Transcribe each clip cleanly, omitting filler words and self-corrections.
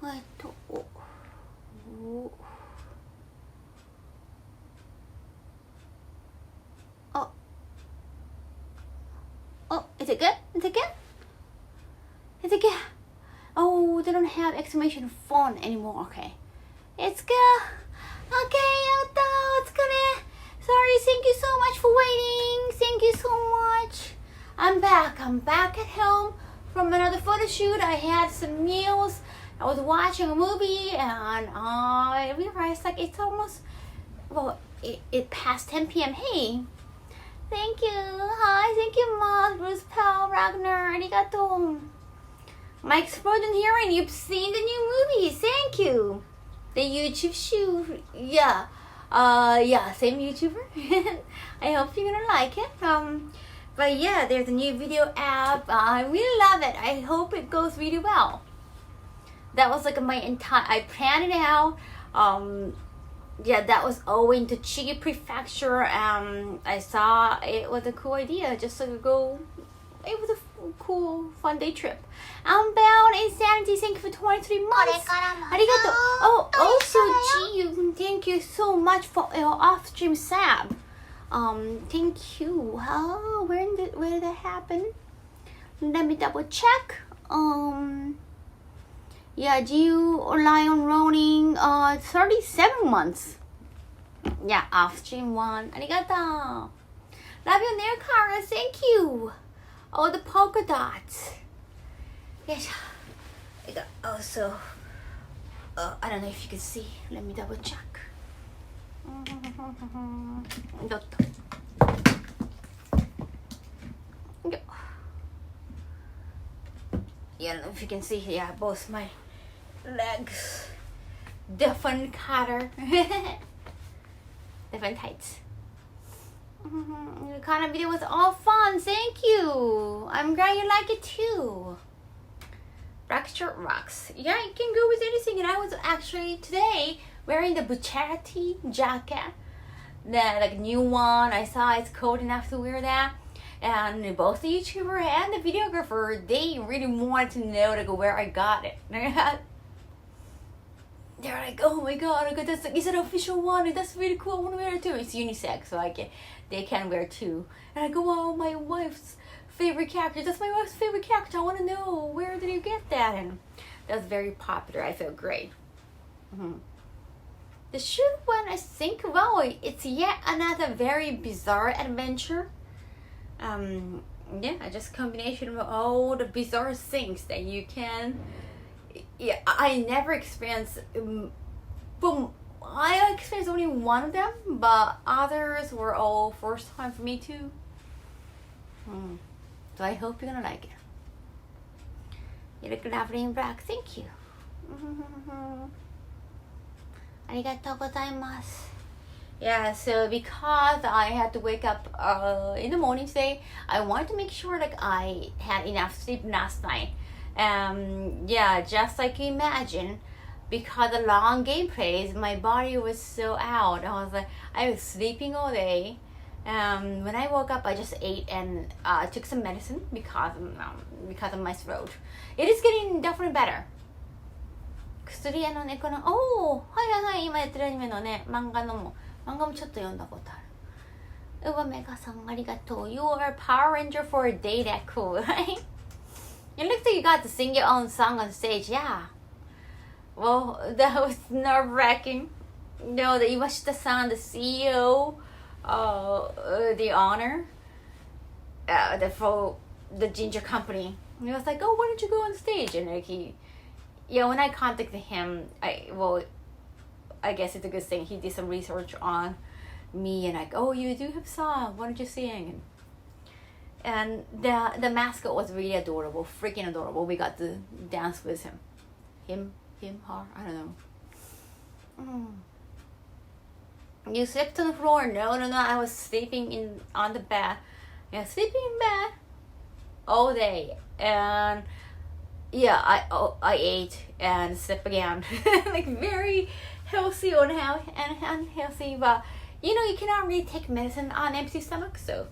Oh, is it good? Is it good? Is it good? Oh, they don't have exclamation font anymore. Okay. It's good. Okay, it's gonna. Sorry, thank you so much for waiting. Thank you so much. I'm back. I'm back at home from another photo shoot. I had some meals. I was watching a movie and I realized like it's almost, well, it passed 10 p.m. Hey, thank you. Hi, thank you, Mom, Bruce, Pal, Ragnar, arigato. My exploding hearing, you've seen the new movie. Thank you. The YouTube shoot, yeah, same YouTuber. I hope you're gonna like it. But yeah, there's a new video app. I really love it. I hope it goes really well. That was like my entire. I planned it out. Yeah, that was owing to Chigi Prefecture. I saw it was a cool idea just to go. It was a cool, fun day trip. Bound Insanity, thank you for 23 months. Arigato. Oh, also, Ji, thank you so much for your off-stream sab. Thank you. Oh, where did that happen? Let me double check. Yeah, Jiu Lion Ronin, 37 months. Yeah, off-stream one. Arigato. Love your nail color, thank you. Oh, the polka dots. Yes. I got also. I don't know if you can see. Let me double check. Yeah, I don't know if you can see. Yeah, both my legs. Different color. Different heights. The kind of video was all fun. Thank you. I'm glad you like it too. Black shirt rocks. Yeah, you can go with anything. And I was actually today wearing the Bucciarati jacket. The like new one. I saw it's cold enough to wear that. And both the YouTuber and the videographer, they really wanted to know like where I got it. They're like, oh my god, I got this. Is it an official one? That's really cool. I want to wear it too. It's unisex, so they can wear two. And I go, oh, my wife's favorite character. That's my wife's favorite character. I want to know, where did you get that? And that was very popular. I felt great. The shoot one, I think, well, it's yet another very bizarre adventure. Yeah, just combination of all the bizarre things that you can. Yeah, I never experienced. I experienced only one of them, but others were all first time for me too. So I hope you're gonna like it. You look lovely in black. Thank you. Arigatou gozaimasu. Yeah, so because I had to wake up in the morning today, I wanted to make sure like I had enough sleep last night. Yeah, just like you imagine, because the long gameplays, my body was so out. I was sleeping all day. When I woke up, I just ate and took some medicine because of my throat. It is getting definitely better. 薬屋のね、この、はい、今やってるアニメのね、漫画もちょっと読んだことある。うわめがさん、ありがとう。You are a Power Ranger for a day, that cool, right? It looks like you got to sing your own song on stage, yeah. Well, that was nerve-wracking. No, the Iwashita-san, the CEO, the owner, the ginger company. He was like, oh, why don't you go on stage? And like when I contacted him, I guess it's a good thing. He did some research on me and like, oh, you do have song. Why don't you sing? And the mascot was really adorable, freaking adorable. We got to dance with him. Him, her, I don't know. You slept on the floor? No. I was sleeping on the bed. Yeah, sleeping in bed all day. And yeah, I ate and slept again. Like very healthy and unhealthy, but you cannot really take medicine on empty stomach, so.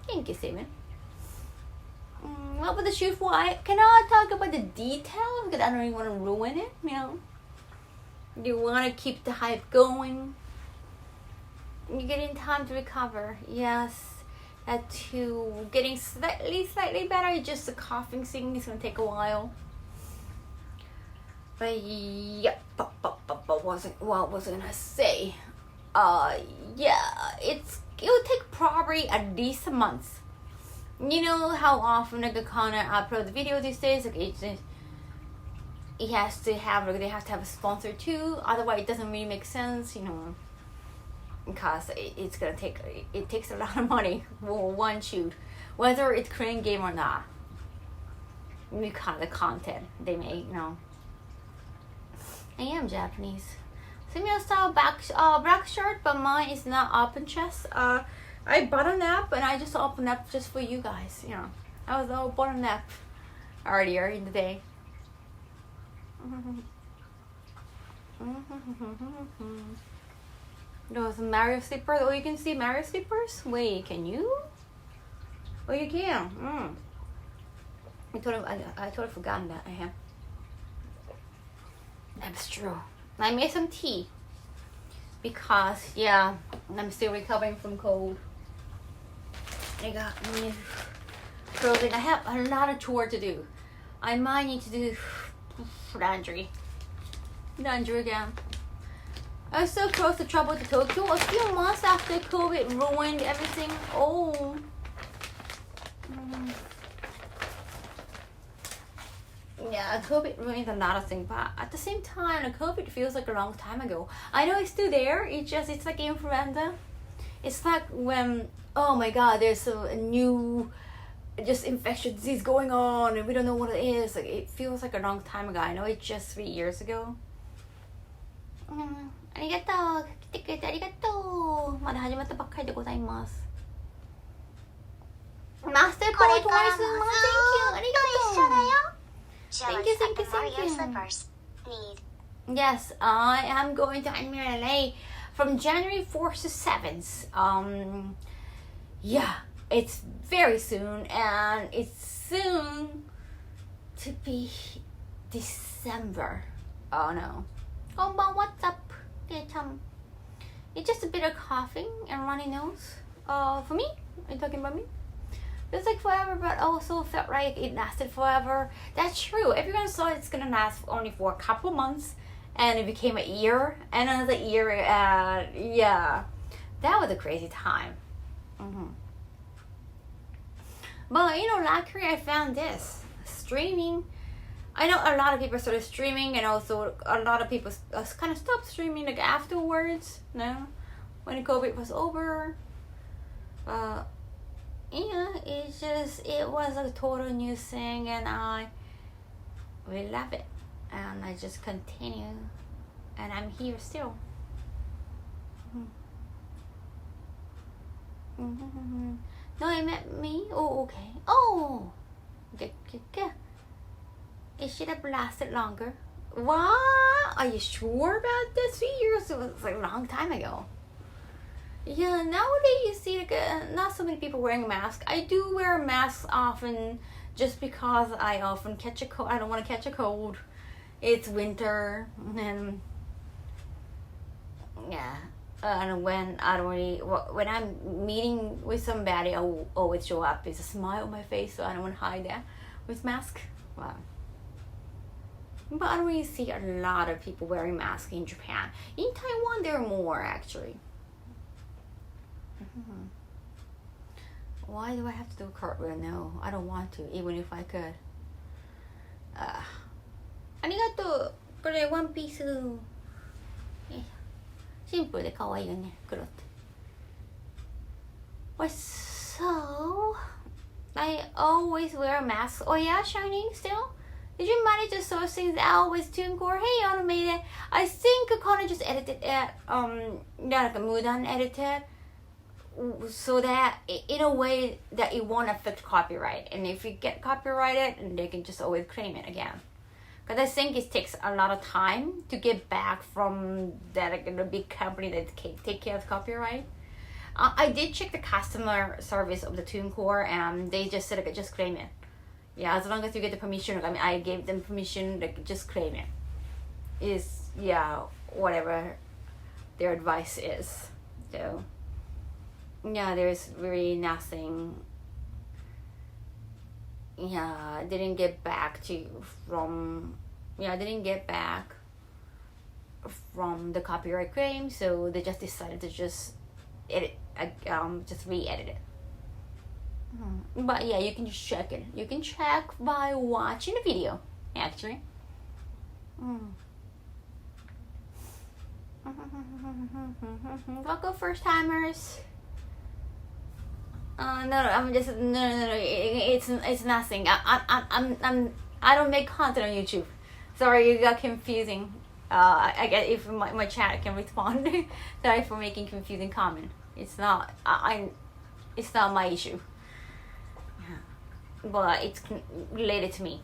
Thank you, Simon. What about the shoot for? I cannot talk about the details because I don't even want to ruin it. You know, you want to keep the hype going. You're getting time to recover. Yes, that too. Getting slightly better. Just the coughing thing is gonna take a while. But yeah, what was I gonna say? Yeah, it will take probably at least a month. You know how often like the Connor upload the video these days, like they have to have a sponsor too, otherwise it doesn't really make sense, you know, because it takes a lot of money for one shoot, whether it's Korean game or not, because of the content they make, you know. I am Japanese. Similar style black shirt, but mine is not open chest. I buttoned up and I just opened up just for you guys, you know. I was all buttoned up earlier in the day. Those Mario slippers. Oh, you can see Mario slippers? Wait, can you? Oh, you can. I totally forgotten that. I have. That's true. I made some tea because yeah, I'm still recovering from cold. I got new clothing. I have a lot of chores to do. I might need to do laundry again. I was so close to travel to Tokyo a few months after COVID ruined everything. Oh. Yeah, COVID ruined a lot of things, but at the same time, the COVID feels like a long time ago. I know it's still there. It's like influenza. It's like when, oh my God, there's a new just infectious disease going on and we don't know what it is. Like it feels like a long time ago. I know it's just 3 years ago. ありがとう。来てくれてありがとう。まだ始まったばっかりでございます。マスタープレイトワイス、Thank you. ありがとう。Thank you. Yes, I am going to Anime LA from January 4th to 7th. Yeah, it's very soon, and it's soon to be December. Oh no. Konban, what's up? It's just a bit of coughing and runny nose. For me? Are you talking about me? Feels like forever, but also felt like it lasted forever. That's true. Everyone saw it's gonna last only for a couple months, and it became a year, and another year. Yeah, that was a crazy time. But you know, luckily I found this streaming. I know a lot of people started streaming, and also a lot of people kind of stopped streaming like afterwards. No, when COVID was over. Yeah, it was a total new thing, and I really love it, and I just continue, and I'm here still. No, you met me? Oh, okay. Oh, good. It should have lasted longer. What? Are you sure about this? 3 years was like a long time ago. Yeah, nowadays you see like not so many people wearing a mask. I do wear a mask often just because I often catch a cold. I don't want to catch a cold. It's winter, and yeah. And when I'm meeting with somebody, I will always show up with a smile on my face, so I don't want to hide that with mask. Wow. But I don't really see a lot of people wearing masks in Japan. In Taiwan, there are more actually. Why do I have to do a cartwheel? No, I don't want to, even if I could. ありがとう。これワンピース。シンプルで可愛いよね、黒って。Well, so I always wear a mask. Oh yeah, Shining still? Did you manage to sort things out with TuneCore? Hey, Automated. I think Connor just edited it. Like a Mudan edited. So that in a way that it won't affect copyright, and if you get copyrighted, they can just always claim it again. Because I think it takes a lot of time to get back from that like, the big company that take care of copyright. I did check the customer service of the TuneCore, and they just said just claim it. Yeah, as long as you get the permission. I mean, I gave them permission, like just claim it. Is yeah, whatever their advice is. So yeah, there's really nothing. Yeah, I didn't get back from the copyright claim, so they just decided to just just re-edit it. But yeah, you can just check it. You can check by watching the video, actually. Welcome, first timers. No, I'm just no. It's nothing. I don't make content on YouTube. Sorry, you got confusing. I guess if my chat can respond. Sorry for making confusing comment. It's not. It's not my issue. But it's related to me.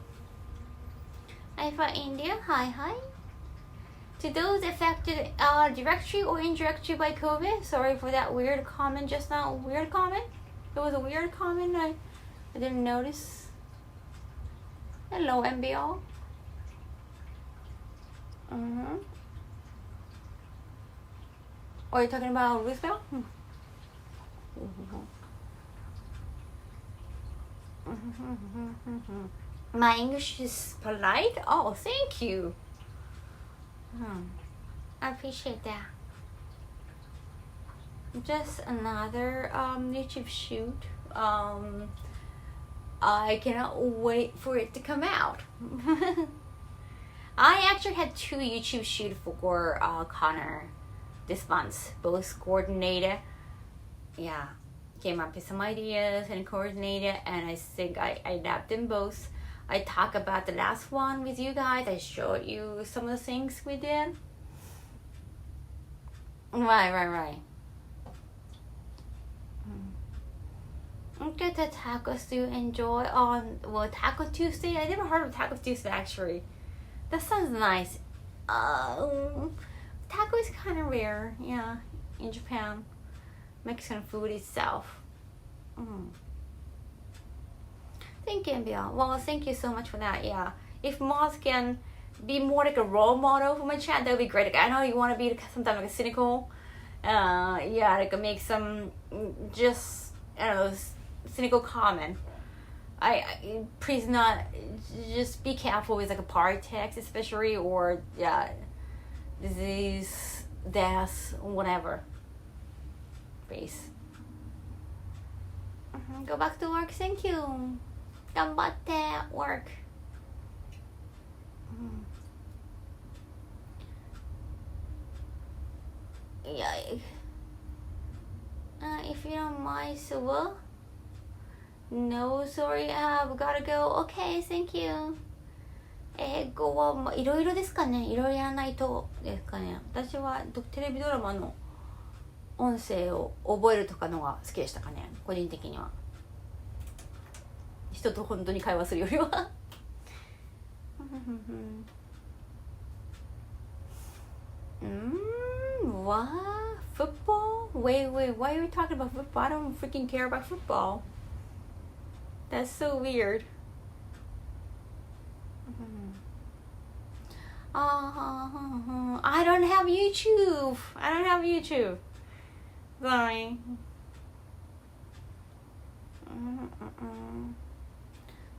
Hi from India. Hi. To those affected directly or indirectly by COVID, sorry for that weird comment just now. Weird comment? It was a weird comment. I didn't notice. Hello, MBO. Are you talking about Roosevelt? My English is polite? Oh, thank you. I appreciate that. Just another YouTube shoot. I cannot wait for it to come out. I actually had 2 YouTube shoots for Connor this month, both coordinated. Yeah, came up with some ideas and coordinated, and I think I nabbed them both. I talked about the last one with you guys. I showed you some of the things we did. Right. Okay, the tacos do enjoy on Taco Tuesday. I never heard of Taco Tuesday actually. That sounds nice. Taco is kind of rare, yeah, in Japan. Mexican food itself. Thank you, Mbia. Well, thank you so much for that. Yeah, if Moz can be more like a role model for my chat, that would be great. Like, I know you want to be sometimes like a cynical. Yeah, like make some just I don't know cynical comment. I please not just be careful with like a politics, especially or disease, death, whatever. Please. Go back to work. Thank you. 頑張って work. Yeah. If you don't mind, so well. No, sorry, I've gotta go. Okay, thank you. 英語はいろいろですかね。いろいろやらないとですかね。私はテレビドラマの音声を覚えるとかのが好きでしたかね。個人的には。人と本当に会話するよりは。What? Football? Wait, why are we talking about football? I don't freaking care about football. That's so weird. I don't have YouTube. Sorry.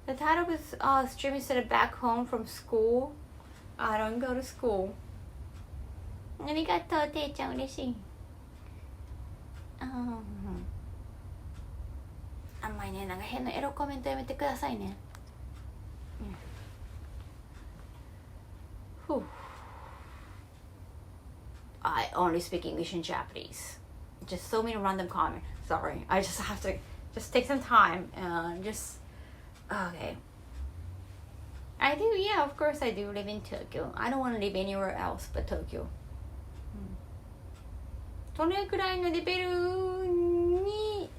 The title was streaming set back home from school. I don't go to school. ありがとう、ていちゃん、嬉しい。あんまりね、なんか変なエロコメントやめてくださいね。I only speak English and Japanese. Just so many random comments. Sorry, I just have to just take some time and just okay. I do, yeah, of course I do live in Tokyo. I don't want to live anywhere else but Tokyo. それくらいのレベルに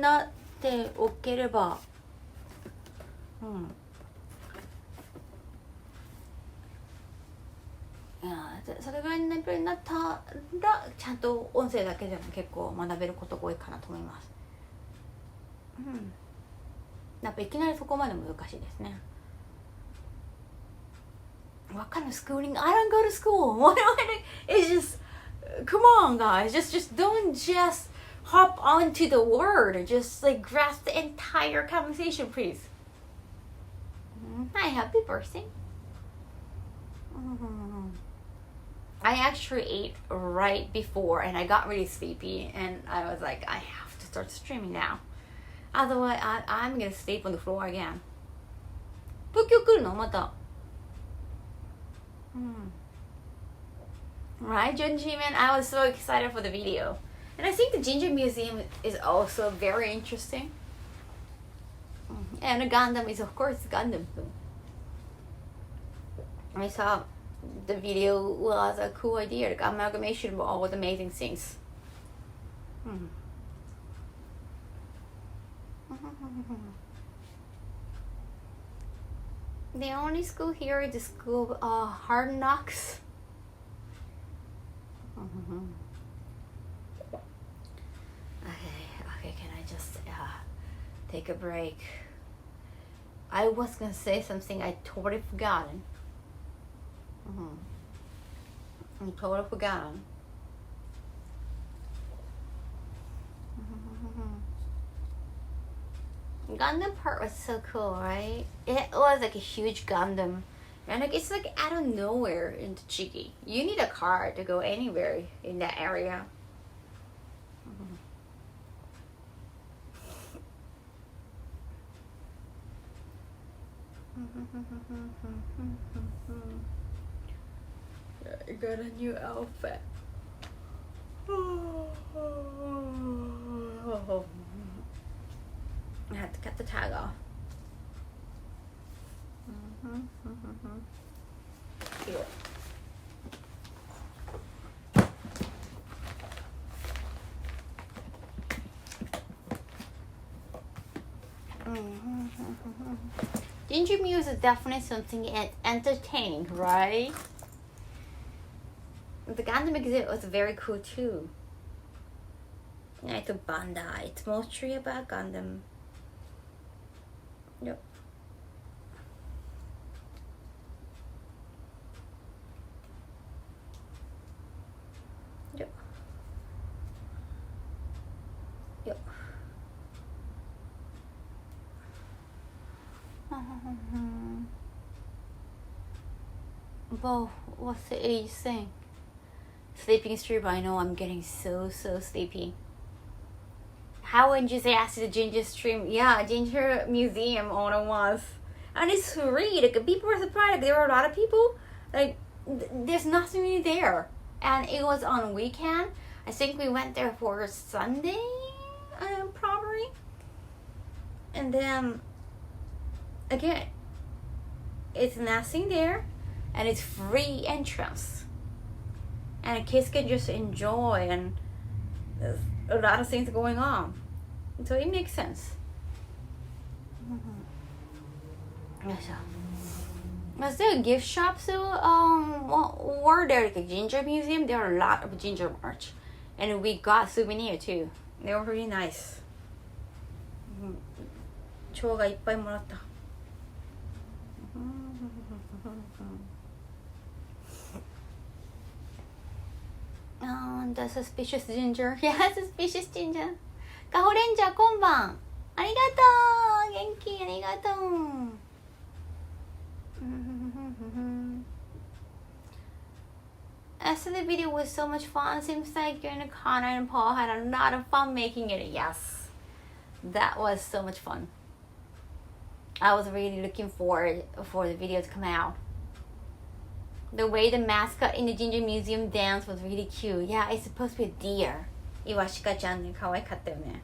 なっておければ、いやそれぐらいのレベルになったらちゃんと音声だけでも結構学べることが多いかなと思います。やっぱいきなりそこまで難しいですね。What kind of schooling? I don't go to school. It's just, come on, guys. Just don't just hop onto the word. Just like grasp the entire conversation, please. Hi, happy birthday. I actually ate right before, and I got really sleepy, and I was like, I have to start streaming now. Otherwise, I'm gonna sleep on the floor again. 東京来るのまた。Right, Junji, man, I was so excited for the video. And I think the Ginger Museum is also very interesting. And the Gundam is, of course, Gundam. I thought the video was a cool idea, like amalgamation of all the amazing things. The only school here is the school of Hard Knocks. Okay, can I just take a break? I was gonna say something I totally forgotten. I totally forgotten. Gundam part was so cool, right? It was like a huge Gundam. And like it's like out of nowhere in Tochigi. You need a car to go anywhere in that area. I got a new outfit. I had to cut the tag off. Here. Ginger Muse is definitely something entertaining, right? The Gundam exhibit was very cool too. It's a Bandai. It's mostly about Gundam. Yep. Yep. Yep. Bo, what's the age thing? Sleeping stream. I know I'm getting so sleepy. How would you say after the Ginger stream? Yeah, Ginger Museum owner was. And it's free. Like, people were surprised. Like, there were a lot of people. Like, there's nothing really there. And it was on weekend. I think we went there for Sunday, probably. And then, again, it's nothing there. And it's free entrance. And kids can just enjoy, and there's a lot of things going on. So it makes sense. Was there a gift shop? So, were there like a ginger museum? There are a lot of ginger merch. And we got souvenir too. They were really nice. 蝶がいっぱいもらった。The suspicious ginger. Yeah, suspicious ginger. カホレンジャーこんばん。ありがとう。元気ありがとう。So the video was so much fun. Seems like you and Connor and Paul had a lot of fun making it. Yes, that was so much fun. I was really looking forward for the video to come out. The way the mascot in the Ginger Museum dance was really cute. Yeah, it's supposed to be a deer. イワシカちゃんね、可愛かったよね。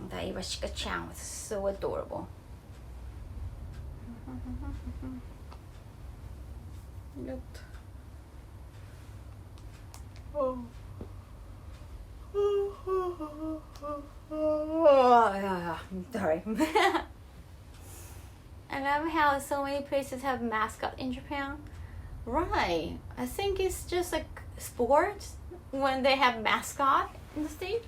The Iwashika chan was so adorable. Yep. Oh. I'm sorry. I love how so many places have mascot in Japan. Right. I think it's just like sports when they have mascot in the state.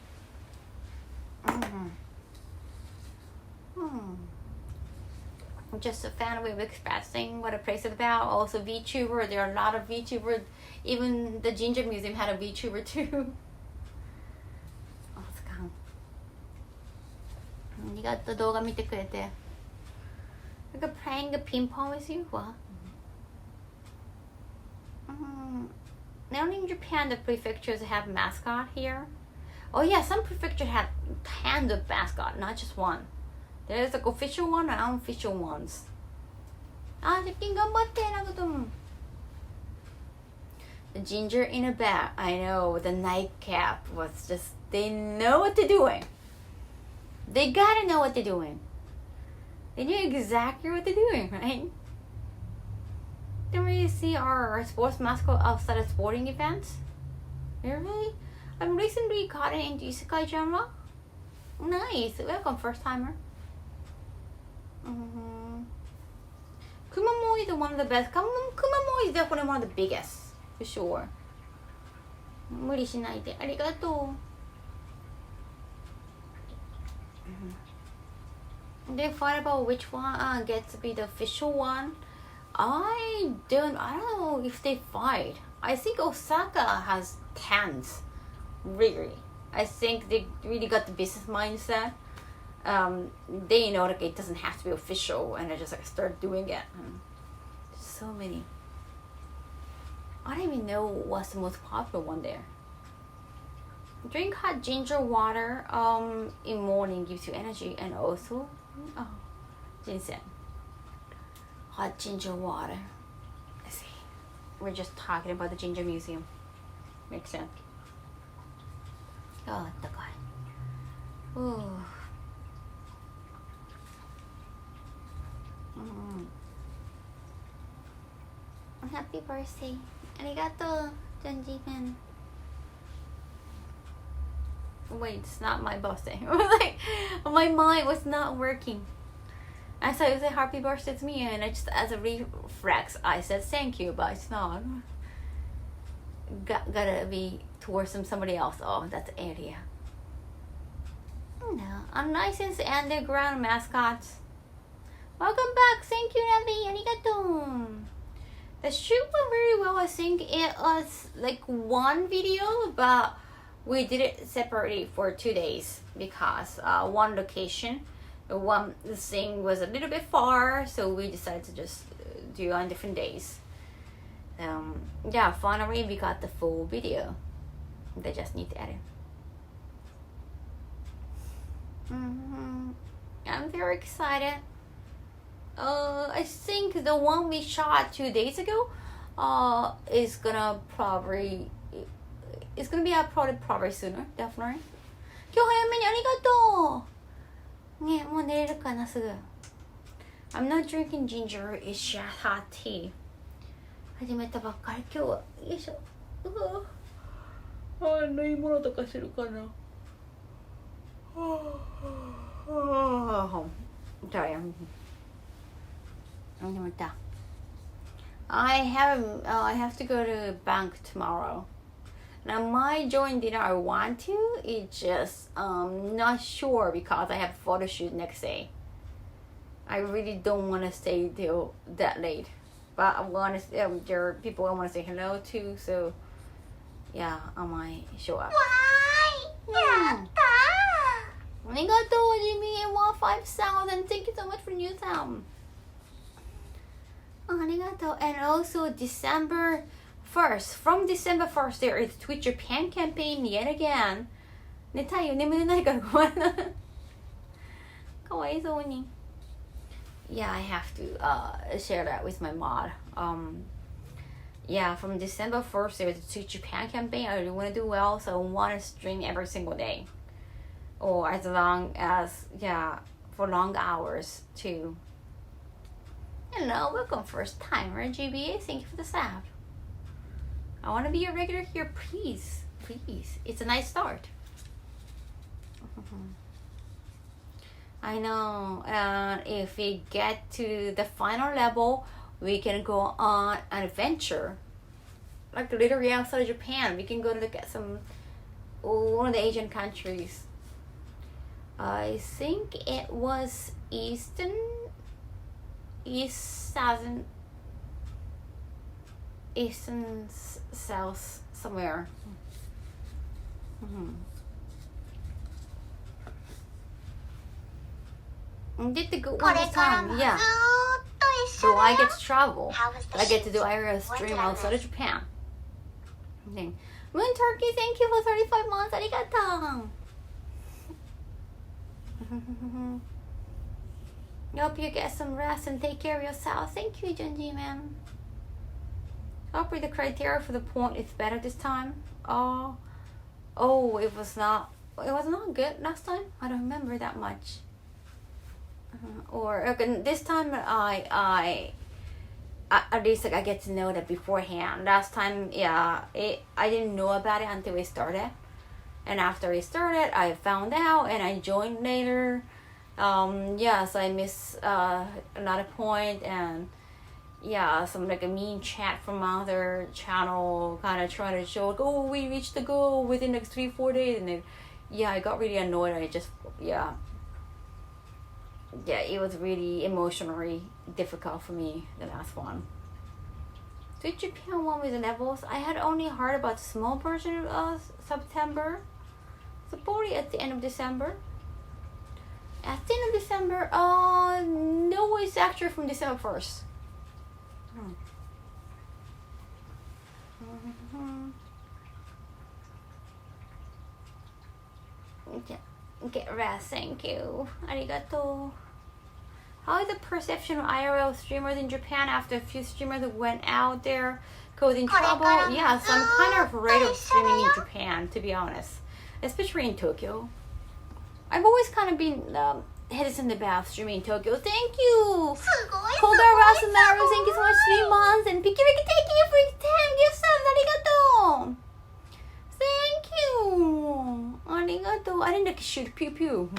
Just a fan way of expressing what a place is about. Also VTuber, there are a lot of VTubers. Even the Ginger Museum had a VTuber too. ありがとう、動画見てくれて。Like playing a ping pong with you? What? Not only in Japan, the prefectures have mascot here. Oh yeah, some prefectures have tons of mascot, not just one. There's like official one and unofficial ones. Japan 頑張って、なんかとも。The ginger in a bag. I know, the nightcap was just, they know what they're doing. They gotta know what they're doing. They knew exactly what they're doing, right? Didn't really see our sports mascot outside of sporting events. Really? I'm recently gotten into isekai genre. Nice. Welcome, first timer. Kumamoe is one of the best. Kumamoe is definitely one of the biggest, for sure. 無理しないで。ありがとう。They fight about which one gets to be the official one. I don't know if they fight. I think Osaka has tons. Really. I think they really got the business mindset. They know like it doesn't have to be official, and they just like start doing it. So many. I don't even know what's the most popular one there. Drink hot ginger water in morning gives you energy, and also ginseng. Hot ginger water. Let's see. We're just talking about the Ginger Museum. Makes sense. Oh, 高い. Ooh. Happy birthday. ありがとう、ジョンジーマン。Wait, it's not my birthday. Like, my mind was not working. I said it was a happy birthday to me, and I just, as a reflex, I said thank you, but it's not. Gotta be towards somebody else. Oh, that's area. No, I'm licensed underground mascots. Welcome back. Thank you, Navi. Arigato. The shoot went very well. I think it was like one video, but we did it separately for 2 days because one location, the thing was a little bit far, so we decided to just do on different days. Yeah, finally we got the full video. They just need to edit. I'm very excited. I think the one we shot 2 days ago is gonna probably, it's gonna be uploaded probably sooner, definitely. 今日早めにありがとう。ね、もう寝れるかなすぐ。I'm not drinking ginger, it's just hot tea. 始めたばっかり今日は。よいしょ。飲み物とかするかな。Sorry, I have to go to bank tomorrow. And I might join dinner. I want to. It's just not sure because I have a photo shoot next day. I really don't want to stay till that late. But I want to. There are people I want to say hello to. So yeah, I might show up. Yeah. Arigato, Jimmy, and 5,000. Thank you so much for new time. Arigato. And also December 1st. From December 1st, there is Twitch Japan campaign yet again. 寝たいよ、眠れないからごめんな。かわいそうに。Yeah, I have to share that with my mod. Yeah, from December 1st, there's a Twitch Japan campaign. I really want to do well, so I want to stream every single day. Or as long as, yeah, for long hours too. Hello, welcome first timer, GBA. Thank you for the sub. I want to be a regular here, please. Please. It's a nice start. I know. If we get to the final level, we can go on an adventure. like literally outside of Japan. We can go to look at some one of the Asian countries. I think it was eastern south somewhere. Did the good one this time, yeah. So I get to travel. I get to do area stream outside of Japan. Okay. Moon Turkey, thank you for 35 months. Arigato. Hope you get some rest and take care of yourself. Thank you, Junji man. Hopefully the criteria for the point is better this time. Oh, it was not good last time. I don't remember that much. Or this time I at least like I get to know that beforehand. Last time, yeah, I didn't know about it until we started, and after we started, I found out and I joined later. So I missed another point, and yeah, some like a mean chat from other channel kind of trying to show like, oh, we reached the goal within like 3-4 days, and then I got really annoyed. I just it was really emotionally difficult for me, the last one. The Japan one with the levels, I had only heard about the small version of September. So probably at the end of December. At the end of December, no, it's actually from December 1st. Get rest, thank you. Arigato. How is the perception of IRL streamers in Japan after a few streamers went out there causing trouble? Yes, I'm kind of afraid of streaming in Japan, to be honest. Especially in Tokyo. I've always kind of been hesitant about streaming in Tokyo. Thank you! Koga Rasamaru, thank you so much, 3 months. And Piki Piki, thank you for 10 gift subs. Arigato! Thank you! Arigato. I didn't like shoot pew pew.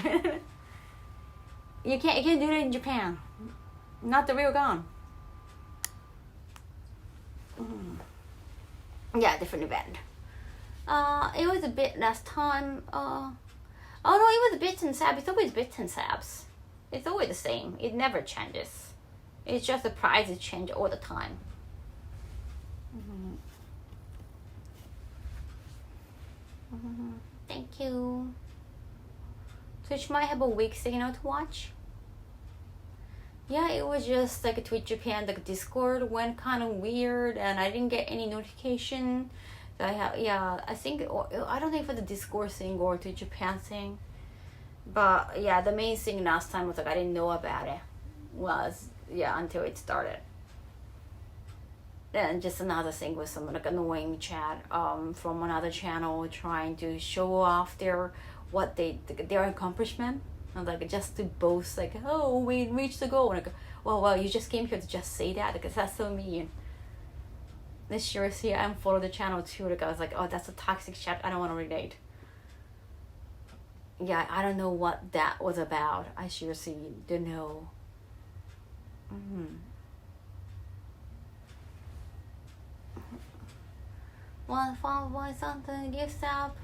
You can't do it in Japan. Not the real gun. Yeah, different event. It was a bit last time. Oh no, it was bits and sabs. It's always bits and sabs. It's always the same. It never changes. It's just the prices change all the time. Thank you. Twitch might have a weak signal to watch. Yeah, it was just like a Twitch Japan, like Discord went kind of weird, and I didn't get any notification. So I think I don't think for the Discord thing or Twitch Japan thing, but yeah, the main thing last time was like I didn't know about it. Until it started. And just another thing was some like annoying chat from another channel trying to show off their accomplishment, and like just to boast like, oh, we reached the goal. And like, well, you just came here to just say that, because that's so mean. This year, see, I unfollowed the channel too. Like I was like, oh, that's a toxic chat. I don't want to relate. Yeah, I don't know what that was about. I seriously don't know. One followed something gives up.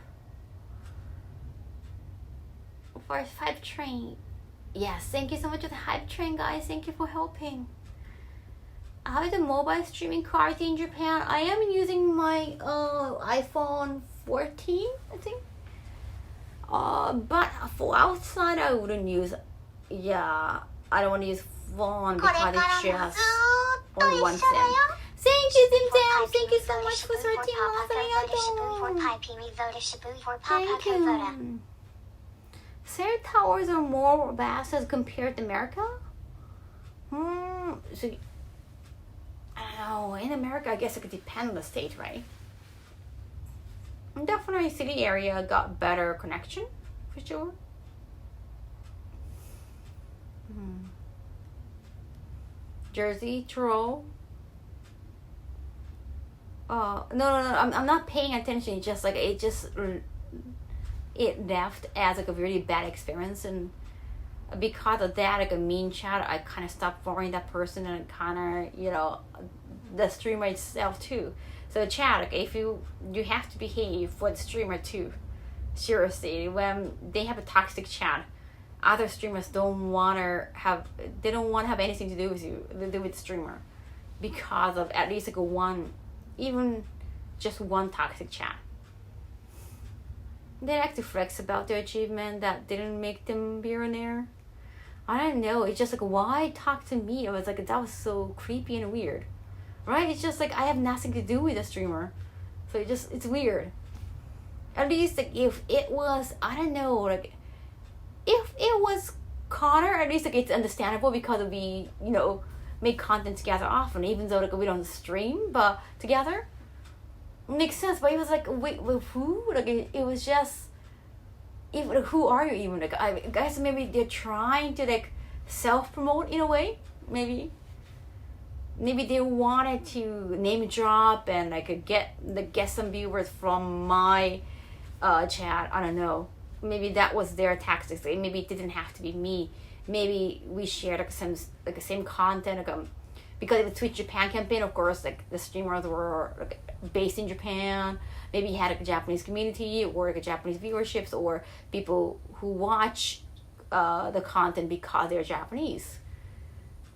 For Hype Train. Yes, thank you so much for the Hype Train, guys. Thank you for helping. How is the mobile streaming quality in Japan? I am using my iPhone 14, I think. But for outside, I wouldn't use. Yeah, I don't want to use phone because it's just only one SIM. Thank you, Zim. Thank you so much for 13 months. Thank you. Cell towers are more vast as compared to America? So, I don't know. In America, I guess it could depend on the state, right? Definitely city area got better connection, for sure. Jersey, Truro. No, I'm not paying attention. It's just like it left as like a really bad experience, and because of that, like a mean chat, I kind of stopped following that person, and kind of, the streamer itself too. So chat, like if you have to behave for the streamer too. Seriously, when they have a toxic chat, other streamers don't want to have anything to do with you, to do with the streamer, because of at least like one, even just one toxic chat. They like to flex about their achievement that didn't make them billionaire. I don't know. It's just like, why talk to me? I was like, that was so creepy and weird, right? It's just like I have nothing to do with the streamer, so it's weird. At least like if it was, I don't know, like if it was Connor, at least like it's understandable because we make content together often, even though like we don't stream but together. Makes sense. But it was like, wait, who? Like it was just, even like, who are you even? Like I guess maybe they're trying to like self-promote in a way. Maybe they wanted to name drop and like get some viewers from my chat. I don't know. Maybe that was their tactics. Maybe it didn't have to be me. Maybe we shared like the same content. Like because of the Twitch Japan campaign, of course, like the streamers were like based in Japan. Maybe you had like a Japanese community or like a Japanese viewerships or people who watch the content because they're Japanese.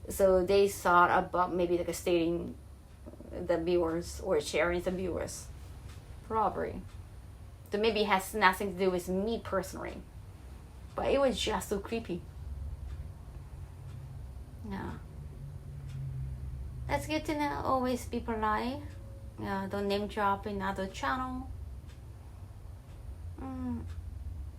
So they thought about maybe like stating the viewers or sharing some viewers. Probably. So maybe it has nothing to do with me personally. But it was just so creepy. Yeah. That's good to know. Always be polite. Yeah, don't name drop in other channel.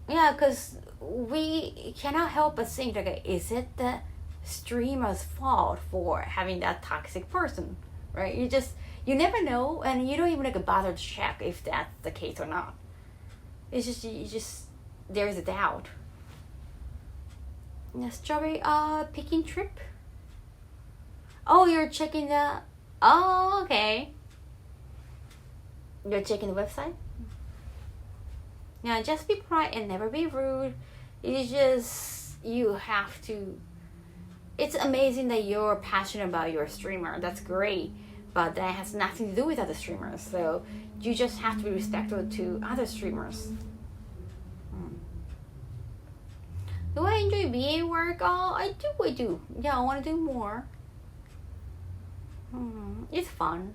Yeah, because we cannot help but think, like, is it the streamer's fault for having that toxic person, right? You never know, and you don't even like bother to check if that's the case or not. It's just there's a doubt. The strawberry picking trip. Oh, you're checking the. Oh, okay. You're checking the website. Now, just be polite and never be rude. It's just you have to. It's amazing that you're passionate about your streamer. That's great, but that has nothing to do with other streamers. So you just have to be respectful to other streamers. Do I enjoy VA work? Oh, I do. Yeah, I want to do more. It's fun.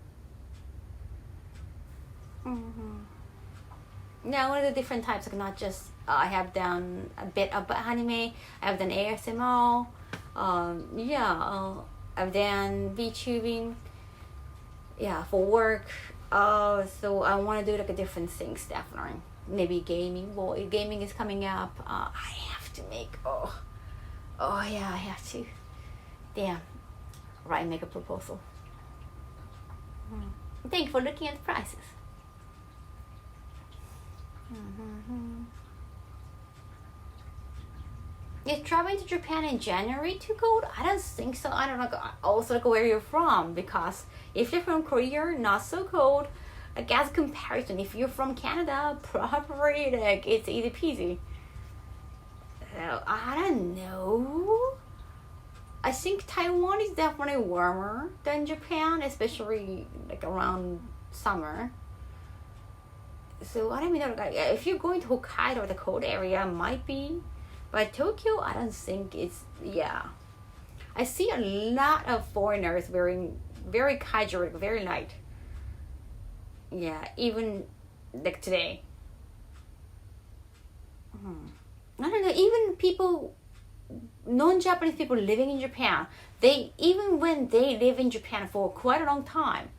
Yeah, I want to do different types, like not just I have done a bit of anime. I've done ASMR. I've done VTubing. Yeah, for work. So I want to do like a different things definitely. Maybe gaming. Well, gaming is coming up. I have to make. I have to. Damn. Right, make a proposal. Thank you for looking at the prices. Is traveling to Japan in January too cold? I don't think so. I don't know. Also, like where you're from, because if you're from Korea, not so cold. I guess comparison, if you're from Canada, probably like it's easy peasy. So I don't know. I think Taiwan is definitely warmer than Japan, especially like around summer. So I don't know, like, if you're going to Hokkaido, the cold area might be, but Tokyo, I don't think it's. Yeah, I see a lot of foreigners wearing very casual, very light. Yeah, even like today. I don't know. Even people, non-Japanese people living in Japan, even when they live in Japan for quite a long time,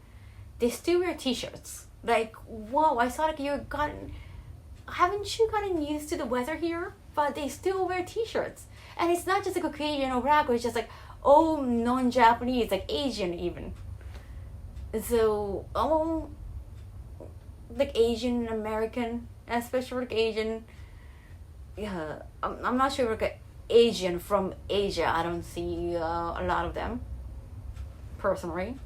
they still wear t-shirts. Like, whoa, I thought like haven't you gotten used to the weather here? But they still wear t-shirts. And it's not just like Caucasian or black, it's just like, non-Japanese, like Asian even. So, like Asian American, especially like Asian. Yeah, I'm not sure like Asian from Asia. I don't see a lot of them, personally.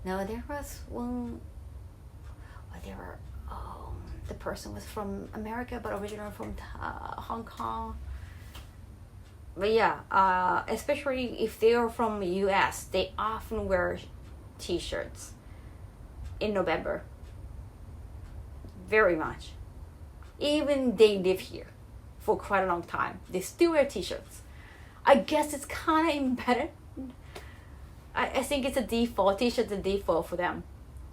No, there was one. The person was from America, but originally from Hong Kong. But yeah, especially if they are from the U.S., they often wear t-shirts in November. Very much. Even they live here for quite a long time, they still wear t-shirts. I guess it's kind of embedded. I think it's a default. T-shirt's a default for them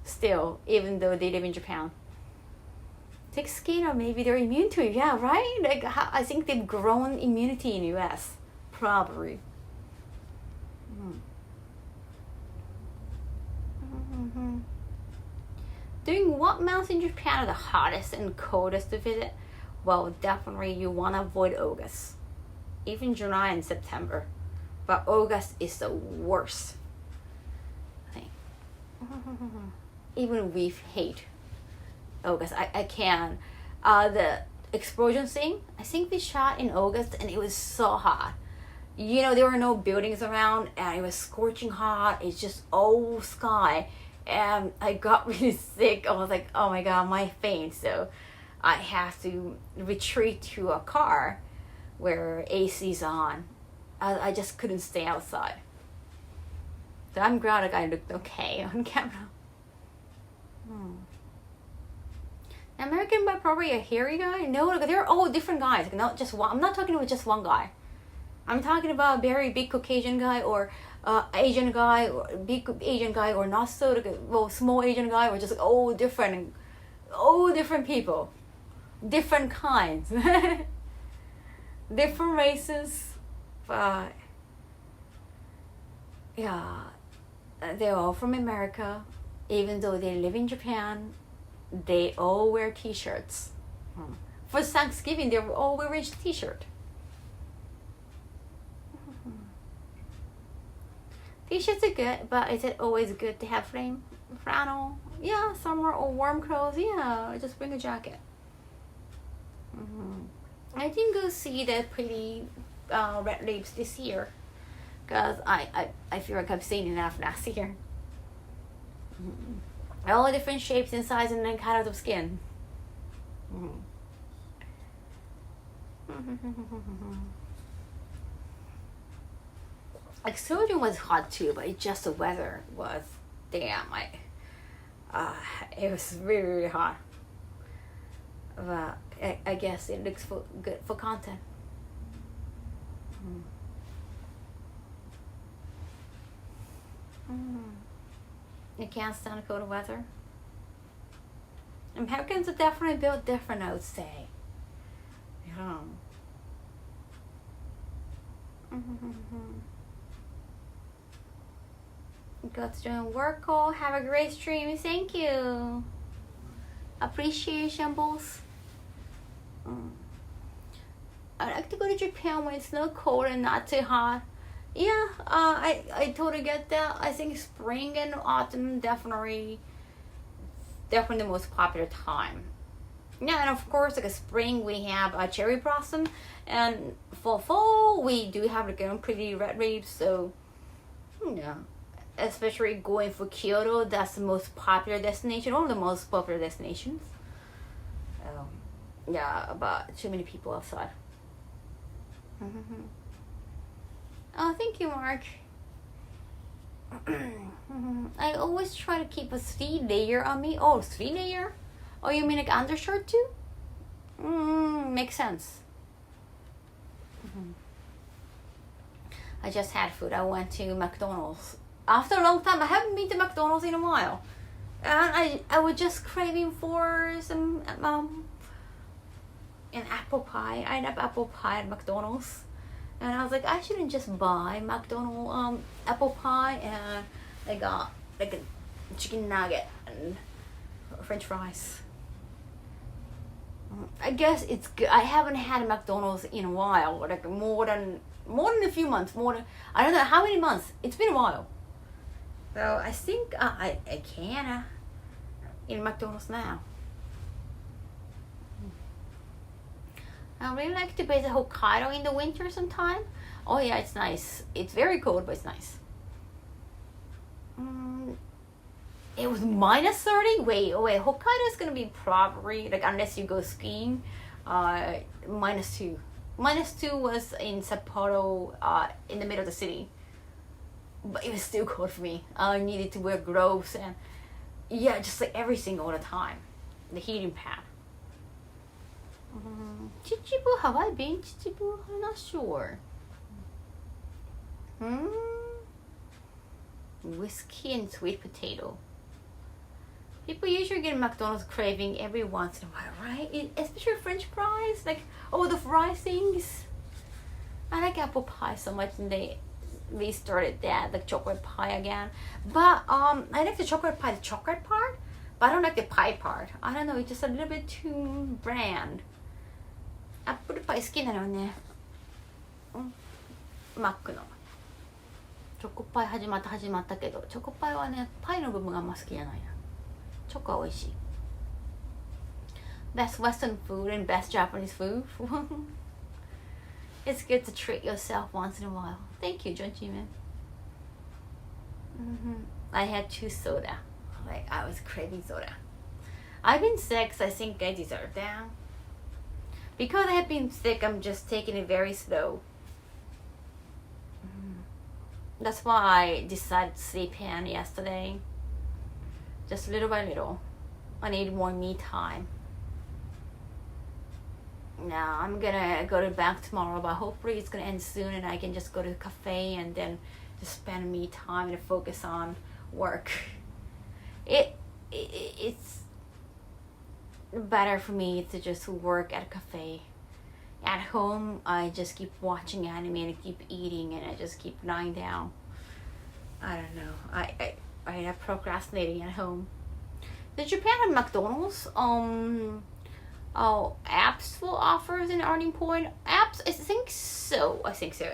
still, even though they live in Japan. Thick skin, or maybe they're immune to it. Yeah, right? Like, I think they've grown immunity in US. Probably. During what months in Japan are the hottest and coldest to visit? Well, definitely you want to avoid August. Even July and September. But August is the worst thing. Even we hate August. I can. The explosion thing, I think we shot in August and it was so hot. You know, there were no buildings around and it was scorching hot. It's just all sky. And I got really sick. I was like, oh my god, my face. So I have to retreat to a car where AC's on. I just couldn't stay outside. So I'm glad I looked okay on camera. American by probably a hairy guy? No, they're all different guys. Not just one. I'm not talking about just one guy. I'm talking about a very big Caucasian guy, or Asian guy, or big Asian guy, or not so small Asian guy, or just all different people, different kinds, different races. But yeah, they're all from America. Even though they live in Japan, they all wear t-shirts. For Thanksgiving, they all wear a t-shirt. T-shirts are good, but is it always good to have flannel? Yeah, summer or warm clothes. Yeah, just bring a jacket. I didn't go see the pretty red lips this year, because I feel like I've seen enough last year. All different shapes and sizes and colors of skin. Explosion was hot too, but it just the weather was damn. It was really, really hot. But I guess it looks good for content. You can't stand cold weather. Americans are definitely built different, I would say. Yeah. God's doing work call. Have a great stream. Thank you. Appreciation, boss. I like to go to Japan when it's not cold and not too hot. Yeah, I totally get that. I think spring and autumn definitely the most popular time. Yeah, and of course, like a spring we have a cherry blossom, and for fall we do have like pretty red leaves. So yeah, especially going for Kyoto, that's the most popular destination, one of the most popular destinations. Yeah, but too many people outside. Oh, thank you, Mark. I always try to keep a 3-layer on me. Oh, 3-layer? Oh, you mean like undershirt too? Makes sense. I just had food. I went to McDonald's. After a long time, I haven't been to McDonald's in a while. And I was just craving for some an apple pie. I love apple pie at McDonald's. And I was like, I shouldn't just buy McDonald's apple pie, and I got like a chicken nugget and French fries. I guess it's good. I haven't had a McDonald's in a while, like more than a few months. I don't know how many months. It's been a while. So I think I can eat McDonald's now. I really like to visit Hokkaido in the winter sometime. Oh yeah, it's nice. It's very cold, but it's nice. It was -30? Wait, Hokkaido is gonna be probably, like, unless you go skiing, -2. -2 was in Sapporo, in the middle of the city. but it was still cold for me. I needed to wear gloves and yeah, just like everything all the time. The heating pad. Chichibu, have I been Chichibu? I'm not sure. Whiskey and sweet potato. People usually get McDonald's craving every once in a while, right? Especially French fries, like the fry things. I like apple pie so much, and they restarted that, like chocolate pie again. But I like the chocolate pie, the chocolate part, but I don't like the pie part. I don't know, it's just a little bit too bland. Apple pie 好きなのね。マックの。チョコパイ始まったけど、チョコパイはね、パイの部分があんま好きじゃないな。チョコは美味しい。Best Western food and best Japanese food. It's good to treat yourself once in a while. Thank you, Junji man. I had 2 soda. Like I was craving soda. I've been sick, so I think I deserve that. Because I have been sick, I'm just taking it very slow. That's why I decided to sleep in yesterday. Just little by little. I need more me time. Now I'm gonna go to the bank tomorrow, but hopefully it's gonna end soon and I can just go to the cafe and then just spend me time and focus on work. It's better for me to just work at a cafe. At home, I just keep watching anime and keep eating and I just keep lying down. I don't know. I have procrastinating at home. Does Japan have McDonald's? Apps will offer an earning point. Apps? I think so.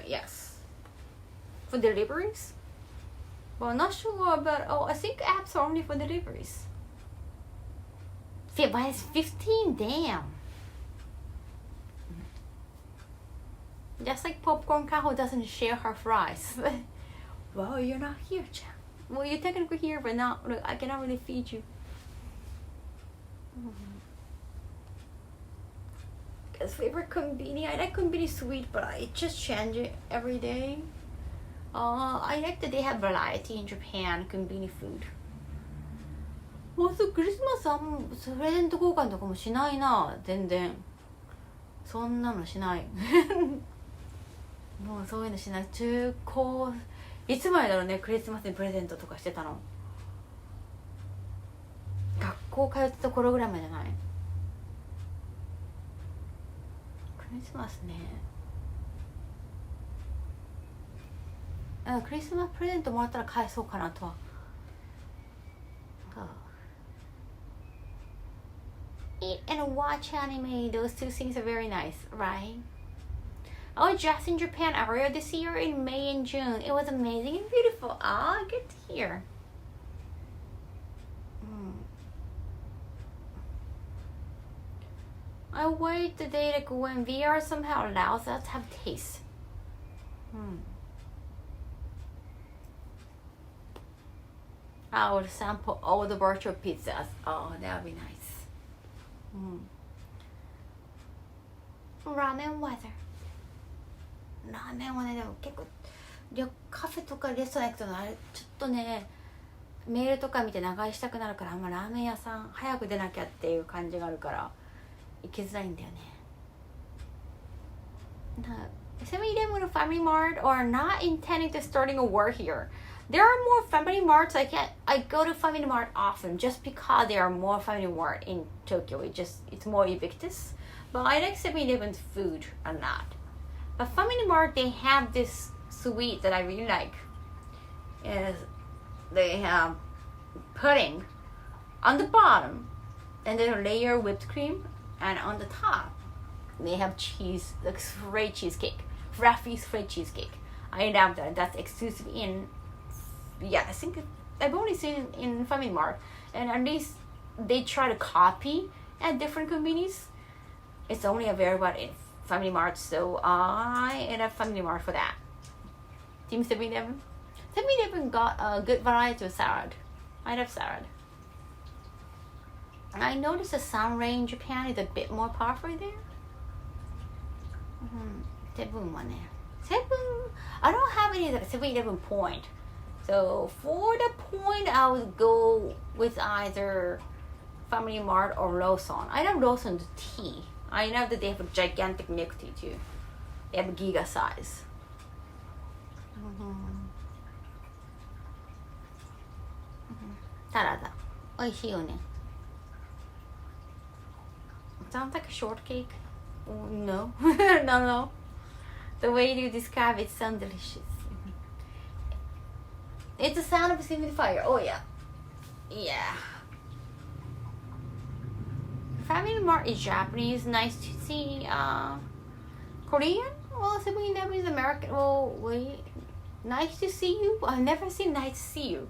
Yes. For deliveries? Well, I'm not sure, but I think apps are only for deliveries. But it's 15, damn. Just like Popcorn Kaho doesn't share her fries. Well, you're not here, Chan. Well, you're technically here, but not. I cannot really feed you. Because favorite konbini, I like konbini sweet, but I just change it every day. I like that they have variety in Japan, konbini food. もうすぐクリスマスプレゼント交換とかもしないな、全然。そんなのしない。もうそういうのしない。中高いつまでだろうね、クリスマスにプレゼントとかしてたの。学校通ってた頃ぐらいまでじゃない。クリスマスね。クリスマスプレゼントもらったら返そうかなとは。Eat and watch anime, those 2 things are very nice, right? I was just in Japan earlier this year in May and June. It was amazing and beautiful. Good to hear. I wait the day like when VR somehow allows us to have taste. I would sample all the virtual pizzas. Oh, that would be nice. Ramen weather. ラーメンはね、でも結構カフェとかレストラン行くとあれちょっとね、メールとか見て長居したくなるから、あんまラーメン屋さん早く出なきゃっていう感じがあるから行きづらいんだよね。7-Eleven and Family Mart are not intending to starting a war here. There are more Family Marts. I go to Family Mart often just because there are more Family Mart in Tokyo. It's more ubiquitous. But I like 7-Eleven's food a lot. But Family Mart, they have this sweet that I really like. Is they have pudding on the bottom, and then a layer of whipped cream, and on the top they have cheese, like spray cheesecake, fluffy spray cheesecake. I love that. That's exclusive in, I think I've only seen it in Family Mart, and at least they try to copy at different conveniences. It's only available in Family Mart, so I end up Family Mart for that. Team 7-Eleven. 7-Eleven got a good variety of salad. I love salad. I noticed the sun ray in Japan is a bit more powerful there. Seven one there. Seven. I don't have any 7-Eleven point. So for the point, I would go with either Family Mart or Lawson. I know Lawson's tea. I know that they have a gigantic milk tea too. They have a giga size. Tarada. 美味しいよね. Sounds like a shortcake. Oh, no. No. The way you describe it sounds delicious. It's the sound of a humidifier. Oh yeah. Yeah. Family Mart is Japanese. Nice to see. Korean? Well, Seven-Eleven is American. Oh, wait. Nice to see you? I've never seen nice to see you.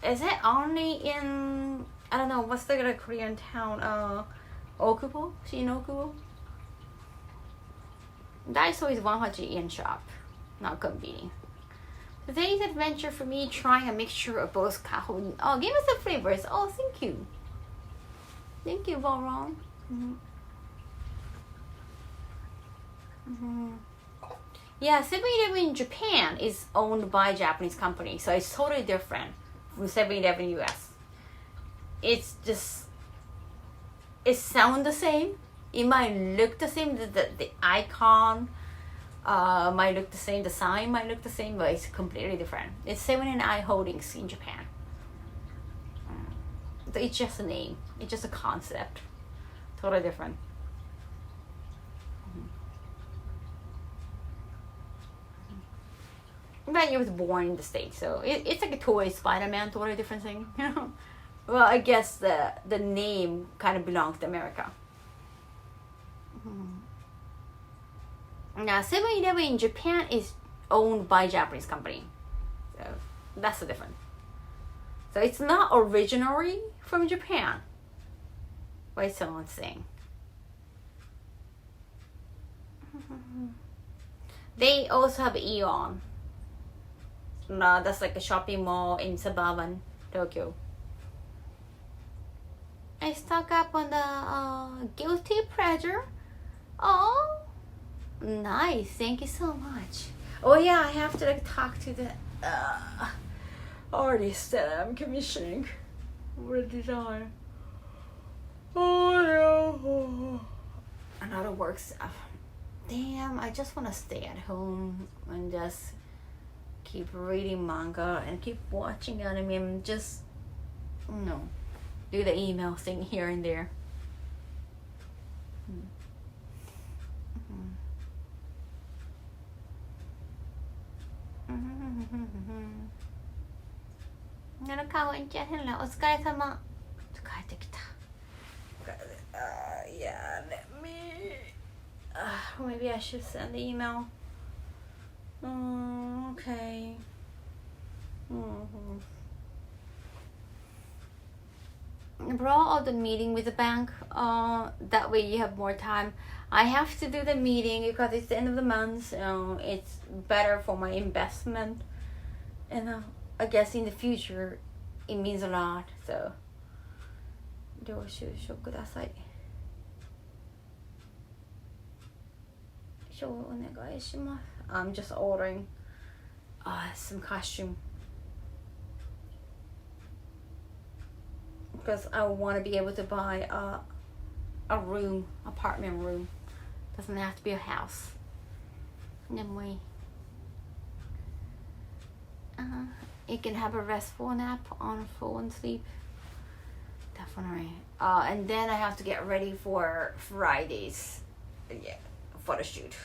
Is it only in, I don't know, what's the Korean town? Okubo? Shin-Okubo? Daiso is 100-yen shop. Not convenient. Today's adventure for me, trying a mixture of both Kaho and... Oh, give us the flavors. Oh, thank you. Thank you, Boron. Yeah, 7-Eleven in Japan is owned by a Japanese company, so it's totally different from 7-Eleven US. It's just... It sounds the same. It might look the same. The icon might look the same. The sign might look the same, but it's completely different. It's 7-I Holdings in Japan. So it's just a name. It's just a concept. Totally different. But he was born in the States, so it's like a toy Spider-Man, totally different thing. Well, I guess the name kind of belongs to America. Now, 7-Eleven in Japan is owned by a Japanese company. So that's the difference. So it's not originally from Japan, but it's its own thing. They also have Aeon. That's like a shopping mall in suburban Tokyo. I stock up on the guilty pleasure. Oh, nice. Thank you so much. Oh yeah, I have to talk to the artist that I'm commissioning for the design. Oh no. Another work stuff. Damn, I just want to stay at home and just keep reading manga and keep watching anime and just, do the email thing here and there. Kaho and chat, hello. お疲れ様。帰ってきた。Yeah, let me... maybe I should send the email. Okay. Bro, of the meeting with the bank. That way you have more time. I have to do the meeting because it's the end of the month. So it's better for my investment. And I guess in the future, it means a lot. So, 領収書ください。書お願いします。I'm just ordering some costume because I want to be able to buy a room, apartment room. Doesn't have to be a house. Anyway, you can have a restful nap on a phone sleep. Definitely. And then I have to get ready for Friday's photo shoot.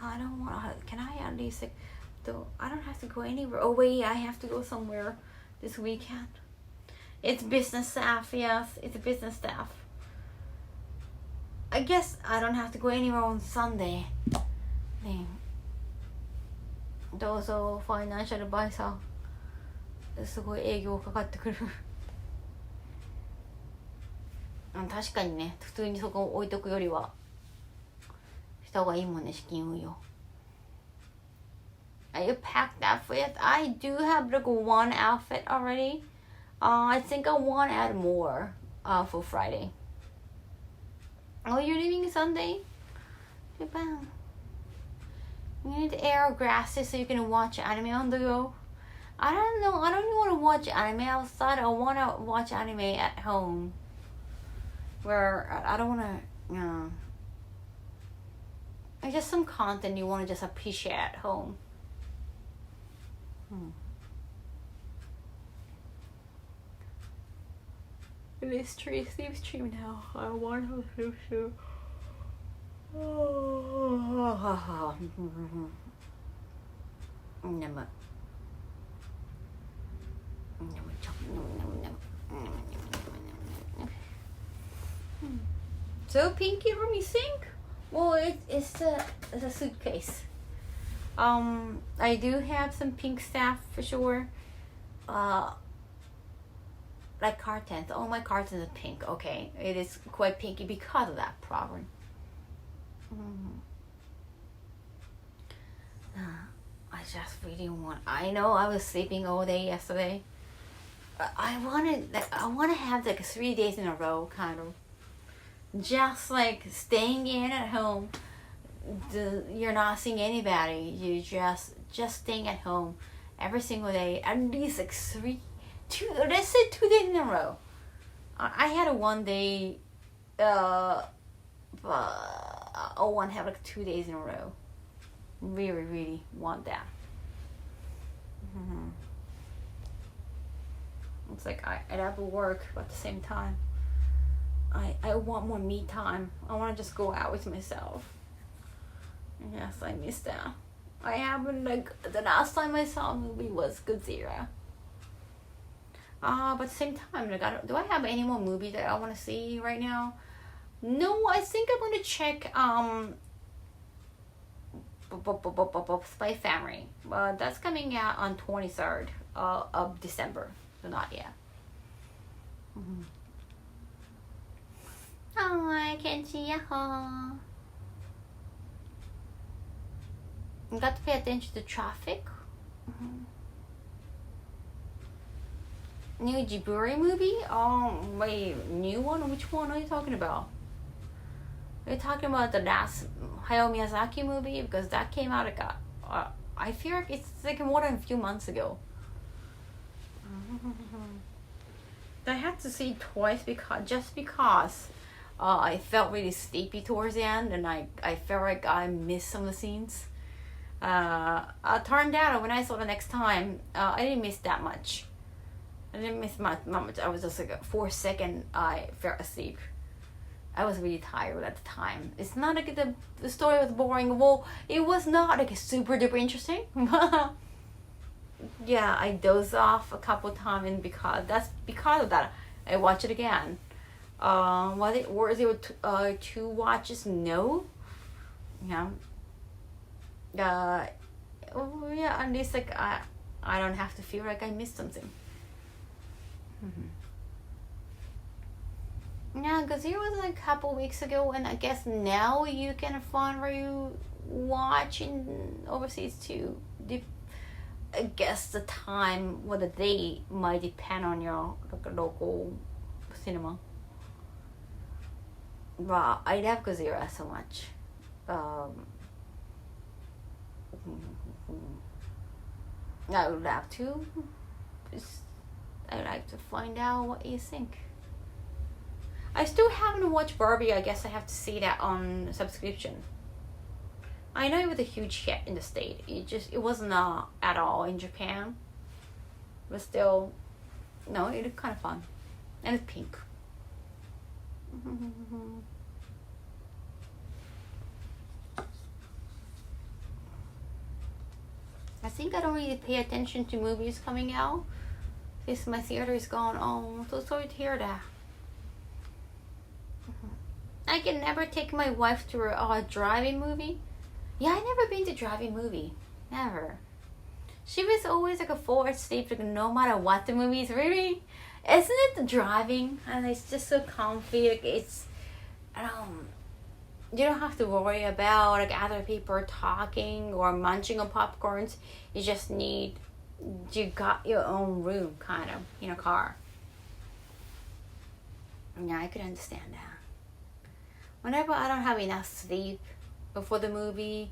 I don't want to. Can I at least though? I don't have to go anywhere. Oh wait, I have to go somewhere this weekend. It's business staff. Yes, it's a business staff. I guess I don't have to go anywhere on Sunday. Then, どうぞファイナンシャルバイザー。すごい営業かかってくる。確かにね、普通にそこ置いとくよりはした方がいいもんね、資金運用。I packed outfit. I do have like one outfit already. I think I want to add more for Friday. Oh, you're leaving Sunday? Japan. You need air glasses so you can watch anime on the go. I don't know. I don't even want to watch anime outside. I want to watch anime at home. Where I don't want to, it's just some content you want to just appreciate at home. Leave stream now. I want to do. So Pinky room you think? Well, it's a suitcase. I do have some pink stuff for sure. Like cartons. All my cartons are pink. Okay, it is quite pinky because of that problem. I just really want. I know I was sleeping all day yesterday. I want to have like 3 days in a row, kind of. Just like staying in at home. You're not seeing anybody. You just staying at home every single day. At least like 2 days in a row. I had a 1 day. But I want to have like 2 days in a row. Really, really want that. It's like I'd have to work, but at the same time, I want more me time. I want to just go out with myself. Yes, I miss that. I haven't, like, the last time I saw a movie was Godzilla. But at the same time, like, do I have any more movies that I want to see right now? No, I think I'm going to check, Spy Family. But that's coming out on 23rd of December. So not yet. Oh, I can't see ya. You got to pay attention to traffic. New Ghibli movie? Oh, wait, new one? Which one are you talking about? Are you talking about the last Hayao Miyazaki movie? Because that came out like I feel like it's like more than a few months ago. I had to see it twice because I felt really sleepy towards the end, and I felt like I missed some of the scenes. Turned out when I saw the next time, I didn't miss that much. I didn't miss much. I was just like for a second I fell asleep. I was really tired at the time. It's not like the story was boring. Well, it was not like super duper interesting. Yeah, I dozed off a couple of times, and because of that, I watched it again. Was it 2 watches? No. Yeah. Yeah, at least like I don't have to feel like I missed something. Yeah, because it was like a couple weeks ago, and I guess now you can find where you watch in overseas too. I guess the time or the date might depend on your local cinema. But I love Godzilla so much. I would love to. I'd like to find out what you think. I still haven't watched Barbie. I guess I have to see that on subscription. I know it was a huge hit in the States. It wasn't at all in Japan. But still, no, it was kind of fun. And it's pink. I think I don't really pay attention to movies coming out. Since my theater is gone. Oh, I'm so sorry to hear that. I can never take my wife to a drive-in movie. Yeah, I never been to drive-in movie. Never. She was always like a fall asleep like no matter what the movie is. Really? Isn't it the driving? And it's just so comfy. Like it's you don't have to worry about like other people talking or munching on popcorns. You got your own room kind of in a car. Yeah, I could understand that. Whenever I don't have enough sleep before the movie,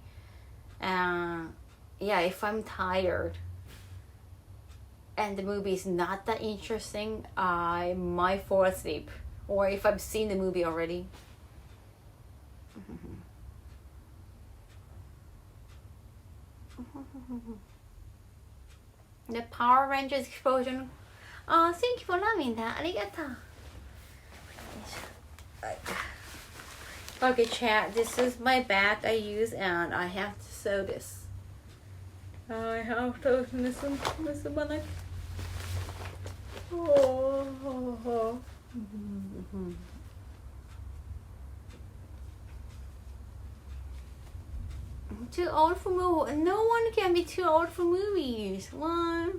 if I'm tired and the movie is not that interesting, I might fall asleep. Or if I've seen the movie already. The Power Rangers explosion. Oh, thank you for loving that. Arigato. Okay, chat. This is my bag I use, and I have to sew this. I have to listen, like. Oh. Too old for movies. No one can be too old for movies. What?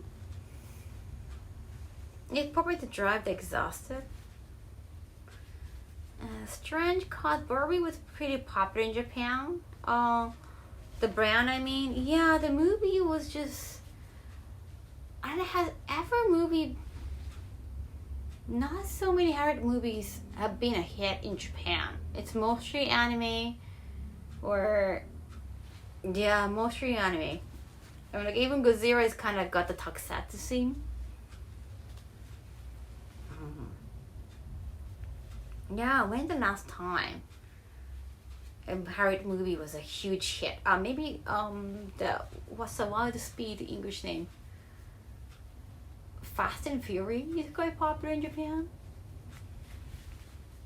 It's probably to drive the exhausted. Strange Cat Barbie was pretty popular in Japan. The brand, I mean. Yeah, the movie was just... I don't know, has ever movie... Not so many Hollywood movies have been a hit in Japan. It's mostly anime or... Yeah, mostly anime. I mean, like even Godzilla is kind of got the tokusatsu scene. Yeah, when the last time a Hollywood movie was a huge hit? Maybe what's the Wild Speed English name? Fast and Fury is quite popular in Japan.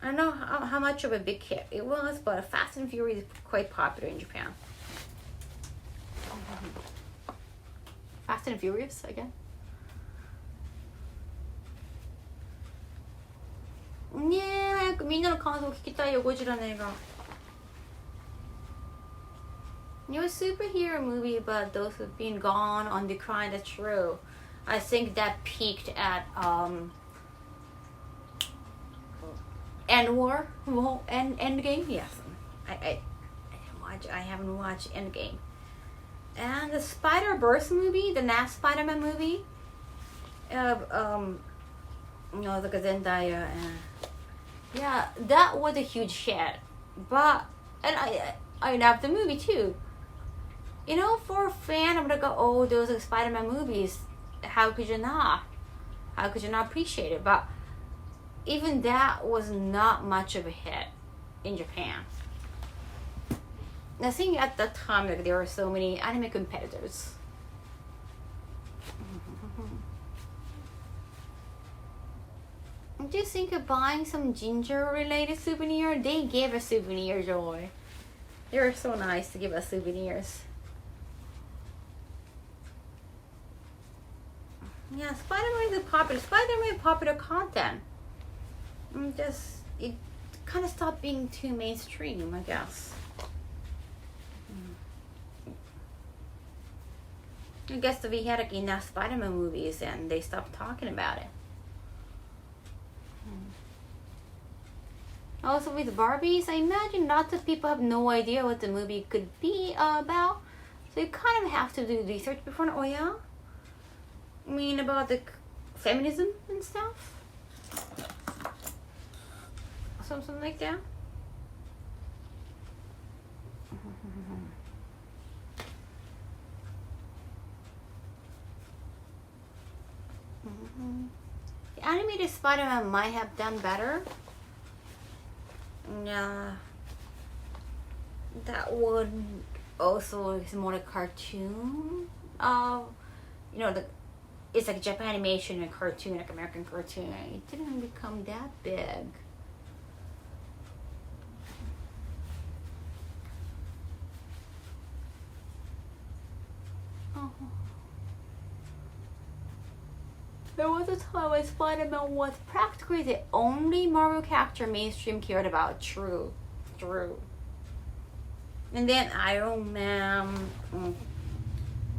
I don't know how much of a big hit it was, but Fast and Fury is quite popular in Japan. Fast and Furious again. Yeah, 早くみんなの感想を聞きたいよ、ゴジラの映画。It was a superhero movie, but those have been gone on decline. That's true. I think that peaked at Endgame. Yes, I haven't watched Endgame. And the Spider-Verse movie, the last Spider-Man movie, like Zendaya, and yeah, that was a huge hit. But I love the movie too. You know, for a fan, I'm gonna go, oh, those are Spider-Man movies. How could you not? How could you not appreciate it? But even that was not much of a hit in Japan. I think at that time, like, there were so many anime competitors. Just think of buying some ginger-related souvenir. They gave us souvenir joy. They were so nice to give us souvenirs. Yeah, Spider-Man is popular. Spider-Man popular content. It kind of stopped being too mainstream, I guess. I guess we had like enough Spider-Man movies and they stopped talking about it. Also with Barbies, I imagine lots of people have no idea what the movie could be about. So you kind of have to do research before. Oh yeah? I mean about the feminism and stuff? Something like that? The animated Spider-Man might have done better. Yeah, that one also is more a cartoon. It's like Japan animation and cartoon, like American cartoon. It didn't become that big. There was a time when Spider-Man was practically the only Marvel character mainstream cared about. True. And then Iron Man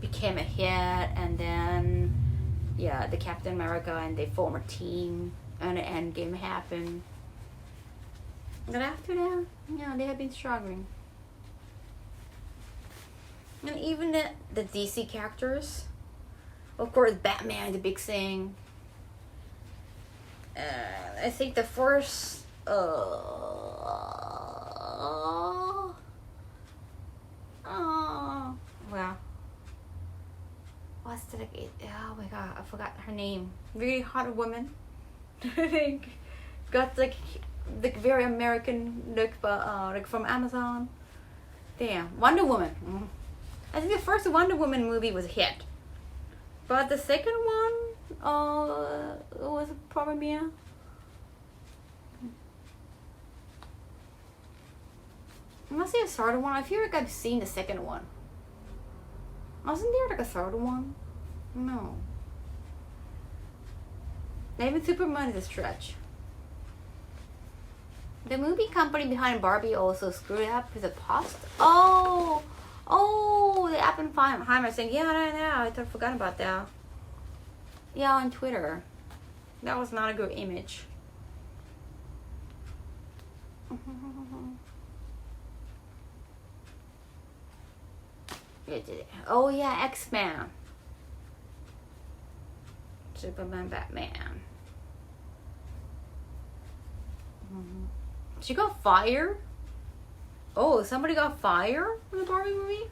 became a hit, and then the Captain America and they formed a team, and the Endgame happened. But after that, they have been struggling. And even the DC characters, of course, Batman, the big thing. I think the first, well, what's the, oh my god, I forgot her name. Very hot woman. Got like very American look, but like from Amazon. Damn, Wonder Woman. I think the first Wonder Woman movie was a hit, but the second one was probably Mia. Must be a third one. I feel like I've seen the second one. Wasn't there like a third one? No. Maybe Superman is a stretch. The movie company behind Barbie also screwed up with the post. Oh, the Oppenheimer thing. Yeah, I forgot about that. Yeah, on Twitter. That was not a good image. Oh yeah, X-Men. Superman, Batman. She got fired? Oh, somebody got fired from the Barbie movie?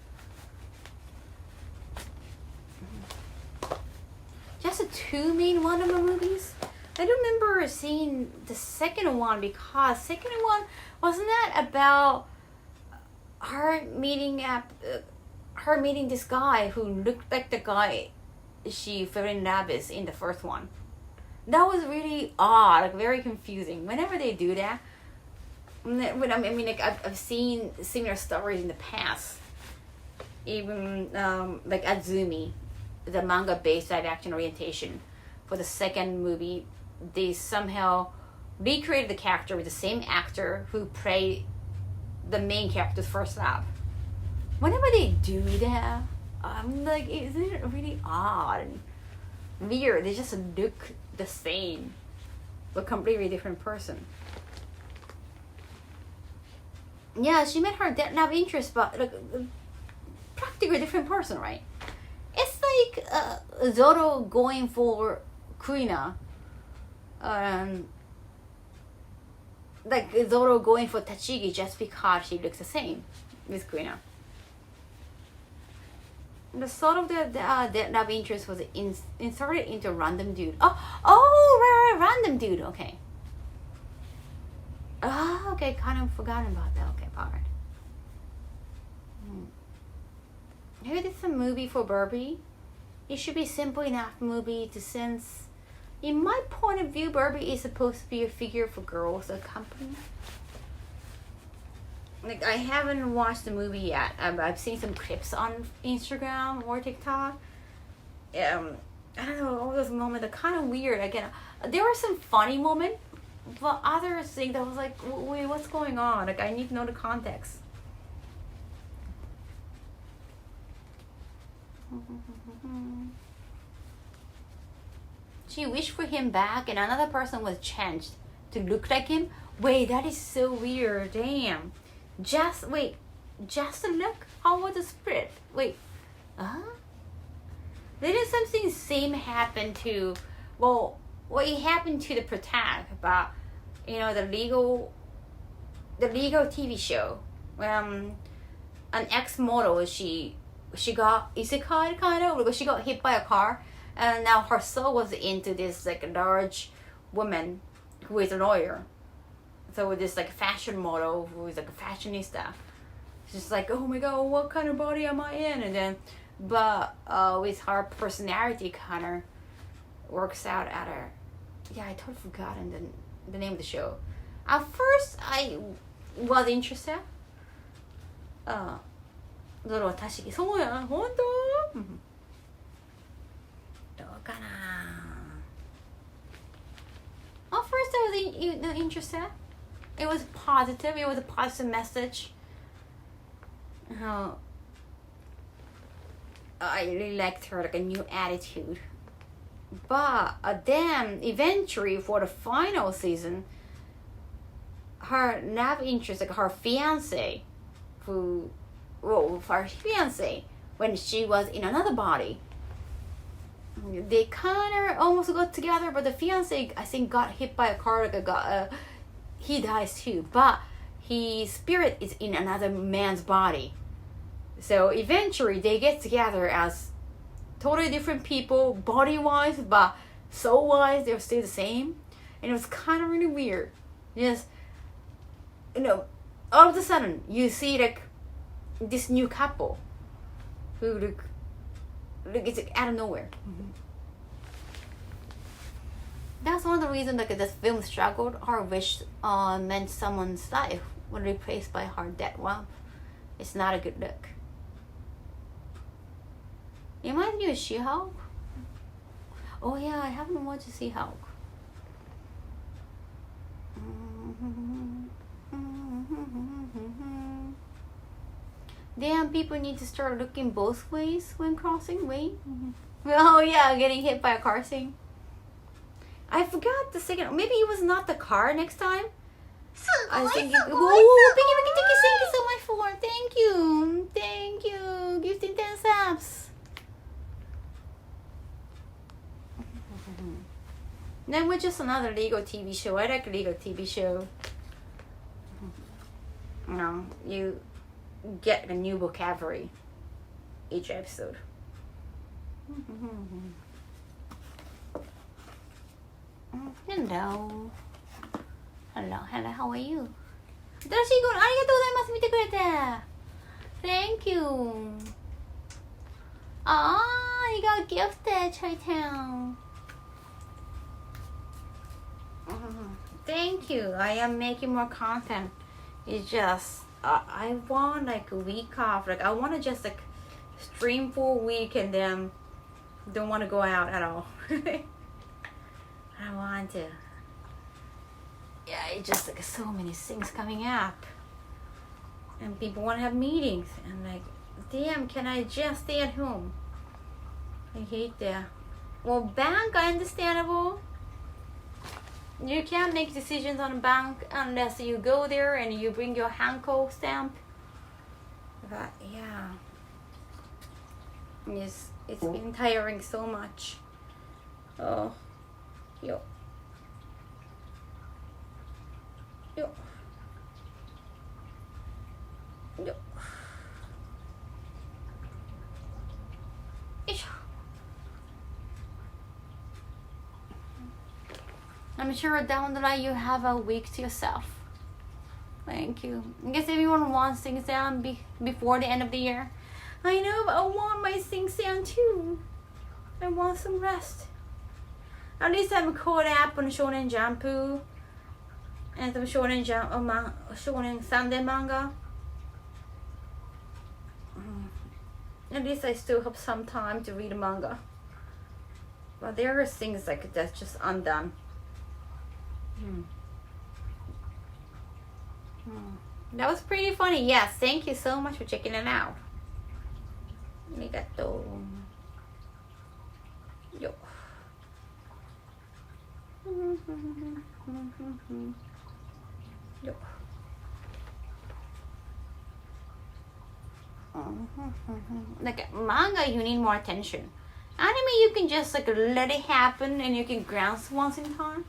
Just the two main Wonder Woman movies? I don't remember seeing the second one, because second one, wasn't that about her meeting this guy who looked like the guy she fell in love with in the first one? That was really odd, like very confusing. Whenever they do that, I've seen similar stories in the past. Even like Azumi, the manga-based live-action orientation for the second movie, they somehow recreated the character with the same actor who played the main character's first love. Whenever they do that, I'm like, isn't it really odd and weird? They just look the same, but completely different person. Yeah, she met her love interest, but like practically different person, right? It's like Zoro going for Kuina, like Zoro going for Tachigi just because she looks the same with Kuina. The sort of the love interest was inserted into random dude. Right, random dude. Okay. Okay, kind of forgotten about that. Okay, alright. Maybe this is a movie for Barbie. It should be simple enough movie to since, in my point of view, Barbie is supposed to be a figure for girls or company. Like, I haven't watched the movie yet. I've seen some clips on Instagram or TikTok. I don't know, all those moments are kind of weird. Again, there were some funny moments, but other things that was like, wait, what's going on? Like, I need to know the context. She wished for him back and another person was changed to look like him. Wait, that is so weird. Damn. Just a look? How was the split? Wait, didn't something same happen to, it happened to the protagonist, but, the legal TV show. An ex-model, she got isekai kind of, because she got hit by a car, and now her soul was into this, like, large woman who is a lawyer. So with this like fashion model who is like a fashionista, she's like, oh my god, what kind of body am I in? And then, but with her personality kind of works out at her. Yeah, I totally forgotten the name of the show. At first, I was interested. ゾロは確かにそうやん、本当？どうかな。At first, I was interested. It was positive. It was a positive message. I really liked her, like a new attitude. But then, eventually, for the final season, her love interest, like her fiance, when she was in another body, they kind of almost got together, but the fiance, I think, got hit by a car, he dies too, but his spirit is in another man's body. So eventually they get together as totally different people, body-wise, but soul-wise, they're still the same. And it was kind of really weird. Just, all of a sudden, you see, like, this new couple who, like it's like, out of nowhere. Mm-hmm. That's one of the reasons, like, this film struggled. Her wish meant someone's life was replaced by her dead wife. It's not a good look. It reminds me of She-Hulk. Oh yeah, I haven't watched She-Hulk. Damn, people need to start looking both ways when crossing. Wait. Oh yeah, getting hit by a car thing. I forgot the second. Maybe it was not the car next time. I think. Oh, thank you so much for. Thank you. Gifting 10 subs. Then we're just another Lego TV show. I like Lego TV show. You get a new vocabulary each episode. Hello, how are you? 新しい子、ありがとうございます。見てくれて。Thank you. You got gifted, Chi-Town. Thank you. I am making more content. It's just I want like a week off. Like I want to just like stream for a week and then don't want to go out at all. I want to. Yeah, it's just like so many things coming up, and people want to have meetings, and like, damn, can I just stay at home? I hate that. Well, bank, understandable. You can't make decisions on a bank unless you go there and you bring your Hanko stamp. But yeah, it's been tiring so much. Oh, yo. I'm sure down the line you have a week to yourself. Thank you. I guess everyone wants things down before the end of the year. I know, but I want my things down too. I want some rest. At least I'm caught up on Shonen Jump and some Shonen Sunday manga. At least I still have some time to read manga. But there are things like that's just undone. That was pretty funny. Yes, thank you so much for checking it out. Arigato. Yo. Yo. Like manga, you need more attention. Anime, you can just like let it happen and you can glance once in time.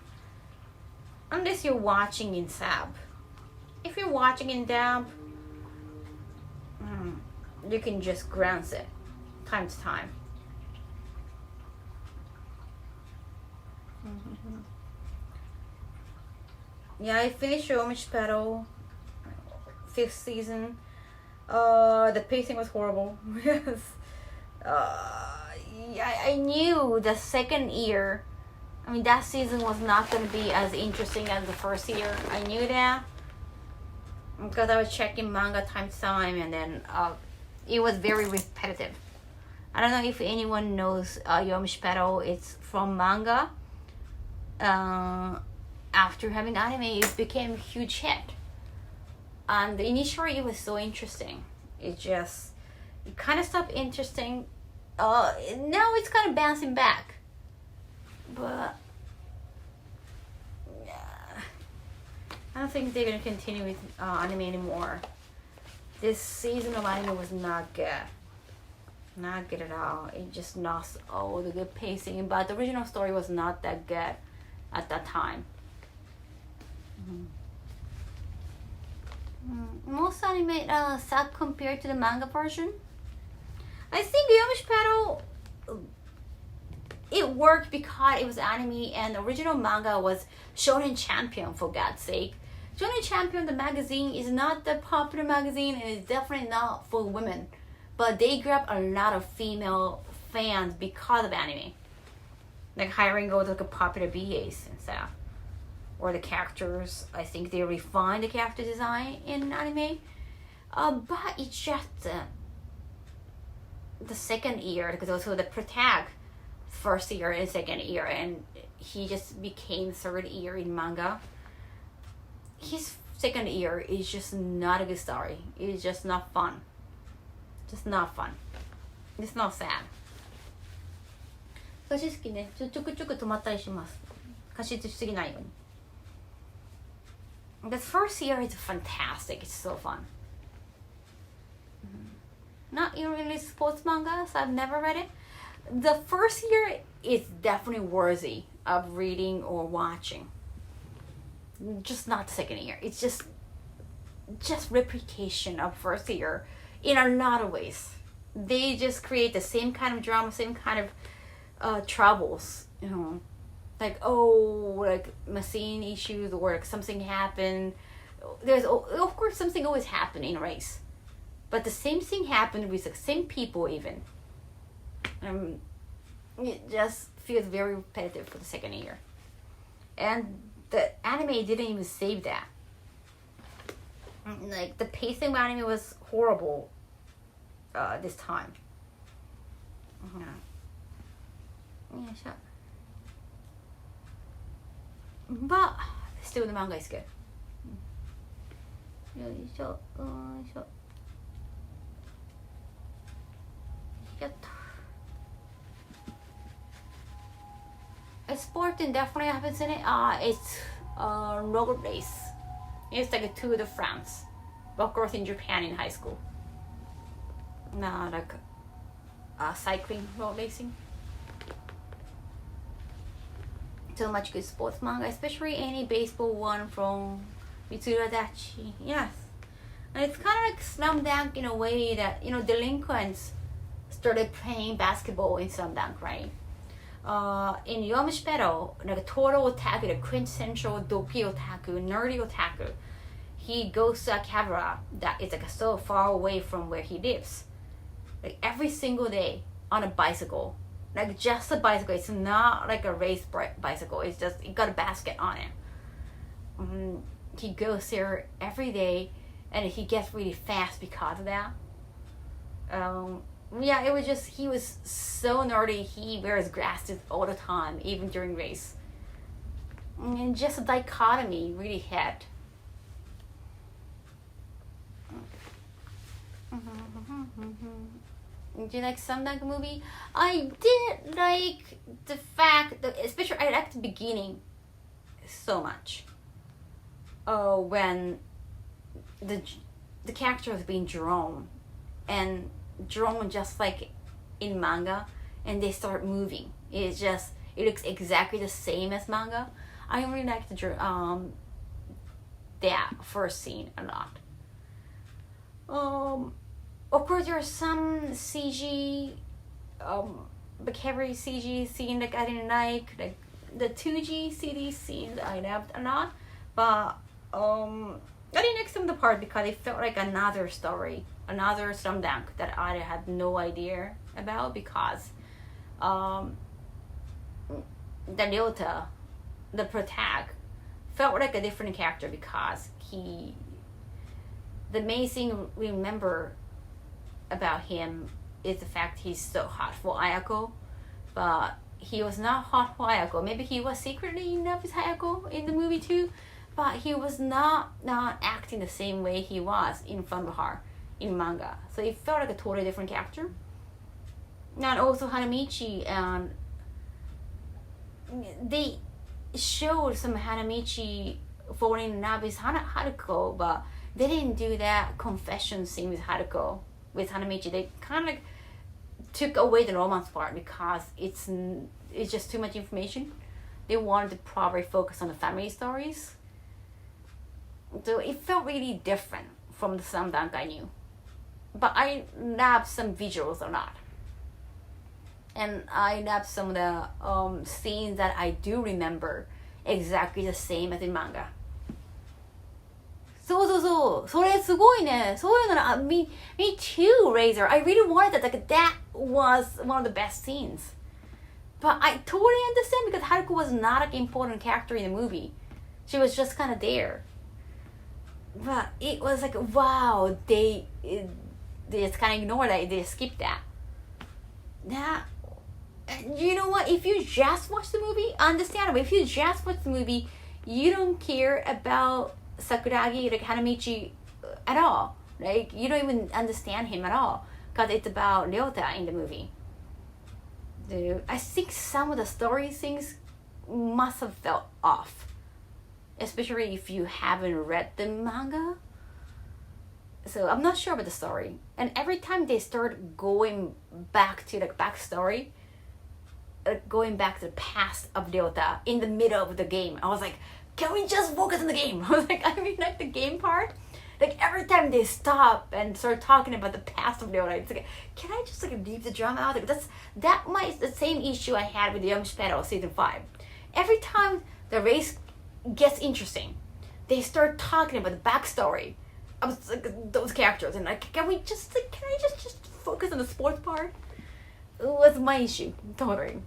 Unless you're watching in sub. If you're watching in dub, you can just glance it time to time. Yeah, I finished Yomichi Pedal 5th season. The pacing was horrible. Yes. I knew the second year, that season was not going to be as interesting as the first year. I knew that because I was checking manga time to time, and then it was very repetitive. I don't know if anyone knows Yomichi Pedal. It's from manga. After having anime, it became a huge hit. And initially, it was so interesting. It kind of stopped interesting. Now it's kind of bouncing back. But I don't think they're gonna continue with anime anymore. This season of anime was not good. Not good at all. It just lost all the good pacing, but the original story was not that good at that time. Most anime suck compared to the manga version. I think Yomish Battle, it worked because it was anime and the original manga was Shonen Champion, for God's sake. Shonen Champion, the magazine, is not the popular magazine and it's definitely not for women. But they grab a lot of female fans because of anime. Like hiring all the popular BAs and stuff. Or the characters, I think they refined the character design in anime. But it's just the second year, because also the protagonist first year and second year, and he just became third year in manga. His second year is just not a good story. It's just not fun. Just not fun. It's not sad. 歌詞好きね。ちょくちょく止まったりします。過失しすぎないように。The first year is fantastic. It's so fun. Not really sports manga, so I've never read it. The first year is definitely worthy of reading or watching. Just not the second year. It's just replication of first year in a lot of ways. They just create the same kind of drama, same kind of troubles, you know. Like, like machine issues or like something happened. There's, of course, something always happened in a race. But the same thing happened with the same people even. It just feels very repetitive for the second year. And the anime didn't even save that. Like, the pacing of anime was horrible this time. Yeah, sure. But still the manga is good. よいしょ、よいしょ。やった。A sport and definitely happens in it. It's roller race. It's like a Tour de France. Of course in Japan in high school. Not like cycling, roller racing. So much good sports manga, especially any baseball one from Mitsuru Adachi. Yes. And it's kind of like Slam Dunk in a way that, you know, delinquents started playing basketball in Slam Dunk, right? In Yomish Battle, like a total otaku, the quintessential doki otaku, nerdy otaku, he goes to a cabra that is like so far away from where he lives. Like every single day on a bicycle. Like just a bicycle. It's not like a race bicycle. It's just, it got a basket on it. He goes there every day and he gets really fast because of that. Yeah, it was just, he was so nerdy. He wears glasses all the time, even during race. And just a dichotomy really hit. Did you like Slam Dunk movie? I did like the fact that, especially I liked the beginning so much. When the character was being drawn, and drawn just like in manga, and they start moving. It looks exactly the same as manga. I really liked that first scene a lot. Of course, there are some CG, vocabulary CG scene that I didn't like the 2G CD scene I loved a lot, but I didn't like some of the part because it felt like another story, another Slam Dunk that I had no idea about, because the Ryota, the protagonist, felt like a different character because the main thing we remember about him is the fact he's so hot for Ayako, but he was not hot for Ayako. Maybe he was secretly in love with Ayako in the movie too, but he was not acting the same way he was in front of her in manga. So it felt like a totally different character. And also Hanamichi, and they showed some Hanamichi falling in love with Haruko, but they didn't do that confession scene with Haruko, with Hanamichi. They kind of like took away the romance part because it's just too much information. They wanted to probably focus on the family stories. So it felt really different from the Slam Dunk I knew. But I love some visuals or not. And I love some of the scenes that I do remember exactly the same as in manga. そうそれすごいね。そういうのな、me too, Razor. I really wanted that. Like, that was one of the best scenes. But I totally understand because Haruko was not an important character in the movie. She was just kind of there. But it was like, wow, they just kind of ignored that. They skipped that. Yeah. You know what? If you just watch the movie, understandable. If you just watch the movie, you don't care about Sakuragi, like Hanamichi, at all. Like, you don't even understand him at all. Because it's about Ryota in the movie. I think some of the story things must have felt off. Especially if you haven't read the manga. So I'm not sure about the story. And every time they start going back to the backstory, going back to the past of Ryota in the middle of the game, I was like, can we just focus on the game? I was like, I mean, like the game part. Like every time they stop and start talking about the past of Ryota, it's like, can I just like leave the drama out? Like that's the same issue I had with Young Shadow season 5. Every time the race gets interesting, they start talking about the backstory of like those characters, and like, can I just focus on the sports part? It was my issue, totally.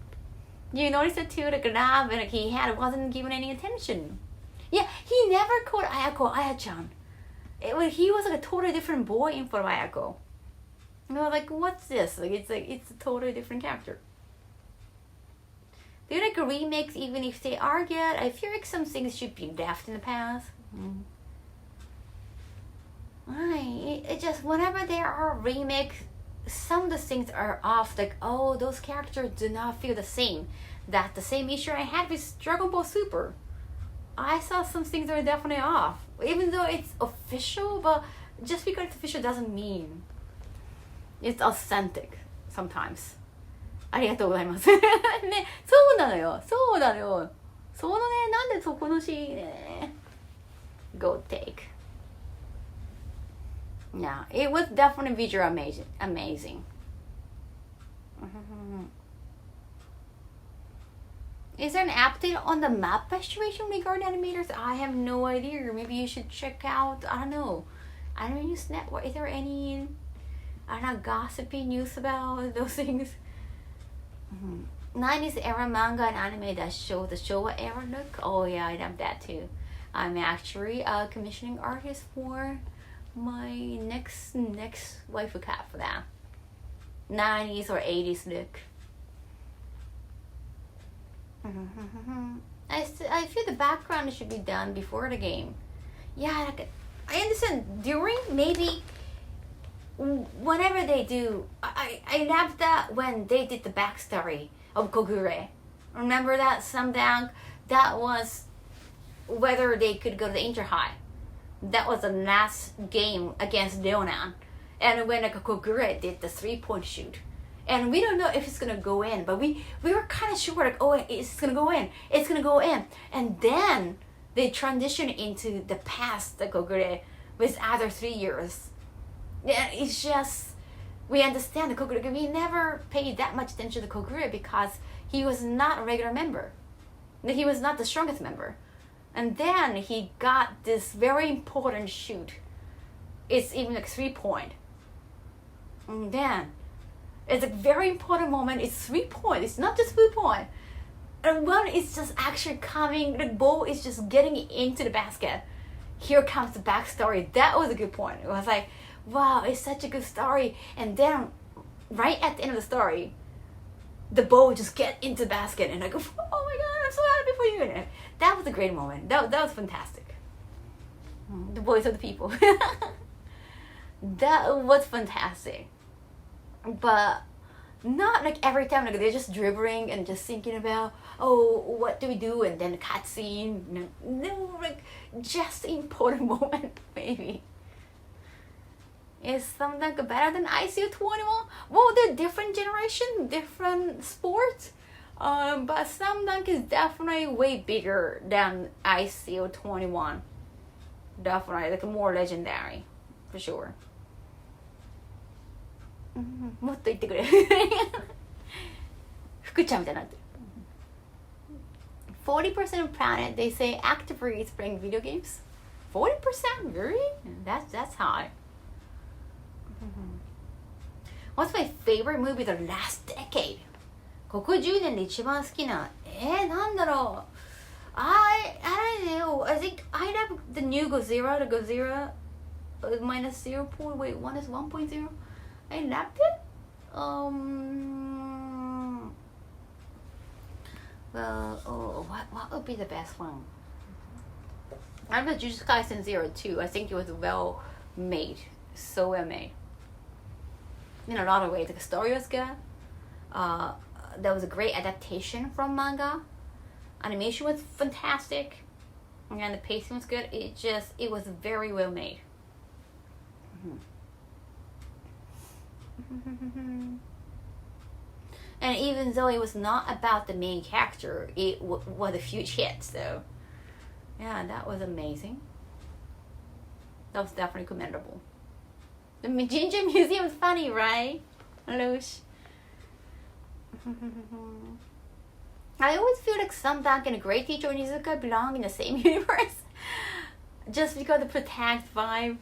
You notice it too, like Rab and he wasn't given any attention. Yeah, he never called Ayako Aya-chan. He was like a totally different boy in front of Ayako. You know, like, what's this? It's a totally different character. Do you like remakes even if they are good? I feel like some things should be left in the past. It just, whenever there are remakes, some of the things are off. Like, oh, those characters do not feel the same. That's the same issue I had with Dragon Ball Super. I saw some things that are definitely off. Even though it's official, but just because it's official doesn't mean it's authentic sometimes. ありがとうございます。ね、そうなのよ。そうなのよ。そのね、なんでそこのシーンね。Go take. Yeah, it was definitely visual amazing. Is there an update on the map situation regarding animators? I have no idea. Maybe you should check out, I don't know, Anime News Network. Is there any, I don't know, gossipy news about those things? 90s era manga and anime that show the Showa era look. Oh yeah, I love that too. I'm actually a commissioning artist for my next waifu cap for that. 90s or 80s look. I feel the background should be done before the game. Yeah, like, I understand during, maybe whenever they do. I love that when they did the backstory of Kogure. Remember that sometime that was whether they could go to the Inter-High. That was the last game against Leonan. And when like, Kogure did the 3-point shoot. And we don't know if it's going to go in. But we were kind of sure, like, oh, it's going to go in. It's going to go in. And then they transition into the past, the Kogure, with other 3 years. Yeah, it's just, we understand the Kogure. We never paid that much attention to Kogure because he was not a regular member. He was not the strongest member. And then he got this very important shoot. It's even like 3-point. And then it's a very important moment. It's 3-point. It's not just 3-point. And when it's just actually coming, the ball is just getting into the basket. Here comes the backstory. That was a good point. It was like, wow, it's such a good story. And then right at the end of the story, the ball just get into the basket. And I go, oh my God, I'm so happy for you. And that was a great moment. That was fantastic. The voice of the people. That was fantastic. But not like every time, like they're just dribbling and just thinking about, oh, what do we do? And then the cutscene. No, like just important moment, maybe. Is Slam Dunk better than ICU 21? Well, they're different generation, different sports. But Slam Dunk is definitely way bigger than ICU 21. Definitely, like more legendary, for sure. もっと言ってくれ。福ちゃんみたいになってる。40% of planet they say actively is playing video games. 40%? Really? That's high. What's my favorite movie the last decade? ここ10年で一番好きな。なんだろう。I don't know. I think I love the new Godzilla, the Godzilla minus 0. Wait, one is 1.0. I loved it. Well, what would be the best one? I love Jujutsu Kaisen 0 too. I think it was well made, so well made. In a lot of ways, the story was good. There was a great adaptation from manga. Animation was fantastic, and the pacing was good. It was very well made. And even though it was not about the main character, it was a huge hit. So, yeah, that was amazing. That was definitely commendable. The Ginger Museum is funny, right? Lush. I always feel like Slam Dunk and a Great Teacher Onizuka belong in the same universe. Just because of the protagonist vibe.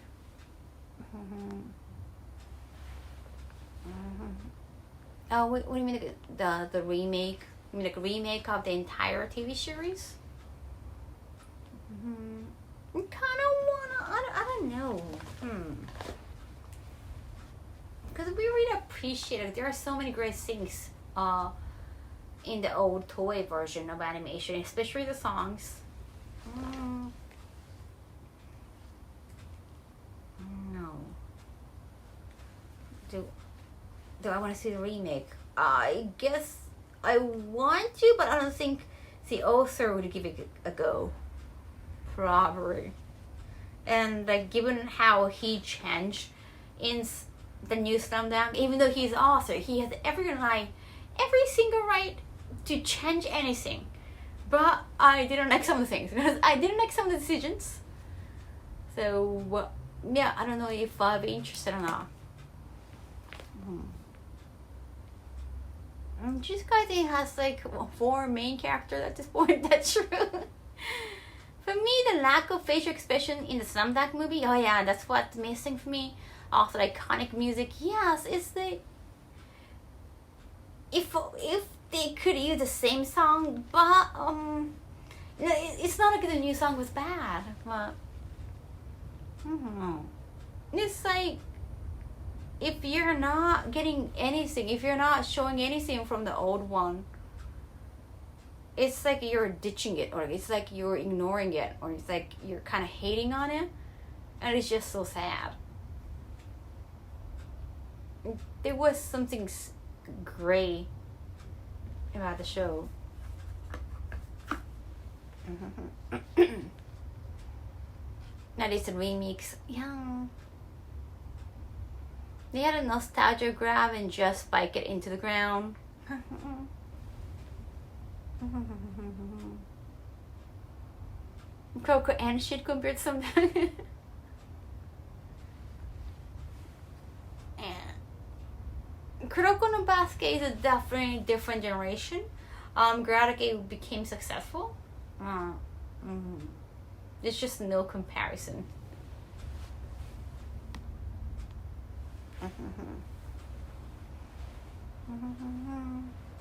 Oh, what do you mean the remake? You mean like a remake of the entire TV series? I kind of wanna, I don't know. Because we really appreciate it. There are so many great things in the old Toei version of animation, especially the songs. No. Do I want to see the remake? I guess I want to, but I don't think the author would give it a go. Probably. And like, given how he changed in the new Slam Dunk, even though he's author, he has every single right to change anything. But I didn't like some of the things because I didn't like some of the decisions. So yeah, I don't know if I'll be interested or not. Just because it has like 4 main characters at this point, that's true. For me, the lack of facial expression in the Slam Dunk movie, oh yeah, that's what's missing for me. Also, iconic music, yes, it's the if they could use the same song, but it's not like the new song was bad, but I don't know. It's like, if you're not getting anything, if you're not showing anything from the old one, it's like you're ditching it, or it's like you're ignoring it, or it's like you're kind of hating on it, and it's just so sad. There was something gray about the show. Now it's a remix. Yeah. They had a nostalgia grab and just spike it into the ground. Coco and shit compared sometimes. Kuroko no Basket is a definitely different generation. Gradake became successful. There's just no comparison.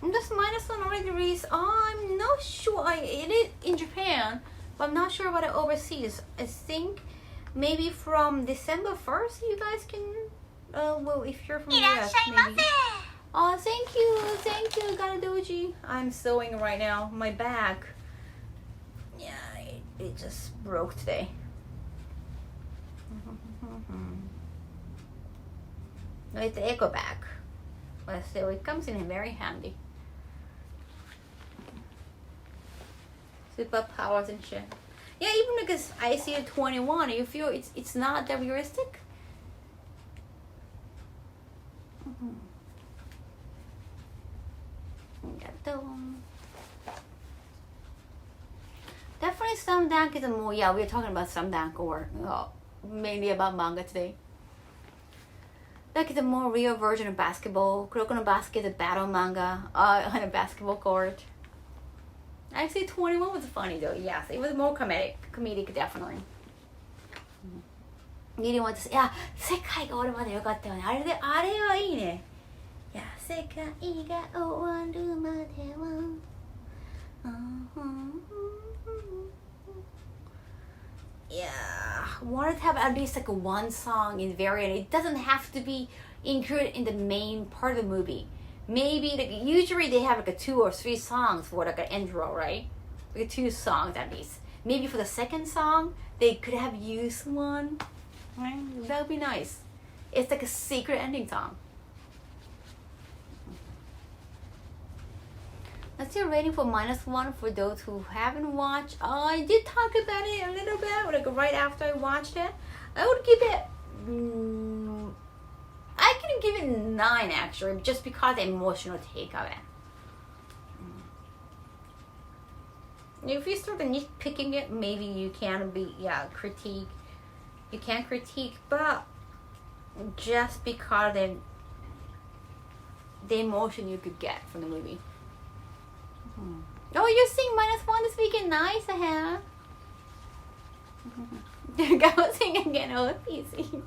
This minus one already released. I'm not sure. It is in Japan, but I'm not sure about it overseas. I think maybe from December 1st, you guys can. Well, if you're from the US, maybe. Oh, thank you, Ganadoji. I'm sewing right now. My back. Yeah, it just broke today. It's the echo back, but still, it comes in very handy. Superpowers and shit. Yeah, even because I see it 21, you feel it's not that realistic. Definitely Slam Dunk is a more, yeah, we're talking about Slam Dunk or mainly about manga today. Like it's a more real version of basketball. Kuroko no Basket is a battle manga on a basketball court. Actually 21 was funny though, yes. It was more comedic definitely. You didn't want to say, いや、世界が終わるまでよかったよね。あれはいいね。いや、世界が終わるまでは。Yeah, wanted to have at least like one song in variant. It doesn't have to be included in the main part of the movie. Maybe like usually they have like a 2 or 3 songs for like an intro, right? Like 2 songs at least. Maybe for the second song they could have used one. Right? That would be nice. It's like a secret ending song. Let's see a rating for -1 for those who haven't watched. I did talk about it a little bit, like right after I watched it. I would give it. I can give it 9 actually, just because the emotional take of it. If you start nitpicking it, maybe you can critique. You can critique, but just because the emotion you could get from the movie. Oh, you're seeing -1 this weekend. Nice, huh? Go sing again. Oh, it's easy.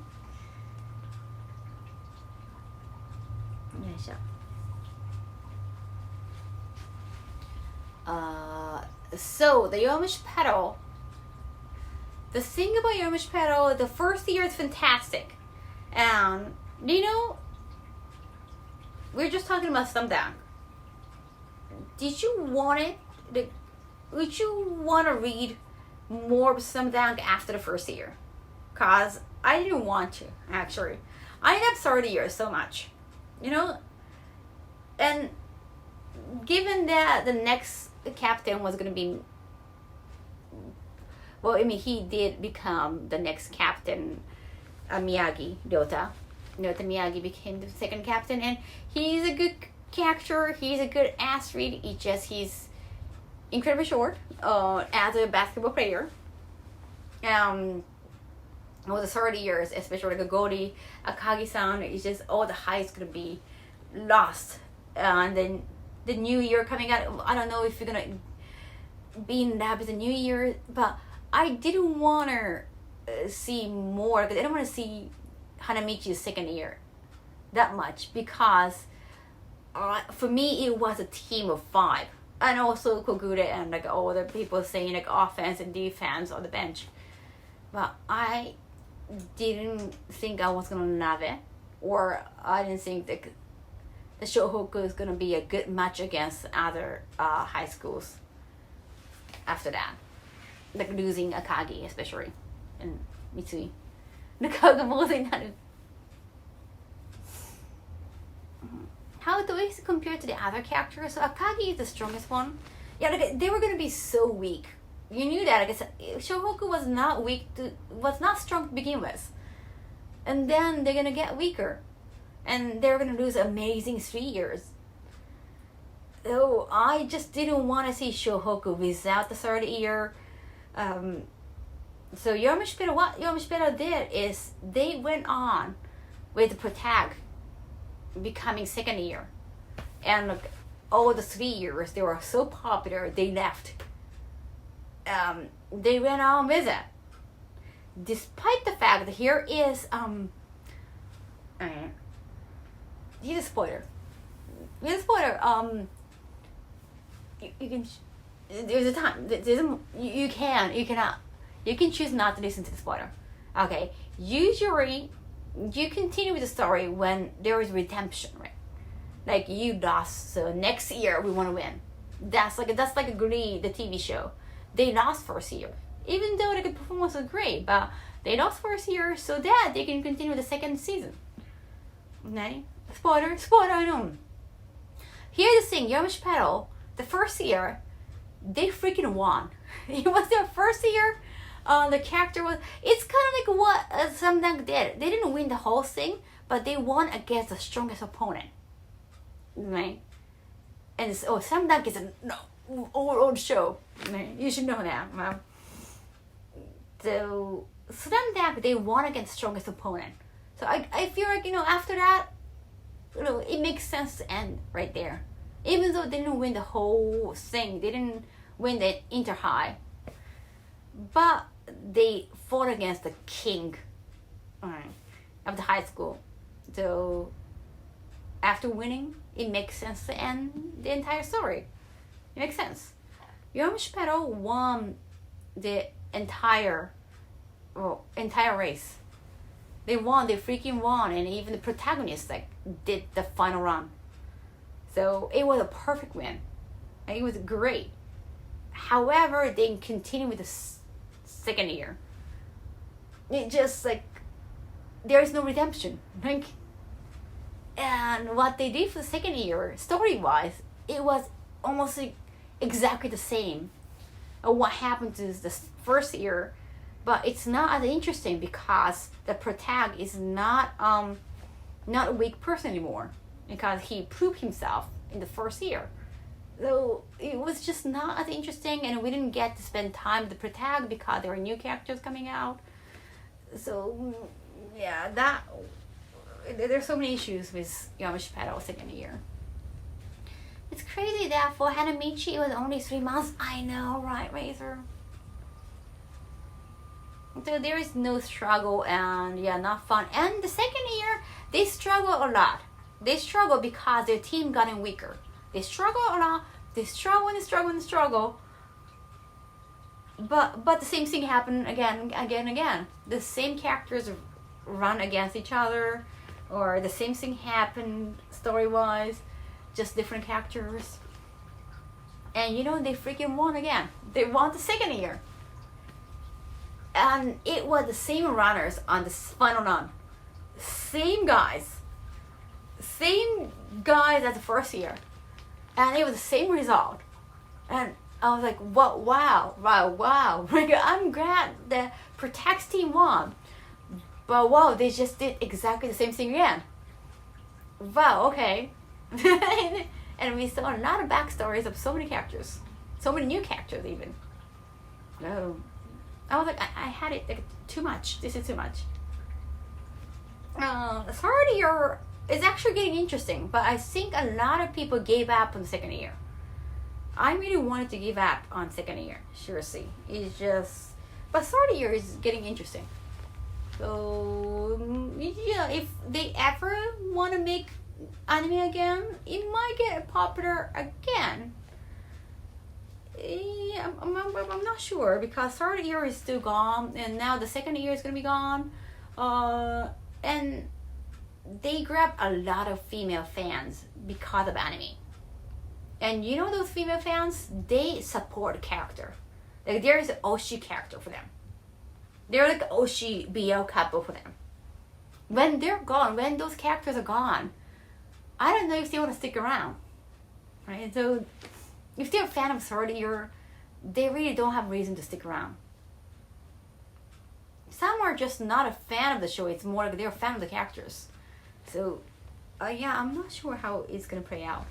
So the Yomish Pedal. The thing about Yomish Pedal, the first year is fantastic, and you know, we're just talking about Slam Dunk. Did you want it? Would you want to read more of Slam Dunk after the first year? Cause I didn't want to actually. I love 30 years so much, you know, and given that the next captain was gonna be, well, I mean, he did become the next captain, Miyagi Ryota. Ryota Miyagi became the second captain, and he's a good character. He's a good athlete. He's incredibly short as a basketball player. Over the 30 years, especially like a Gori, Akagi-san, it's just all the highs gonna be lost. And then the new year coming out, I don't know if you're gonna be in that with the new year, but I didn't want to see more, because I don't want to see Hanamichi's second year that much, because for me it was a team of 5, and also Kogure and like all the people saying like offense and defense on the bench, but I didn't think I was gonna love it, or I didn't think that the Shohoku is gonna be a good match against other high schools after that, like losing Akagi especially and Mitsui. なんか坊主になる。How do we compare to the other characters? So Akagi is the strongest one. Yeah, like they were gonna be so weak. You knew that. Like Shohoku was not weak, was not strong to begin with, and then they're gonna get weaker, and they're gonna lose amazing 3 years. So I just didn't want to see Shohoku without the 3rd year. So what Yomish did is they went on with Protag becoming 2nd year, and like, all the 3 years they were so popular they left. They went on with it, despite the fact that here is he's a spoiler. He's a spoiler. You can. There's a time. You cannot. You can choose not to listen to the spoiler. Okay. Usually, you continue with the story when there is redemption, right? Like you lost, so next year we want to win. That's like Glee, the TV show. They lost 1st year, even though the performance was great, but they lost 1st year so that they can continue the 2nd season. Okay? Spoiler, I know. Here's the thing, Yomish Pedal, the 1st year, they freaking won. It was their first year. The character was. It's kind of like what Slamdunk did. They didn't win the whole thing, but they won against the strongest opponent. Right? And so, Slamdunk is an old show. Right? You should know that. So Slamdunk, they won against the strongest opponent. So I feel like, after that, it makes sense to end right there. Even though they didn't win the whole thing, they didn't win the inter high, but they fought against the king of the high school. So after winning, it makes sense to end the entire story. It makes sense. Yomish Pedal won the entire race. They freaking won, and even the protagonist did the final run. So it was a perfect win. And it was great. However, they continue with the second year. It just there is no redemption. And what they did for the second year, story-wise, it was almost exactly the same of what happened to the first year, but it's not as interesting because the protagonist is not a weak person anymore, because he proved himself in the first year. So it was just not as interesting, and we didn't get to spend time with the protagonist because there were new characters coming out. So yeah, there's so many issues with Yomish Pedal second year. It's crazy that for Hanamichi it was only 3 months. I know, right, Razor? So there is no struggle, and not fun. And the second year, they struggle a lot. They struggle because their team gotten weaker. They struggle a lot. They struggle and struggle and struggle. But the same thing happened again. The same characters run against each other, or the same thing happened story-wise, just different characters. And they freaking won again. They won the second year. And it was the same runners on the final run. Same guys as the first year. And it was the same result. And I was like, wow. I'm glad the Protect's team won. But wow, they just did exactly the same thing again. Wow, okay. And we saw a lot of backstories of so many characters. So many new characters even. No. I was like, I had it too much. This is too much. Third year is actually getting interesting, but I think a lot of people gave up on the second year. I really wanted to give up on second year, seriously. But third year is getting interesting. So yeah, if they ever want to make anime again, it might get popular again. I'm not sure, because third year is still gone, and now the second year is gonna be gone. And they grab a lot of female fans because of anime. And those female fans, they support character. There is an Oshi character for them. They're like Oshi BL couple for them. When they're gone, when those characters are gone, I don't know if they want to stick around. Right? So if they're a fan of third year, they really don't have reason to stick around. Some are just not a fan of the show. It's more like they're a fan of the characters. So, I'm not sure how it's going to play out.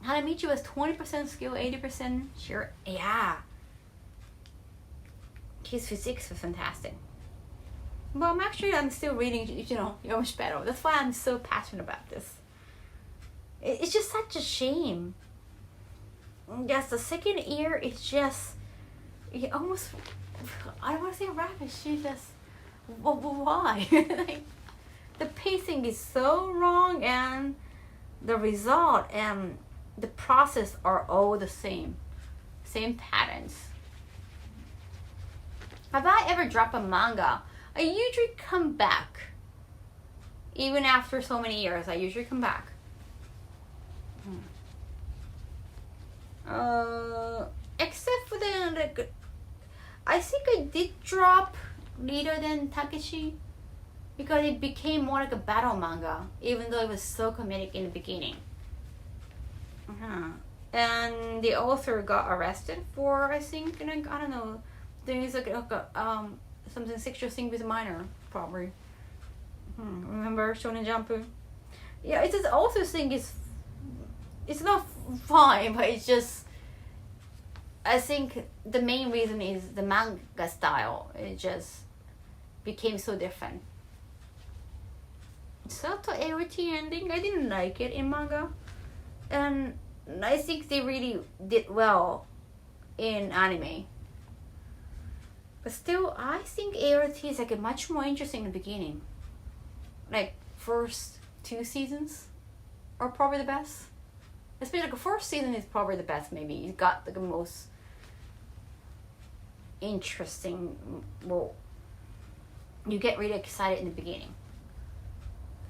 Hanamichi was 20% skill, 80% sure. Yeah. His physics was fantastic. But I'm still reading, Yomish Pedal. That's why I'm so passionate about this. It's just such a shame. Yes, the second year is just, almost, I don't want to say rubbish. It's just, why? The pacing is so wrong, and the result and the process are all the same. Same patterns. Have I ever dropped a manga? I usually come back. Even after so many years, I usually come back. Except for I think I did drop later than Takeshi, because it became more like a battle manga, even though it was so comedic in the beginning. and the author got arrested for, I think, like, I don't know, doing something sexual thing with a minor, probably. Remember Shonen Jump? Yeah, it's just author thing is, it's not fine, but it's just, I think the main reason is the manga style. It just became so different. Sato AOT ending, I didn't like it in manga, and I think they really did well in anime. But still, I think AOT is like a much more interesting in the beginning. Like first 2 seasons are probably the best. Especially like the first season is probably the best. Maybe it got like the most interesting. Well, you get really excited in the beginning.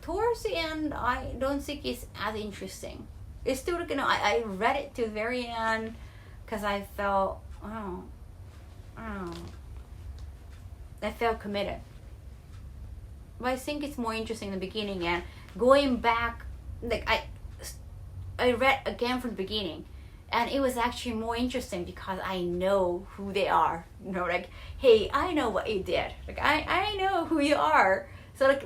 Towards the end, I don't think it's as interesting. It's still, you know, I read it to the very end because I felt, I felt committed. But I think it's more interesting in the beginning, and going back, like I read again from the beginning, and it was actually more interesting because I know who they are. You know, like, hey, I know what you did. Like, I know who you are. So like,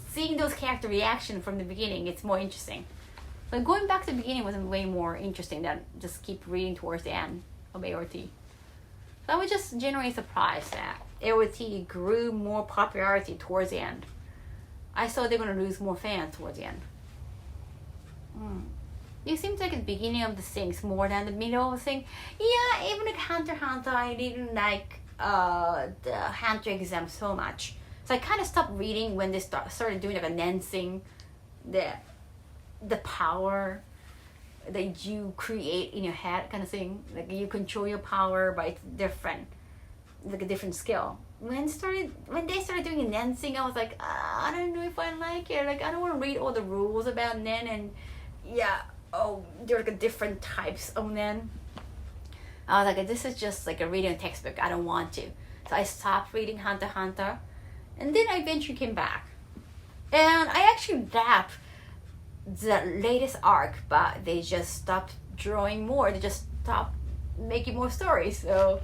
seeing those character reaction from the beginning, it's more interesting. But going back to the beginning was way more interesting than just keep reading towards the end of AOT. So I was just genuinely surprised that AOT grew more popularity towards the end. I thought they were going to lose more fans towards the end. It seems like the beginning of the things more than the middle of the thing. Yeah, even like Hunter x Hunter, I didn't like the Hunter exam so much. So I kind of stopped reading when they started doing like a nensing, the power that you create in your head kind of thing. Like you control your power, but it's different, like a different skill. When they started doing nensing, I was like, I don't know if I like it. Like I don't want to read all the rules about nen, and yeah, there are like different types of nen. I was like, this is just like a reading textbook. I don't want to. So I stopped reading Hunter x Hunter. And then I eventually came back. And I actually loved the latest arc, but they just stopped drawing more. They just stopped making more stories. So,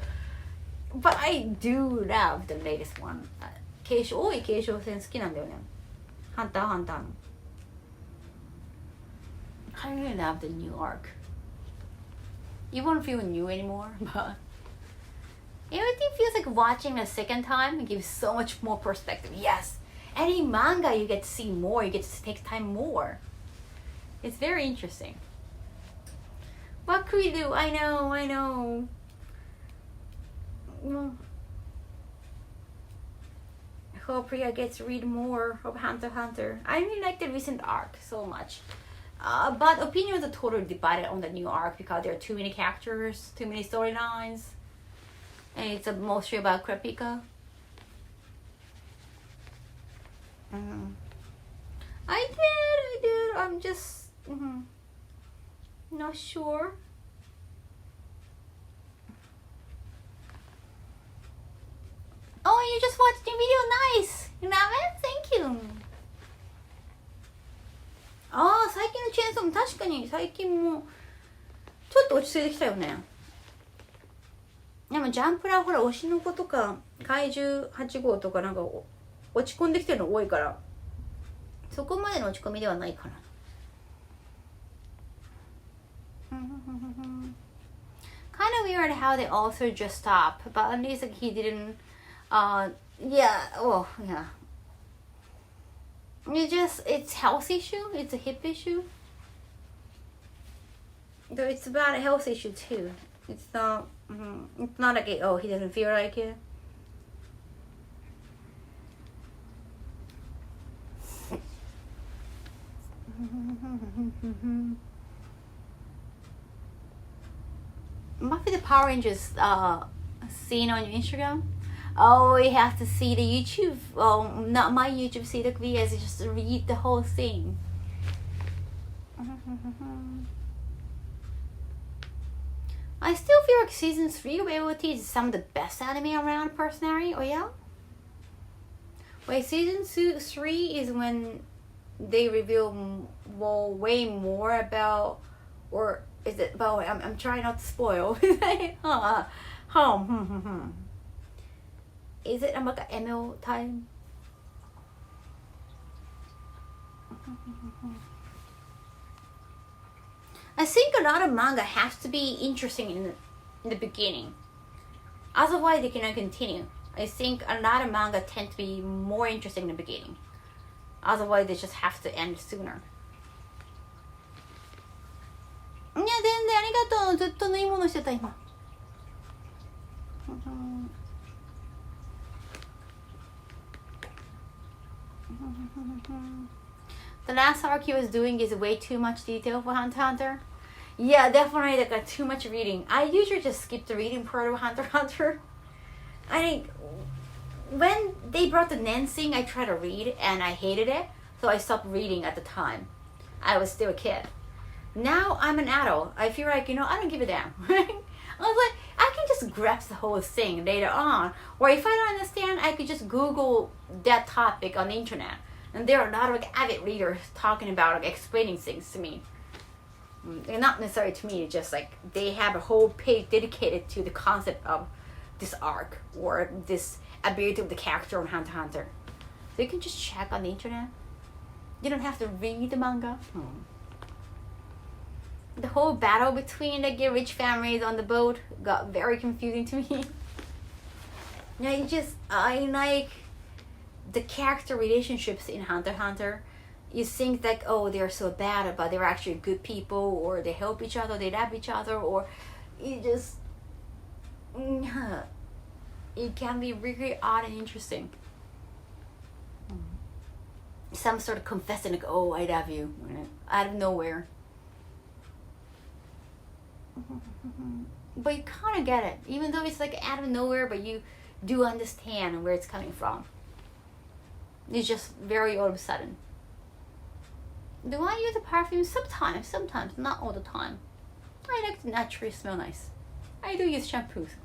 but I do love the latest one. 多い継承戦好きなんだよね。Hunter x Hunter の。I really love the new arc. You won't feel new anymore, but everything feels like watching a second time. It gives so much more perspective. Yes. And in manga, you get to see more. You get to take time more. It's very interesting. What could we do? I know. Well, I hope Priya gets to read more of Hunter x Hunter. I really like the recent arc so much. But opinions are totally divided on the new arc because there are too many characters, too many storylines. And it's mostly about Kurapika. I did. I'm just not sure. Oh, you just watched the video. Nice. You love it? Thank you. 最近のチェーンソーも確かに最近もちょっと落ち着いてきたよね。でもジャンプラーほら推しの子とか怪獣8号とかなんか落ち込んできてるの多いからそこまでの落ち込みではないかな。Kind of weird how they also just stopped, but at least like, he didn't. It's health issue. It's a hip issue. Though it's about a health issue too. It's not. It's not like he doesn't feel like it. Must be the Power Rangers scene on your Instagram. Oh, you have to see the YouTube. Oh, not my YouTube. See the videos. Just read the whole thing. I still feel like season 3 of AOT is some of the best anime around personally. Oh yeah? Wait, season 3 is when they reveal way more about, or Is it? But I'm trying not to spoil. Is it about ML time? I think a lot of manga has to be interesting in the beginning. Otherwise, they cannot continue. I think a lot of manga tend to be more interesting in the beginning. Otherwise, they just have to end sooner. いや、全然ありがとう。ずっと縫い物してた今。The last arc he was doing is way too much detail for Hunter x Hunter. Yeah, definitely like too much reading. I usually just skip the reading part of Hunter x Hunter. I think when they brought the Nensing, I tried to read and I hated it, so I stopped reading at the time. I was still a kid. Now I'm an adult. I feel like, I don't give a damn. I was like, I can just grasp the whole thing later on. Or if I don't understand, I could just Google that topic on the internet. And there are a lot of avid readers talking about explaining things to me. And not necessarily to me, just like they have a whole page dedicated to the concept of this arc or this ability of the character on Hunter x Hunter. So you can just check on the internet. You don't have to read the manga. The whole battle between the rich families on the boat got very confusing to me. I like the character relationships in Hunter x Hunter. You think like, oh, they're so bad, but they're actually good people, or they help each other, they love each other, or it can be really odd and interesting. Some sort of confessing like, oh, I love you, out of nowhere. But you kind of get it, even though it's like out of nowhere, but you do understand where it's coming from. It's just very all of a sudden. Do I use a perfume? Sometimes, not all the time. I like to naturally smell nice. I do use shampoos.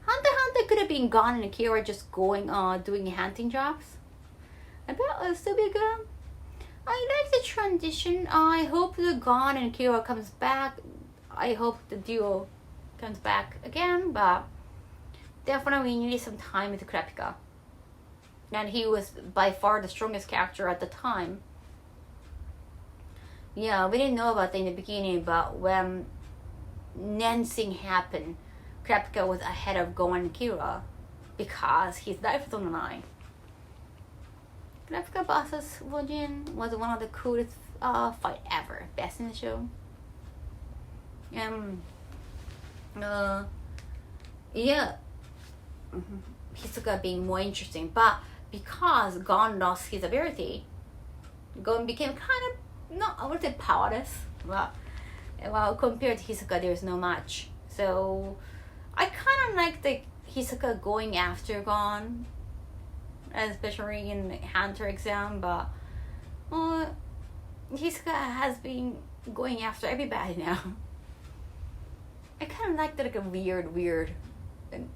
Hunter x Hunter could have been Gon and Kira just going doing hunting jobs. I bet it'll still be good. I like the transition. I hope the Gon and Kira comes back. I hope the duo comes back again, but definitely we needed some time with Kurapika. And he was by far the strongest character at the time. Yeah, we didn't know about that in the beginning, but when Nensing happened, Kurapika was ahead of Gon and Kira because his life was on the line. Kurapika vs. Wojin was one of the coolest fight ever. Best in the show. Yeah. Hisoka being more interesting, but because Gon lost his ability, Gon became kind of, I would say powerless, but well, compared to Hisoka, there's no much. So I kind of like the Hisoka going after Gon, especially in the Hunter exam, but Hisoka has been going after everybody now. I kind of like that, like a weird and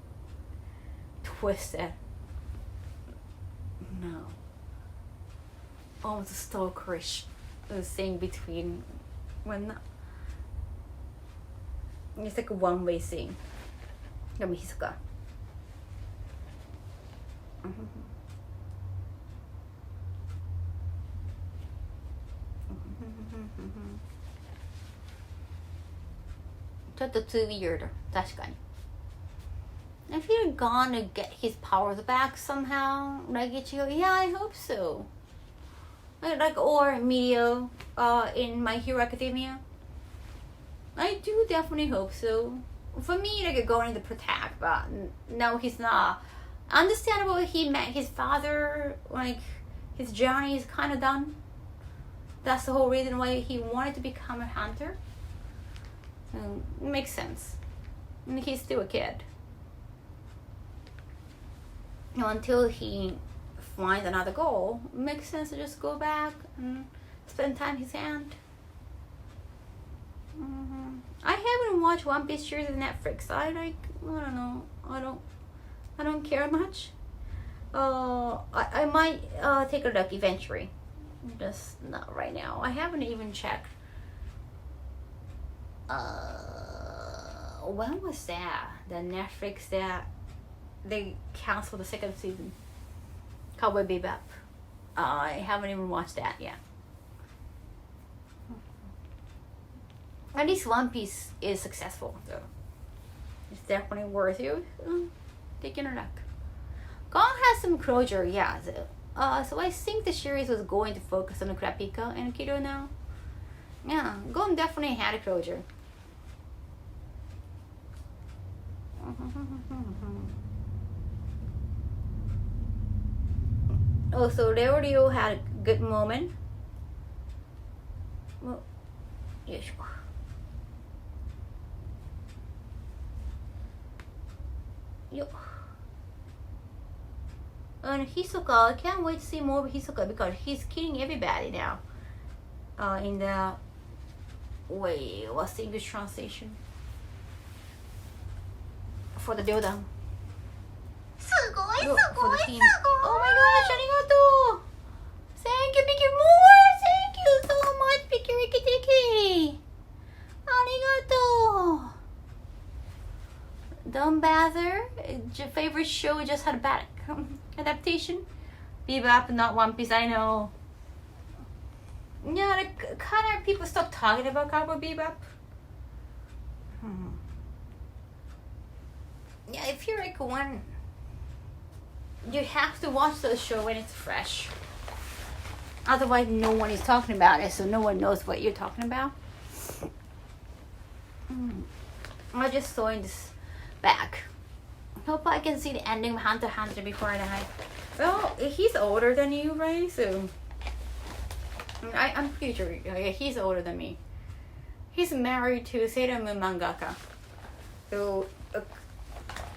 twisted. No. Almost a stalkerish thing between when it's like a one-way thing. Hisoka. Too weird. 確かに. I feel gonna get his powers back somehow. Like Ichigo. Yeah, I hope so. Like or Mio in My Hero Academia. I do definitely hope so. For me, like going to protect, but no, he's not. Understandable. He met his father. Like his journey is kind of done. That's the whole reason why he wanted to become a hunter. It makes sense. And he's still a kid. Until he finds another goal, it makes sense to just go back and spend time with his aunt. I haven't watched One Piece series on Netflix. I don't know. I don't care much. I might take a look eventually. Just not right now. I haven't even checked when was that? The Netflix that they canceled the second season. Cowboy Bebop. I haven't even watched that yet. At least One Piece is successful, so it's definitely worth you taking a look. Gon has some closure, yeah. So I think the series was going to focus on Kurapika and Kiro now. Yeah, Gon definitely had a closure. Also, Leorio had a good moment. Well, yeah, sure. Yo. And Hisoka, I can't wait to see more of Hisoka because he's killing everybody now. In the wait, what's the English translation for the Dyodan? For the team. Oh my gosh, arigato! Thank you, Picky more! Thank you so much, Picky Ricky Tiki! Arigato! Don't bother. Your favorite show just had a bad adaptation. Bebop, not One Piece, I know. Yeah, like, kind of people stop talking about Cowboy Bebop. Yeah, I feel like one, you have to watch the show when it's fresh. Otherwise, no one is talking about it, so no one knows what you're talking about. I just saw in this back. Hope I can see the ending of Hunter x Hunter before I die. Well, he's older than you, right? So I'm pretty sure he's older than me. He's married to Sailor Moon mangaka. So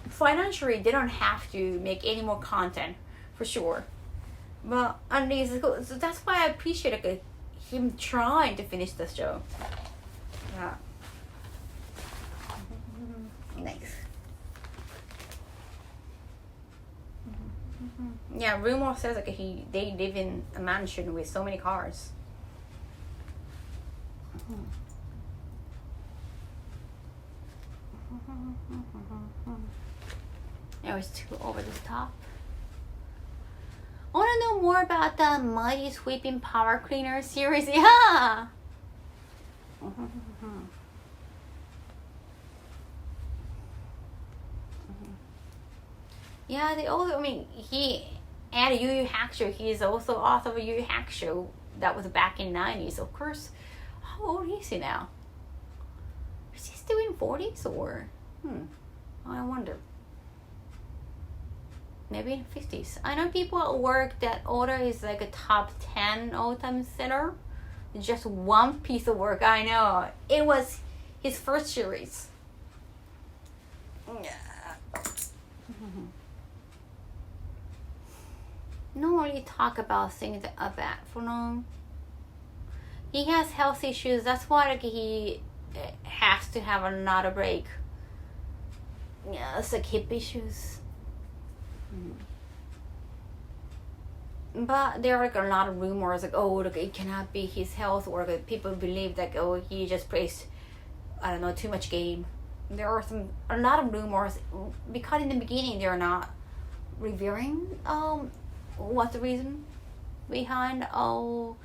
financially, they don't have to make any more content, for sure. But at least, so that's why I appreciate him trying to finish the show. Yeah. Nice. Yeah, rumor says like they live in a mansion with so many cars. It was too over the top. I want to know more about the Mighty Sweeping Power Cleaner series. Yeah. Yeah, they also, I mean, he and Yu Yu Hakusho, he is also author of Yu Yu Hakusho. That was back in the 90s, of course. How old is he now? Is he still in 40s or? I wonder. Maybe in 50s. I know people at work that Oda is like a top 10 all-time seller. Just one piece of work, I know. It was his first series. Yeah. No really talk about things that are bad for long. He has health issues. That's why like, he has to have another break. Yeah, it's like hip issues. But there are like a lot of rumors like, oh, look, it cannot be his health, or like, people believe that, oh, he just plays, I don't know, too much game. There are a lot of rumors because in the beginning they're not revealing what's the reason behind the heart.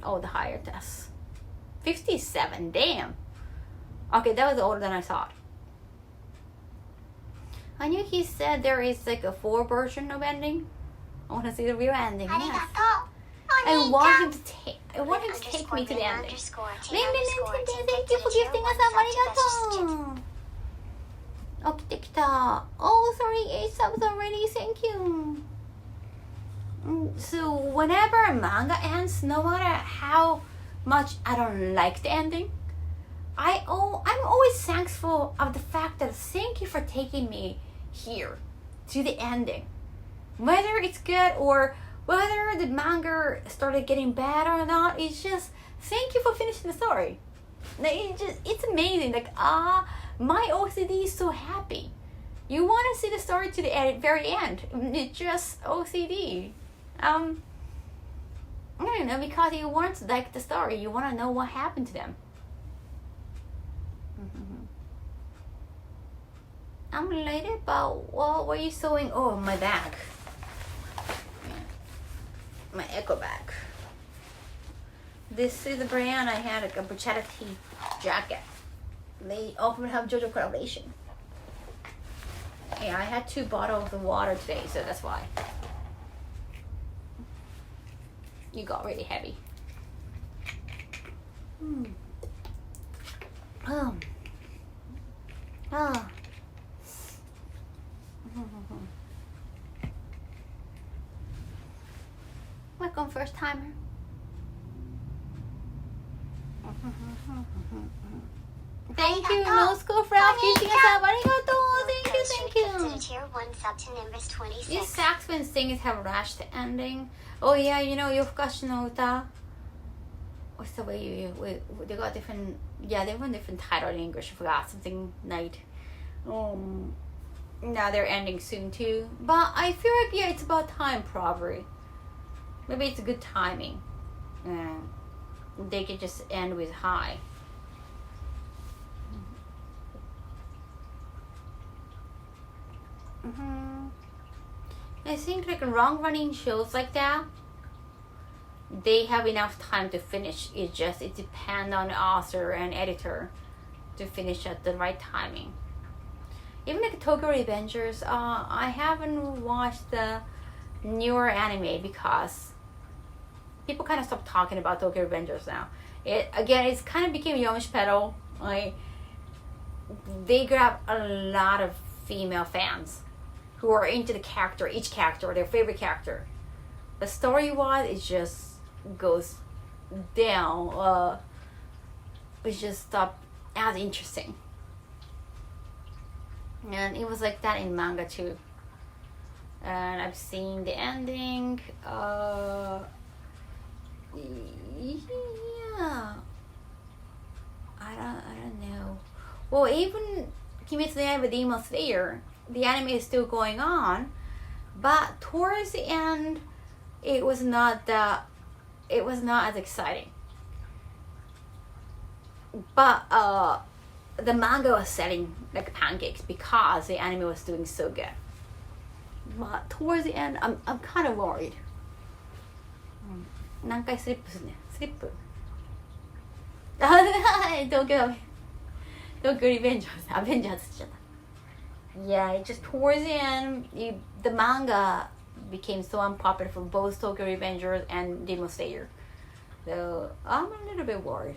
The higher test. 57, damn. Okay, that was older than I thought. I knew he said there is like a 4 version of ending. I want to see the real ending. Yes. I want him to take me to the ending. Thank you for gifting us up. Arigato. Oh, kita. Oh, sorry, 8 subs already. Thank you. So whenever a manga ends, no matter how much I don't like the ending, I'm always thankful of the fact that thank you for taking me here to the ending. Whether it's good or whether the manga started getting bad or not, it's just thank you for finishing the story. It's amazing. Like, my OCD is so happy. You want to see the story to the very end. It's just OCD. I don't know, because you want to like the story. You want to know what happened to them. I'm related, but what were you sewing? Oh, my bag. My Echo bag. This is the brand I had, like a bruschetta tea jacket. They often have JoJo collaboration. Yeah, I had 2 bottles of water today, so that's why. You got really heavy. Welcome, first timer. Thank you, no school for using us up. Arigato. Thank you. These saxophone singers have rushed the ending. Oh yeah, you know, Yofukashi no Uta. What's the way they got different? Yeah, they have a different title in English. I forgot something night. Now they're ending soon too. But I feel like yeah, it's about time probably. Maybe it's a good timing. They could just end with high. I think like long running shows like that, they have enough time to finish. It depends on the author and editor to finish at the right timing. Even like Tokyo Revengers, I haven't watched the newer anime because people kind of stopped talking about Tokyo Revengers now. It's kind of became youngish pedal. Like they grab a lot of female fans who are into the character, each character, their favorite character. The story-wise, it just goes down. It just stopped as interesting. And it was like that in manga too. And I've seen the ending. Yeah. I don't know. Well, even Kimetsu no Yaiba Demon Slayer, the anime is still going on, but towards the end, it was not as exciting. But the manga was selling like pancakes because the anime was doing so good. But towards the end, I'm kind of worried. 何回スリップするね。スリップ。東京リベンジャーズ。アベンジャーズって言っちゃった。Yeah, it just towards the end, the manga became so unpopular for both Tokyo Revengers and Demon Slayer. So I'm a little bit worried.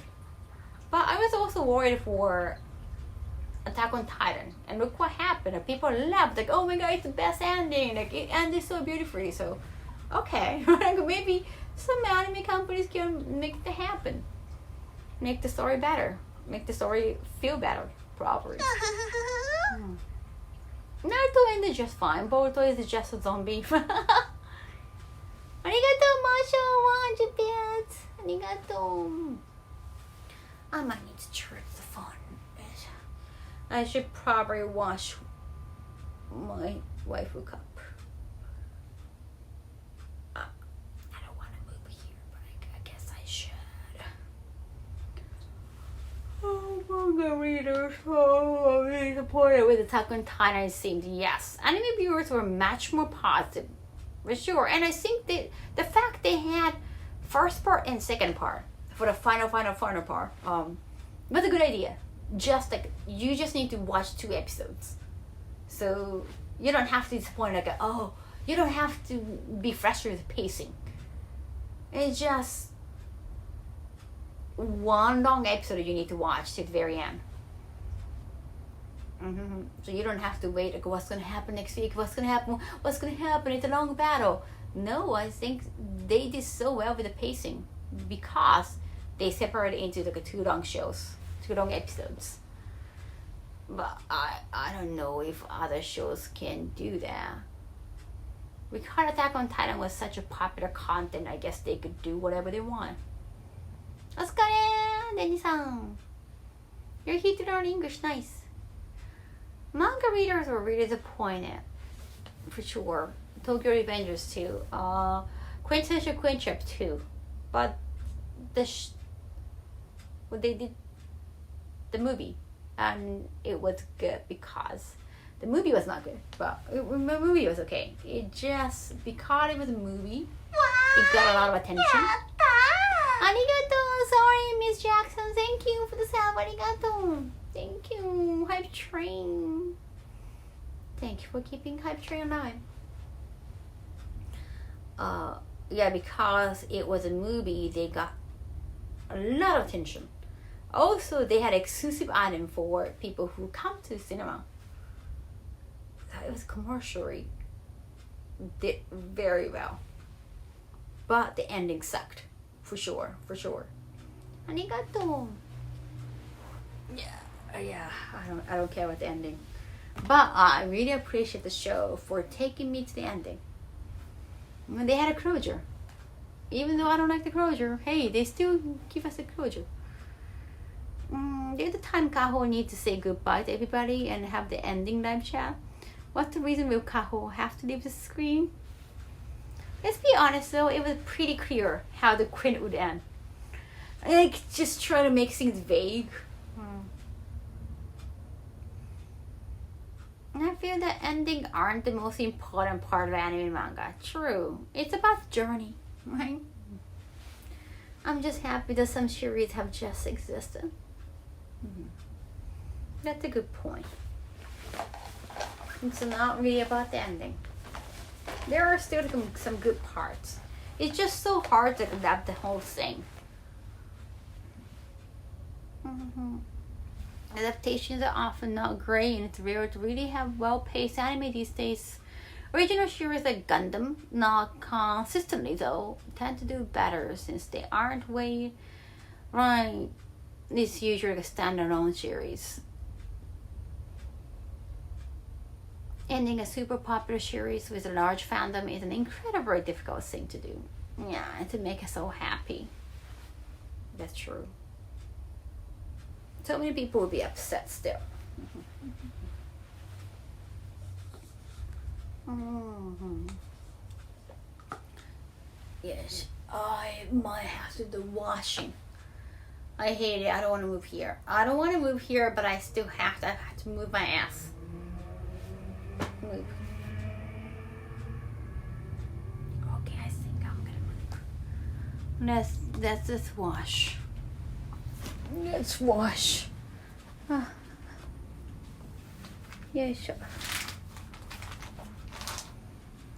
But I was also worried for Attack on Titan. And look what happened. People laughed like, oh my god, it's the best ending. Like it ended so beautifully. So, okay. Maybe some anime companies can make it happen. Make the story better. Make the story feel better, probably. Naruto ended just fine. Boruto is just a zombie. Arigato, Marshall, 100 bits. Arigato. I might need to charge the phone. I should probably wash my waifu cup. I don't want to move here, but I guess I should. Oh, manga readers. Oh, I'm really disappointed with Attack on Titan. It seemed, yes. Anime viewers were much more positive, for sure. And I think that the fact they had first part and second part for the final part was a good idea. Just like, you just need to watch 2 episodes. So, you don't have to disappoint, like, oh, you don't have to be frustrated with pacing. It's just one long episode you need to watch to the very end. So you don't have to wait, like, what's going to happen next week? What's going to happen? It's a long battle. No, I think they did so well with the pacing because they separated into like 2 long shows. 2 long episodes. But I don't know if other shows can do that. Because Attack on Titan was such a popular content, I guess they could do whatever they want. お疲れ, Denny-san. You're here to learn English, nice. Manga readers were really disappointed, for sure. Tokyo Revengers too. quintessential Queen Trip too, but what they did, the movie, and it was good because the movie was not good, but the movie was okay. It just because it was a movie, it got a lot of attention. Arigato, sorry, Miss Jackson. Thank you for the sub. Arigato. Thank you, Hype Train. Thank you for keeping Hype Train alive. Yeah, because it was a movie, they got a lot of attention. Also, they had exclusive item for people who come to cinema. It was commercially did very well, but the ending sucked, for sure. Arigato. Yeah. I don't care about the ending, but I really appreciate the show for taking me to the ending. When they had a closure, even though I don't like the closure, hey, they still give us a closure. There's the time Kaho needs to say goodbye to everybody and have the ending live chat. What's the reason will Kaho have to leave the screen? Let's be honest though, it was pretty clear how the Queen would end. Like, just try to make things vague. And I feel that ending aren't the most important part of anime manga. True. It's about the journey, right? I'm just happy that some series have just existed. That's a good point. It's not really about the ending. There are still some good parts. It's just so hard to adapt the whole thing. Adaptations are often not great, and it's rare to really have well-paced anime these days. Original series like Gundam, not consistently though, tend to do better since they aren't way right. It's usually a standalone series. Ending a super popular series with a large fandom is an incredibly difficult thing to do. Yeah, and to make us so happy. That's true. So many people would be upset still. Yes, I might have to do washing. I hate it. I don't want to move here. But I still have to move my ass. Move. Okay, I think I'm gonna move. Let's just wash. Let's wash. Yoisho.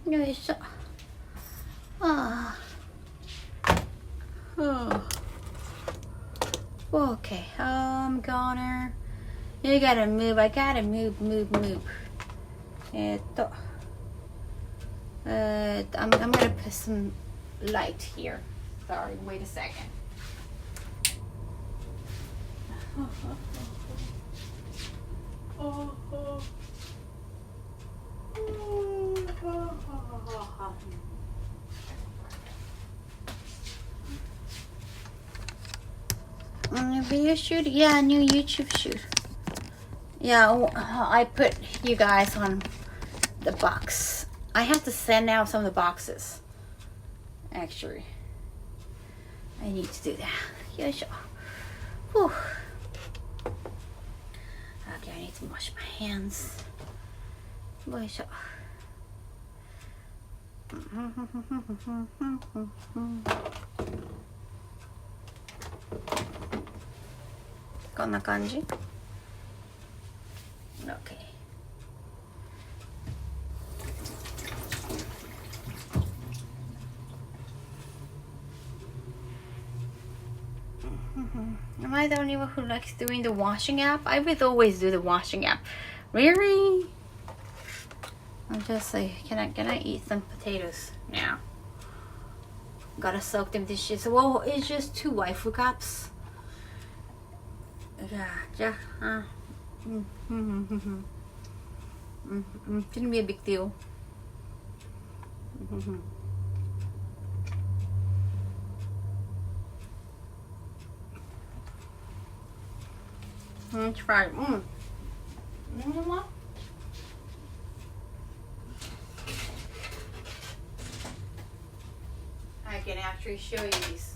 Yoisho. Okay, I'm gonna. You gotta move. I gotta move. I'm gonna put some light here. Sorry, wait a second. Video shoot? Yeah, new YouTube shoot. Yeah, I put you guys on the box. I have to send out some of the boxes. Actually, I need to do that. Yeah, sure. Whew. Okay, I need to wash my hands. Boy, sure. こんな感じ Okay. Am I the only one who likes doing the washing app? I would always do the washing app. Really? I'm just like, can I eat some potatoes now? Gotta soak them dishes. Well, it's just 2 waifu cups. Yeah. Shouldn't be a big deal. That's right. You know what? actually show you this.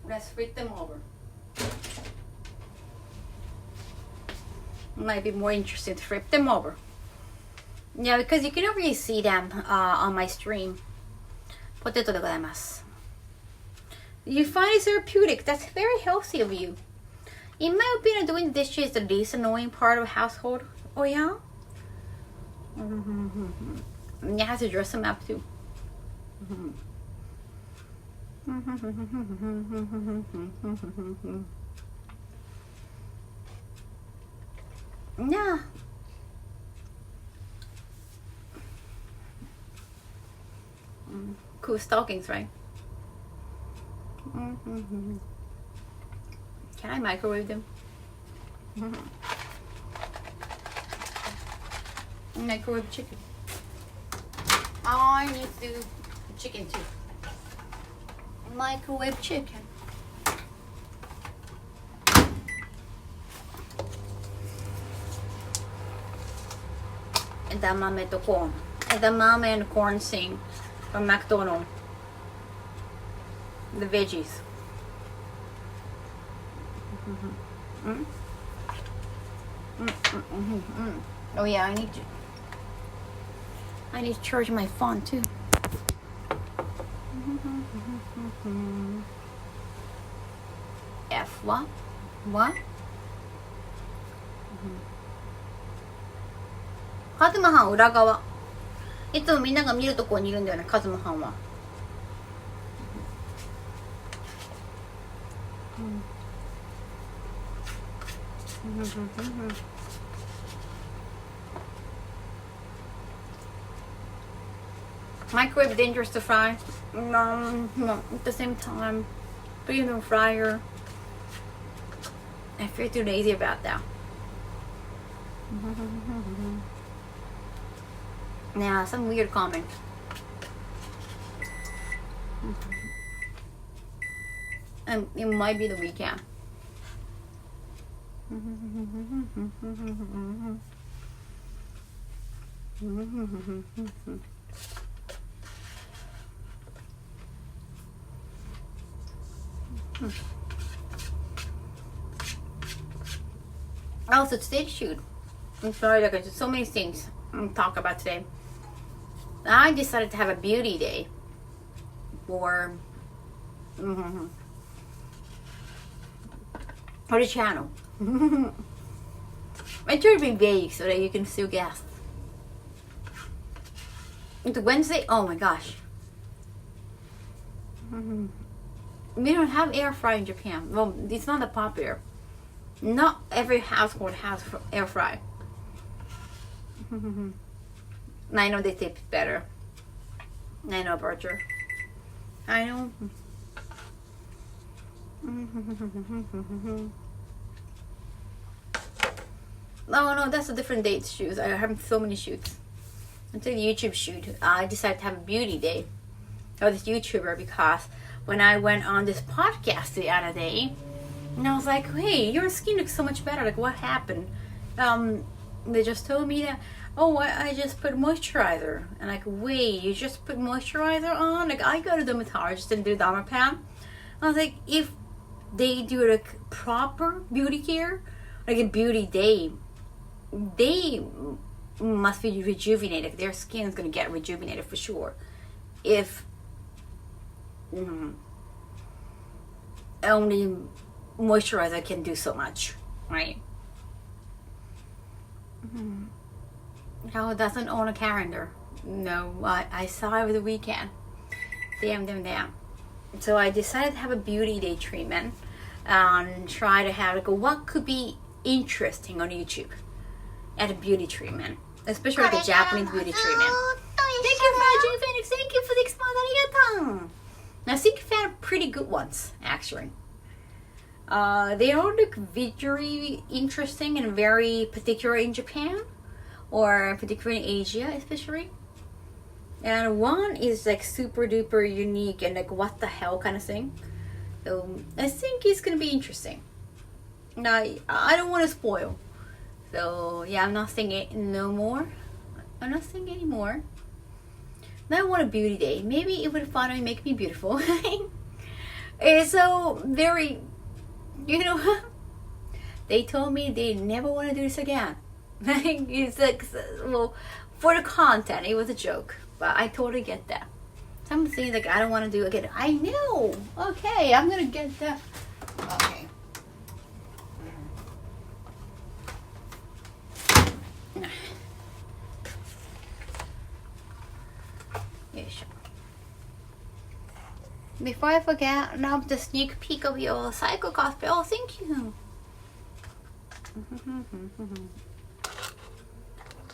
Let's flip them over. Might be more interesting to flip them over. Yeah, because you cannot really see them on my stream. Potato de gozaimasu. You find it therapeutic. That's very healthy of you. In my opinion, doing dishes is the least annoying part of a household. Oh yeah? You have to dress them up too. Yeah. Cool stockings, right? Can I microwave them? Microwave chicken. I need to do chicken too. Microwave chicken. Edamame to corn. Edamame and corn sing from McDonald's. The veggies. Oh yeah, I need to charge my phone too. F what? What? カズマハン裏側。いつもみんなが見るとこにいるんだよね、カズマハンは。Microwave dangerous to fry? No, at the same time, put it in the fryer. I feel too lazy about that. Yeah, some weird comment. And it might be the weekend. Also, today's shoot. I'm sorry, like, there's so many things to talk about today. I decided to have a beauty day for the channel. I try to be vague so that you can still guess. It's Wednesday. Oh my gosh. We don't have air fry in Japan. Well, it's not that popular. Not every household has air fry. I know they taste better. I know, Berger. I know. No, that's a different date shoot. I have so many shoots. Until the YouTube shoot, I decided to have a beauty day of this YouTuber because when I went on this podcast the other day, and I was like, hey, your skin looks so much better. Like, what happened? They just told me that, oh, I just put moisturizer. And like, wait, you just put moisturizer on? Like, I go to the dermatologist and do Dermapan. I was like, if they do like proper beauty care, like a beauty day, they must be rejuvenated. Their skin is going to get rejuvenated for sure. If only moisturizer can do so much, right? How doesn't own a calendar? No, I saw it over the weekend. Damn. So I decided to have a beauty day treatment and try to have like what could be interesting on YouTube at a beauty treatment, especially like a Japanese beauty treatment. Thank you, Fajin Phoenix. Thank you for the expand. Now, I think you found pretty good ones actually. They all look very interesting and very particular in Japan, or particularly in Asia especially. And one is like super duper unique and like what the hell kind of thing. So I think it's gonna be interesting. Now I don't want to spoil. So yeah, I'm not saying it no more. I'm not saying anymore. I want a beauty day. Maybe it would finally make me beautiful. It's so very, you know, they told me they never want to do this again. It's like, well, for the content, it was a joke, but I totally get that. Some things like I don't want to do again. I know. Okay, I'm gonna get that. Okay. Before I forget, now the sneak peek of your Psycho cosplay. Oh, thank you.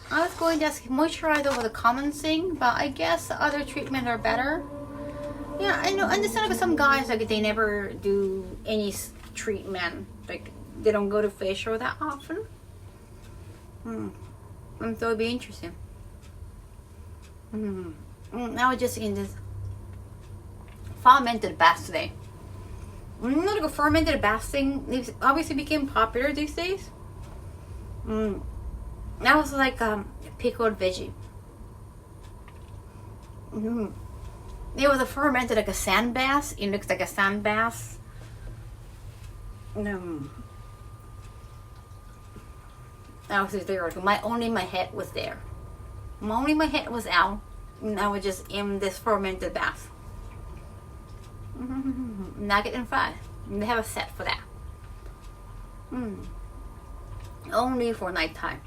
I was going to ask moisturize over the common thing, but I guess other treatments are better. Yeah, I know. Understand like some guys like they never do any treatment, like they don't go to facial that often. So it'd be interesting. Now we're just in this fermented bath today. Like a fermented bath thing, it obviously became popular these days. That was like pickled veggie. It was a fermented like a sand bath. It looks like a sand bath. That was there. Only my head was there. Only my head was out. And I was just in this fermented bath. Nugget and fry. They have a set for that. Only for nighttime.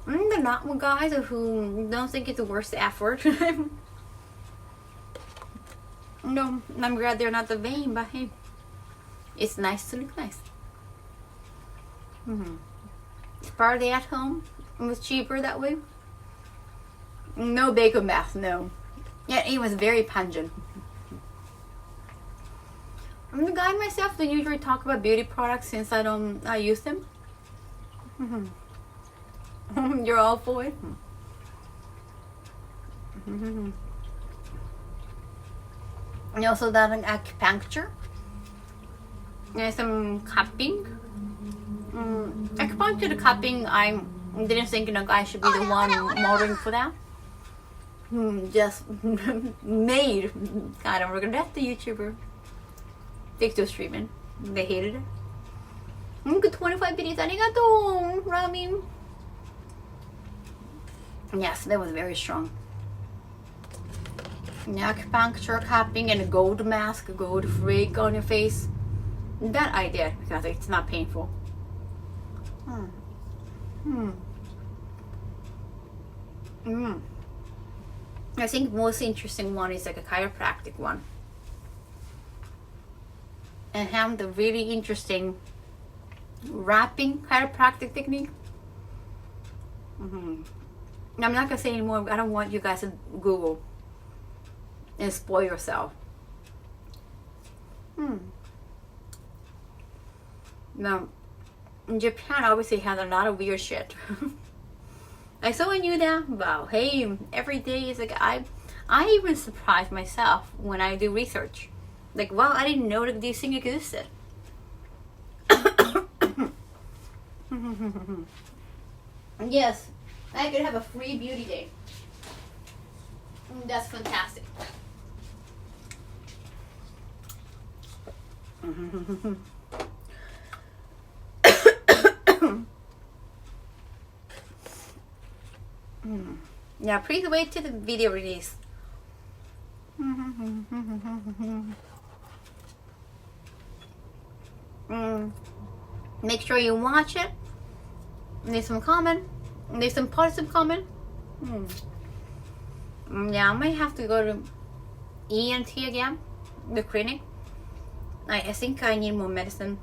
They're not one guys who don't think it's the worst effort. No, I'm glad they're not the vain, but hey, it's nice to look nice. It's partly at home. It was cheaper that way. No bacon bath, no. Yeah, it was very pungent. I'm the guy myself that usually talk about beauty products since I use them. You're all for it. And also done an acupuncture. There's some cupping. Acupuncture, the cupping, I didn't think I should be the one modeling for that. Just made. I don't regret the YouTuber. Victor's treatment. They hated it. Good 25 minutes. Arigato, Rami. Yes, that was very strong. Acupuncture, cupping, and a gold mask, a gold freak on your face. That I did because it's not painful. I think most interesting one is like a chiropractic one. And have the really interesting wrapping chiropractic technique. I'm not gonna say anymore. I don't want you guys to Google and spoil yourself. Now, in Japan, obviously has a lot of weird shit. I so I knew that. Wow, hey, every day is like I even surprise myself when I do research. Like, wow, I didn't know that these things existed. Yes, I could have a free beauty day. That's fantastic. Yeah, please wait till the video release. Make sure you watch it. Leave some comment. Leave some positive comment. Yeah, I might have to go to ENT again, the clinic. I think I need more medicine.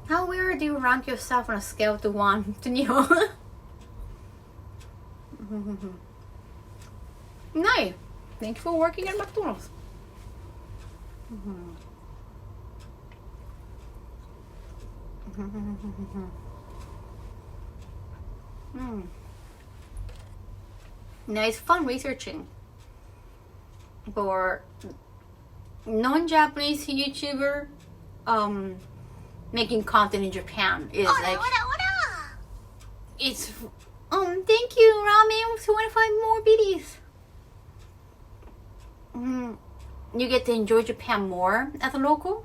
How weird do you rank yourself on a scale to 1 to Neo? No. Thank you for working at McDonald's. Now it's fun researching for non-Japanese YouTuber making content in Japan is like it's Thank you, Ramen. 25 more biddies. You get to enjoy Japan more as a local.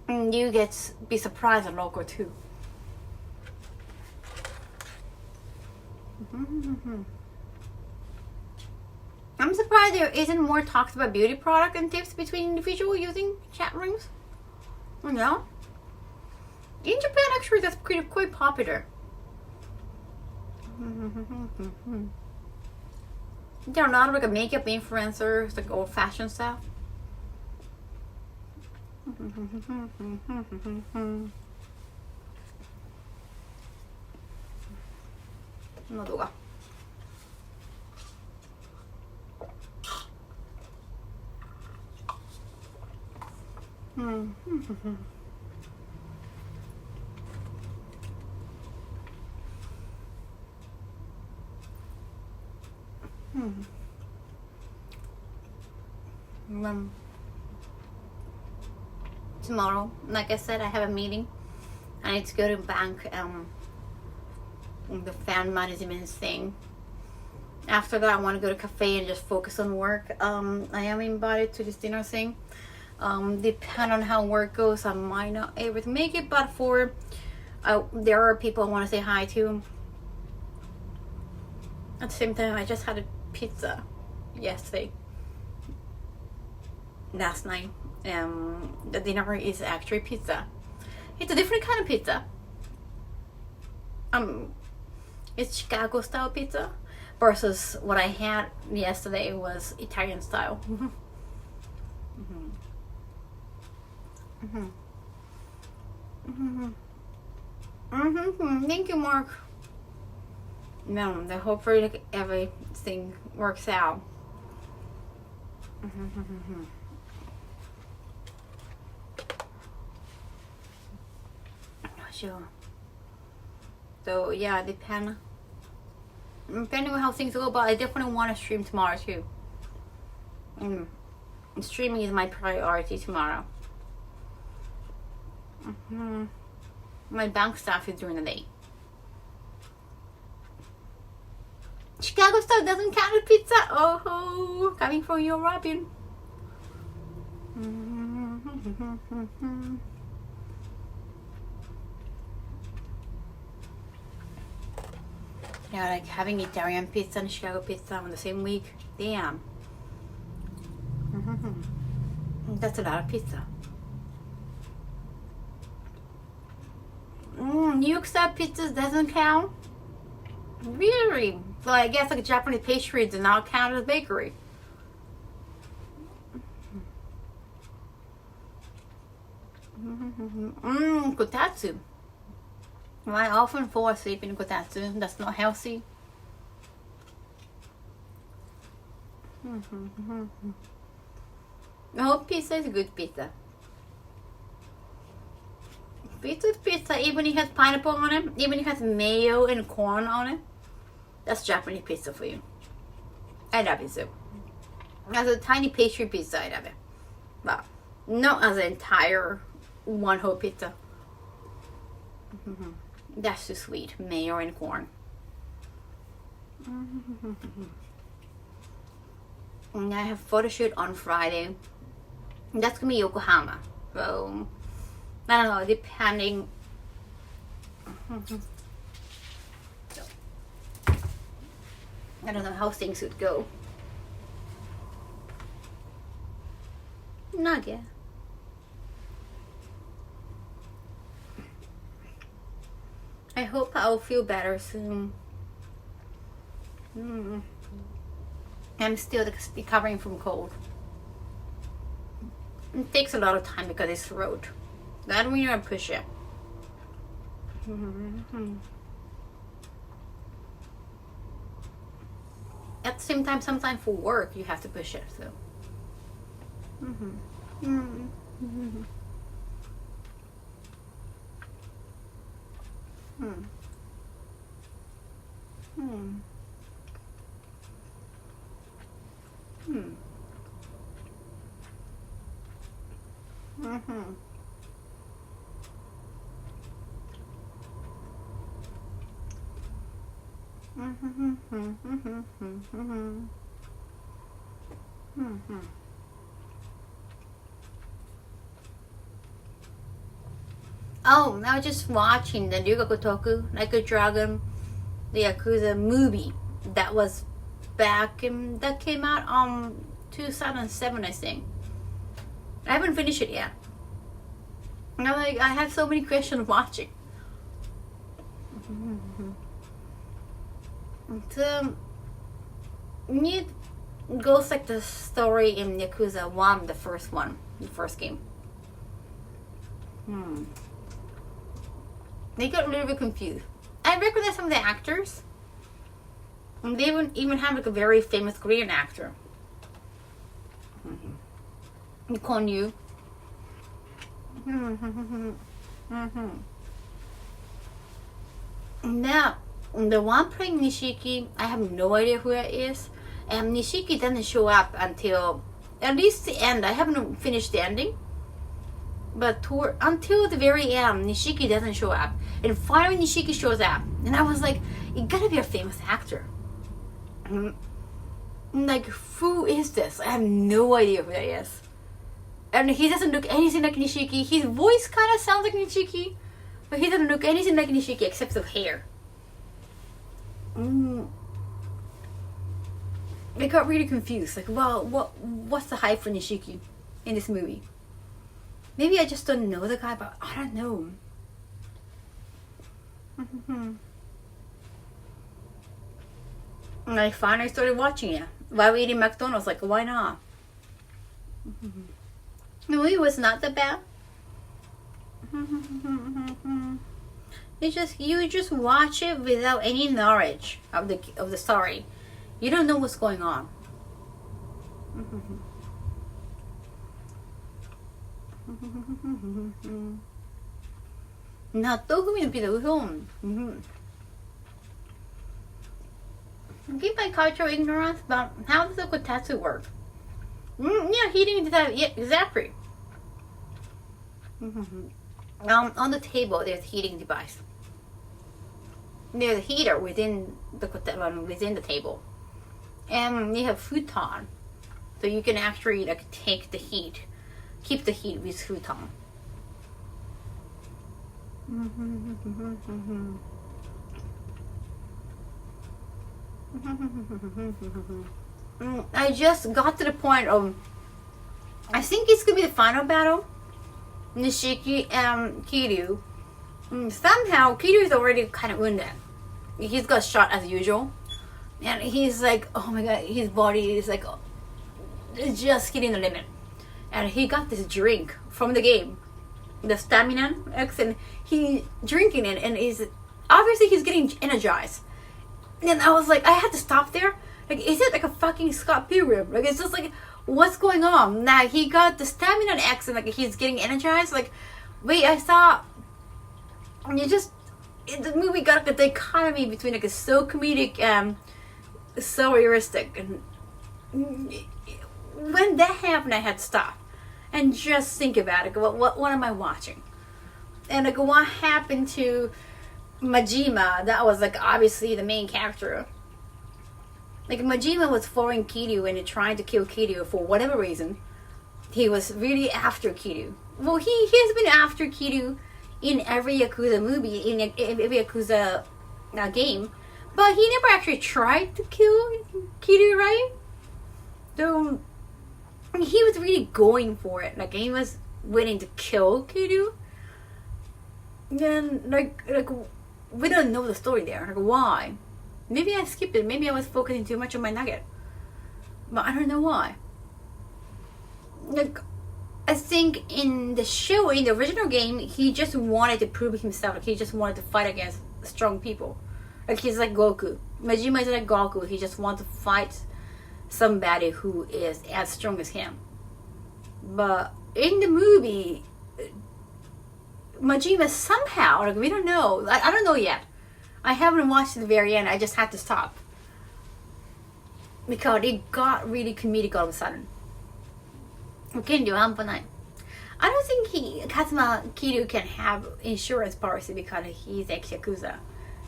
And you get to be surprised as a local too. I'm surprised there isn't more talks about beauty product and tips between individuals using chat rooms. You know? In Japan, actually, that's quite popular. There are a lot of like makeup influencers, like old-fashioned stuff.喉が Tomorrow, like I said, I have a meeting. I need to go to bank the fan management thing. After that, I want to go to a cafe and just focus on work. I am invited to this dinner thing. Depend on how work goes, I might not able to make it, but there are people I want to say hi to. At the same time, I just had a pizza yesterday. Last night. The dinner is actually pizza. It's a different kind of pizza. It's Chicago style pizza versus what I had yesterday was Italian style. Thank you, Mark. No, I hope for like everything works out. Sure. So yeah, depending on how things go, but I definitely want to stream tomorrow too. Streaming is my priority tomorrow. My bank staff is during the day. Chicago style doesn't count as pizza. Oh, coming from you, Robin. Yeah, like having Italian pizza and Chicago pizza on the same week. Damn. That's a lot of pizza. New York style pizzas doesn't count? Really? So I guess like Japanese pastry does not count as bakery. Kotatsu. I often fall asleep in kotatsu. That's not healthy. I hope pizza is a good pizza. Pizza is pizza, even if it has pineapple on it, even if it has mayo and corn on it. That's Japanese pizza for you. I love it so. As a tiny pastry pizza, I love it. But not as an entire one whole pizza. That's too sweet. Mayo and corn. And I have photo shoot on Friday. That's gonna be Yokohama. So I don't know, depending. I don't know how things would go. Not yet. I hope I'll feel better soon. I'm still recovering from cold. It takes a lot of time because it's throat. That when you push it. At the same time, sometimes for work you have to push it. So. Oh, I was just watching the Ryugaku Toku, Like a Dragon, the Yakuza movie that was that came out 2007, I think. I haven't finished it yet. I have so many questions watching. It goes like the story in Yakuza 1, the first game. They got a little bit confused. I recognize some of the actors. And they would even have like a very famous Korean actor. Kon Yu. Now, the one playing Nishiki, I have no idea who it is. And Nishiki doesn't show up until at least the end. I haven't finished the ending. But until the very end, Nishiki doesn't show up. And finally Nishiki shows up. And I was like, it gotta be a famous actor. Like, who is this? I have no idea who that is. And he doesn't look anything like Nishiki. His voice kind of sounds like Nishiki. But he doesn't look anything like Nishiki except the hair. I got really confused. Like, well, what's the hype for Nishiki in this movie? Maybe I just don't know the guy, but I don't know. And I finally started watching it while eating McDonald's. Like, why not? The movie was not that bad. You just watch it without any knowledge of the story. You don't know what's going on. 納豆風味のピザ、うそん。Give my cultural ignorance about how does a kotatsu work? Yeah, heating that. Yeah, exactly. On the table, there's a heating device. There's a heater within the table, and you have futon, so you can actually like take the heat, keep the heat with futon. I just got to the point of, I think it's gonna be the final battle, Nishiki and Kiryu. Somehow Kiryu is already kind of wounded. He's got shot as usual, and he's like, oh my god, his body is like it's just hitting the limit. And he got this drink from the game, the stamina X, and he drinking it, and he's getting energized. And I was like, I had to stop there. Like, is it like a fucking Scott Pilgrim? Like, it's just like, what's going on? Now he got the stamina X, and like he's getting energized. Like, wait, I saw. The movie got like a dichotomy between like a so comedic and so realistic. And when that happened, I had to stop and just think about it. What am I watching? And like, what happened to Majima? That was like obviously the main character. Like, Majima was following Kiryu and trying to kill Kiryu for whatever reason. He was really after Kiryu. Well, he has been after Kiryu in every Yakuza movie, in every Yakuza game. But he never actually tried to kill Kiryu, right? So, he was really going for it. Like, he was willing to kill Kiryu. And, like, we don't know the story there. Like, why? Maybe I skipped it. Maybe I was focusing too much on my nugget. But I don't know why. Like, I think in the show, in the original game, he just wanted to prove himself. Like, he just wanted to fight against strong people. Like, he's like Goku. Majima is like Goku. He just wants to fight somebody who is as strong as him. But in the movie, Majima somehow, like, we don't know. I don't know yet. I haven't watched to the very end. I just had to stop because it got really comedic all of a sudden. I don't think Kazuma Kiryu can have insurance policy because he's ex-Yakuza.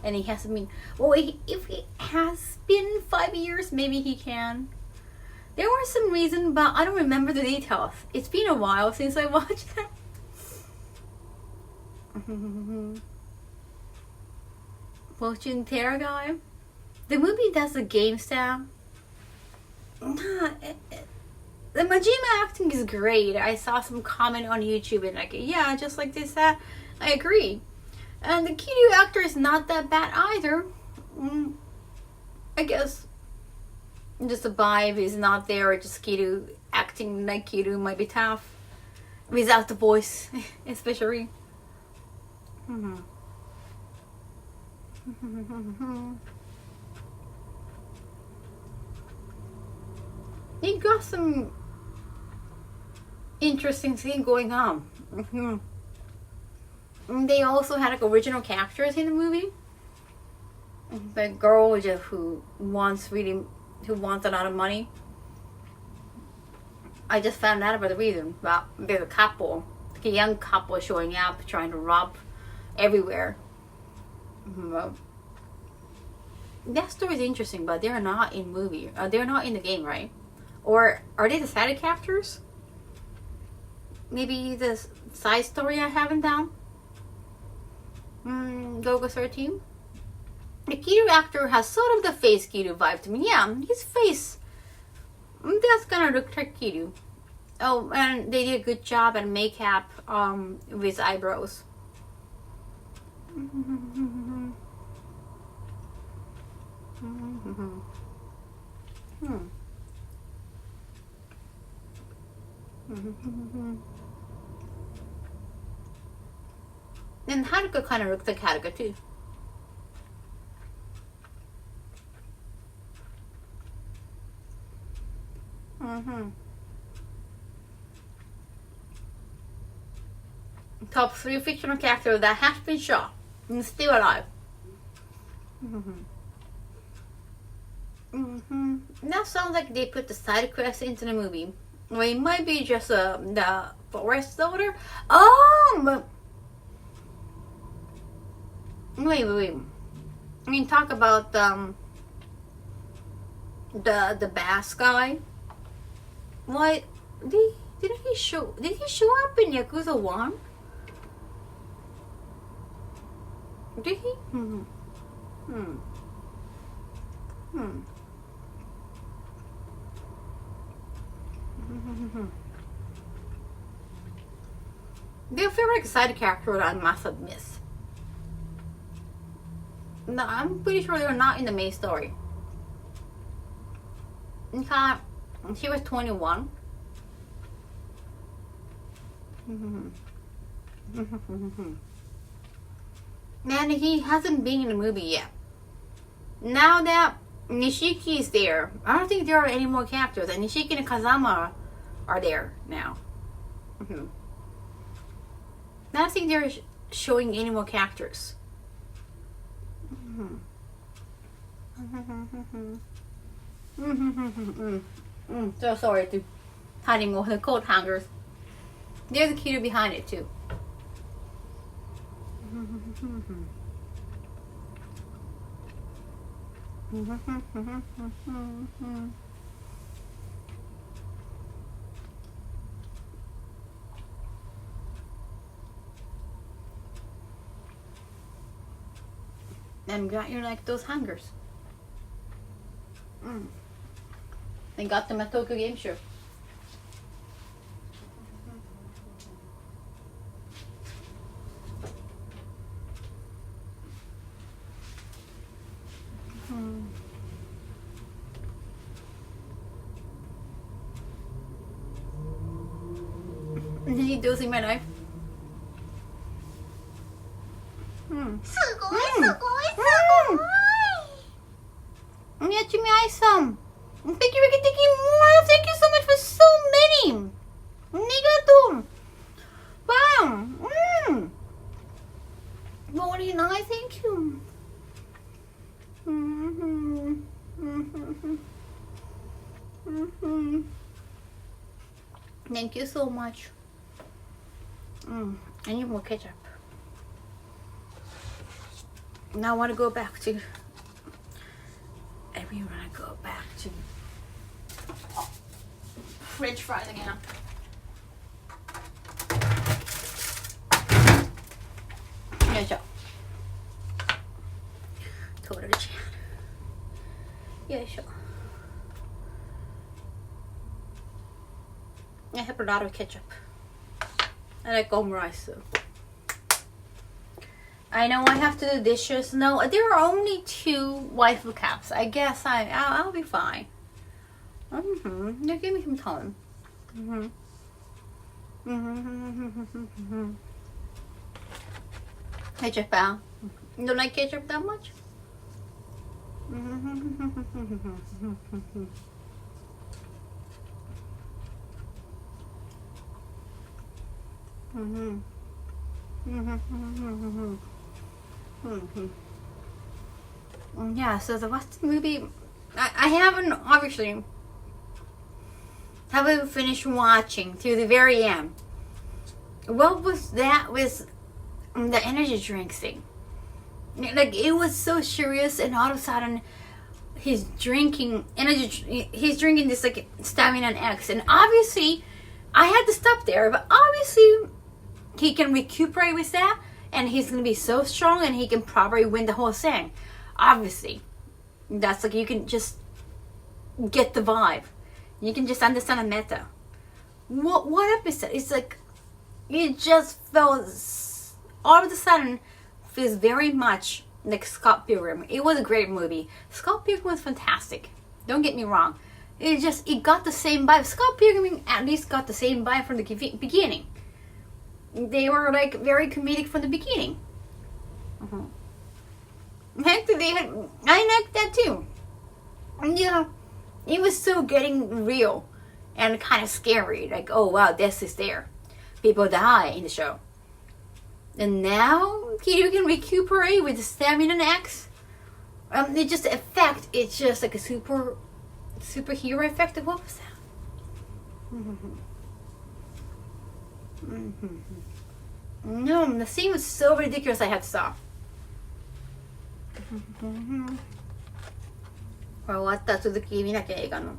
And he hasn't been. Well, if it has been 5 years, maybe he can. There was some reason, but I don't remember the details. It's been a while since I watched that. Fortune Teller guy. The movie does the game style. The Majima acting is great. I saw some comment on YouTube and like, yeah, just like this, that. I agree. And the Kiryu actor is not that bad either. I guess just the vibe is not there. Just Kiryu acting like Kiryu might be tough without the voice, especially. He got some interesting thing going on. They also had like original characters in the movie. The girl who wants a lot of money. I just found out about the reason. But there's a couple, like a young couple showing up, trying to rob everywhere. That story is interesting, but they're not in movie. They're not in the game, right? Or are they the side characters? Maybe the side story I haven't done. Go 13. The Kiryu actor has sort of the face Kiryu vibe to me. Yeah, his face. That's gonna look like Kiryu. Oh, and they did a good job at makeup with eyebrows. And Haruka kind of looks like Haruka too. Top 3 fictional characters that have been shot and still alive. That sounds like they put the side quest into the movie. Well, it might be just the forest daughter. Oh, but wait. I mean, talk about the bass guy. What did he show? Did he show up in Yakuza 1? Did he? They feel like a side character that I must have missed. No, I'm pretty sure they're not in the main story. In fact, she was 21. And he hasn't been in the movie yet. Now that Nishiki is there, I don't think there are any more characters. And Nishiki and Kazama are there now. I don't think they're showing any more characters. So sorry to hiding all the coat hangers. There's a key behind it too. I'm glad you like those hangers. They got them at Tokyo Game Show. Did you do see my knife? Some. Thank you, Ricky. Thank you more. Thank you so much for so many. Nigato. Wow. 49. Thank you. Thank you so much. I need more ketchup. Now I want to go back to. And we want to go back to French fries again. Yoいしょ。取れるじゃん。よいしょ。I have a lot of ketchup. I like omurice too. I know I have to do dishes. No, there are only 2 waifu caps. I guess I'll be fine. Yeah, give me some time. Ketchup, Al. You don't like ketchup that much? Yeah, so the what's the movie? I haven't finished watching to the very end. What was that with the energy drink thing? Like, it was so serious, and all of a sudden he's drinking this like Stamina X, and obviously I had to stop there, but obviously he can recuperate with that, and he's gonna be so strong, and he can probably win the whole thing. Obviously, that's like, you can just get the vibe, you can just understand the meta. What episode? It's like, it just felt all of a sudden feels very much like Scott Pilgrim. It was a great movie. Scott Pilgrim was fantastic. Don't get me wrong. It got the same vibe. Scott Pilgrim at least got the same vibe from the beginning. They were like very comedic from the beginning. Actually, I liked that too. Yeah, it was so getting real and kind of scary. Like, oh wow, this is there. People die in the show. And now you can recuperate with the Stamina X. It just effect. It's just like a superhero effect. What was that? No, the scene was so ridiculous. I had to stop. これ終わったら続き見なきゃ映画の。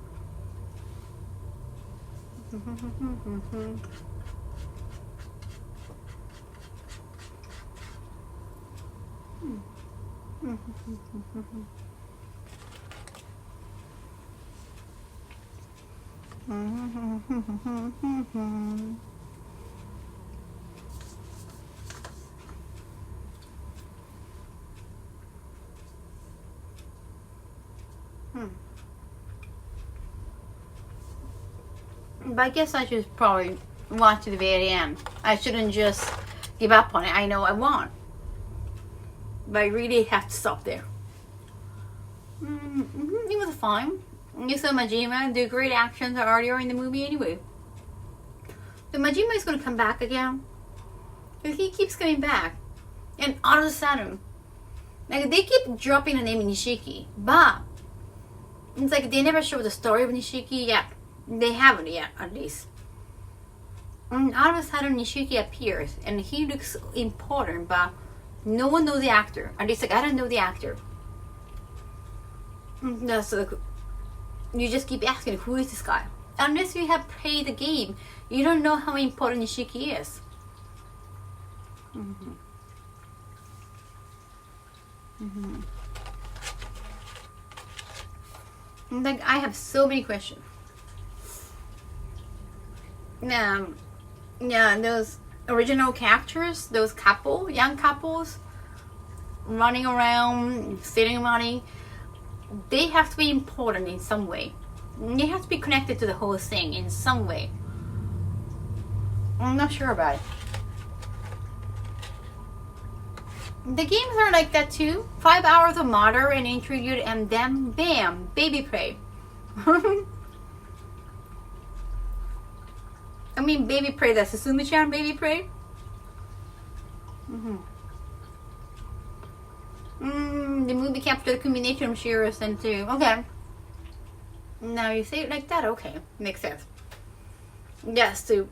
But I guess I should probably watch to the very end. I shouldn't just give up on it. I know I won't. But I really have to stop there. It was fine. You saw Majima do great actions earlier in the movie anyway. So Majima is going to come back again. Because he keeps coming back. And all of a sudden, like, they keep dropping the name Nishiki. But it's like they never show the story of Nishiki yet. They haven't yet, at least. And all of a sudden Nishiki appears. And he looks important, but no one knows the actor. At least, like, I don't know the actor. That's like, you just keep asking, who is this guy? Unless you have played the game, you don't know how important Nishiki is. Like, I have so many questions. Yeah, those original characters, those young couples, running around, stealing money, they have to be important in some way. They have to be connected to the whole thing in some way. I'm not sure about it. The games are like that too. 5 hours of murder and intrigue, and then bam, baby prey. I mean, baby prey, that's Susumi-chan baby prey. The movie captured the combination of Shiro's and two. Okay. Now you say it like that, okay. Makes sense. Yes, to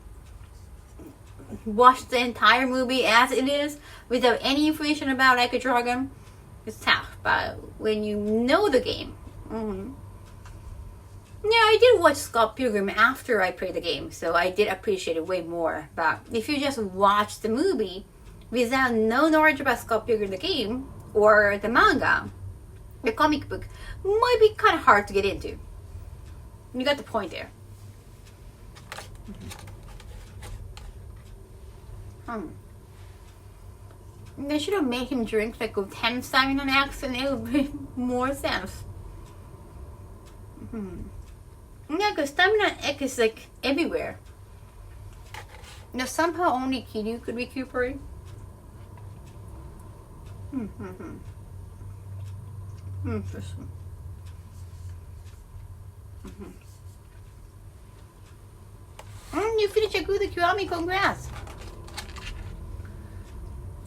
watch the entire movie as it is, without any information about Like a Dragon, it's tough. But when you know the game, yeah, I did watch Scott Pilgrim after I played the game, so I did appreciate it way more. But if you just watch the movie without no knowledge about Scott Pilgrim the game or the manga, the comic book might be kind of hard to get into. You got the point there. They should have made him drink like with 10 stamina max, and it would make more sense. Yeah, because stamina X is like everywhere. Now somehow only Kiryu could recuperate. Interesting. You finished a good Kiwami, congrats.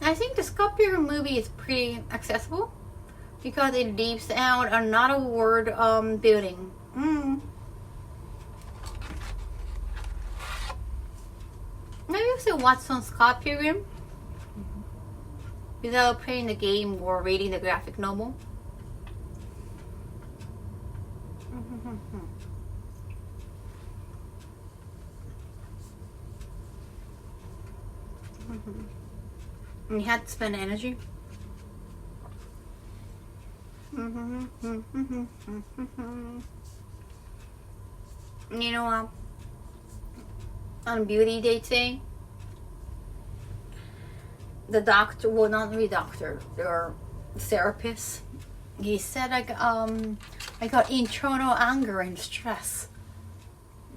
I think the Scott Pilgrim movie is pretty accessible because it leaves out another world building. Maybe you should watch some Scott Pilgrim without playing the game or reading the graphic novel. You had to spend energy. You know what? On beauty day today, the doctor, well, not really doctor, or therapist, he said I got internal anger and stress.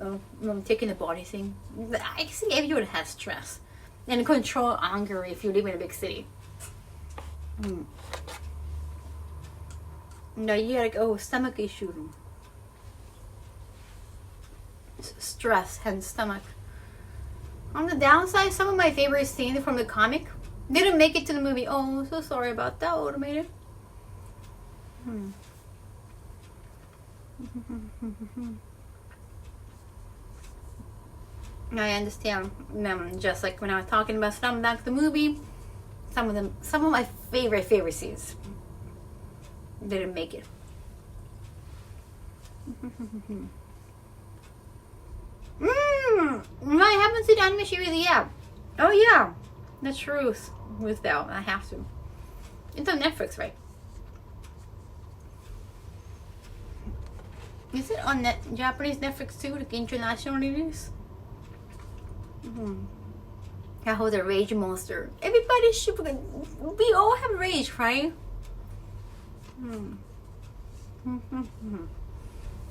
I'm taking the body thing. I think everyone has stress and control anger if you live in a big city. No, you like, stomach issue, stress and stomach. On the downside, some of my favorite scenes from the comic didn't make it to the movie. Oh, so sorry about that, automated. I understand. Just like when I was talking about Slumdog the movie, some of my favorite scenes didn't make it. No, I haven't seen the anime series yet. Oh yeah, the truth with Belle. I have to. It's on Netflix, right? Is it on Japanese Netflix too, like international release? Kaho the rage monster. Everybody should. We all have rage, right?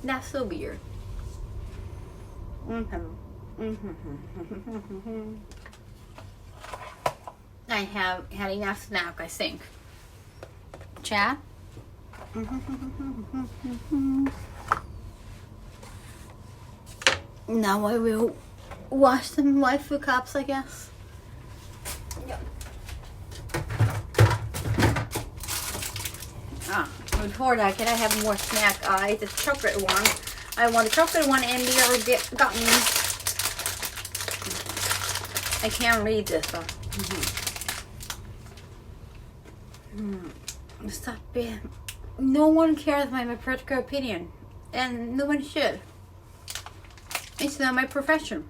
That's so weird. I have had enough snack, I think. Chat? Now I will wash some waifu cups, I guess. Yep. Before that, can I have more snack? It's a chocolate one. I want the chocolate one, and we already got me. I can't read this. Stop it. No one cares about my practical opinion, and no one should. It's not my profession.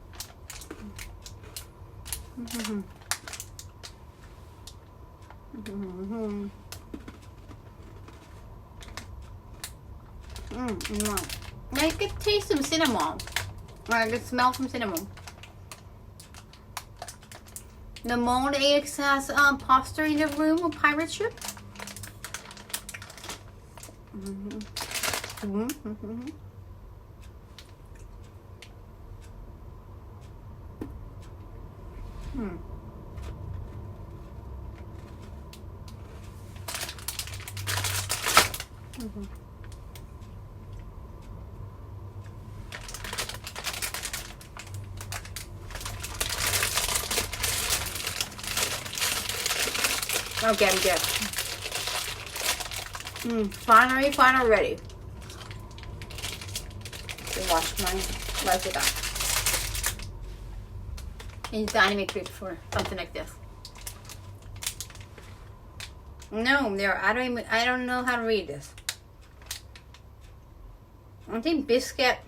I could taste some cinnamon. Or I could smell some cinnamon. The Mold AX has poster in the room of pirate ship. Okay, I'm good. Finally ready to wash my life with that. And use the anime clip for something like this. No, there. I don't know how to read this. I think biscuit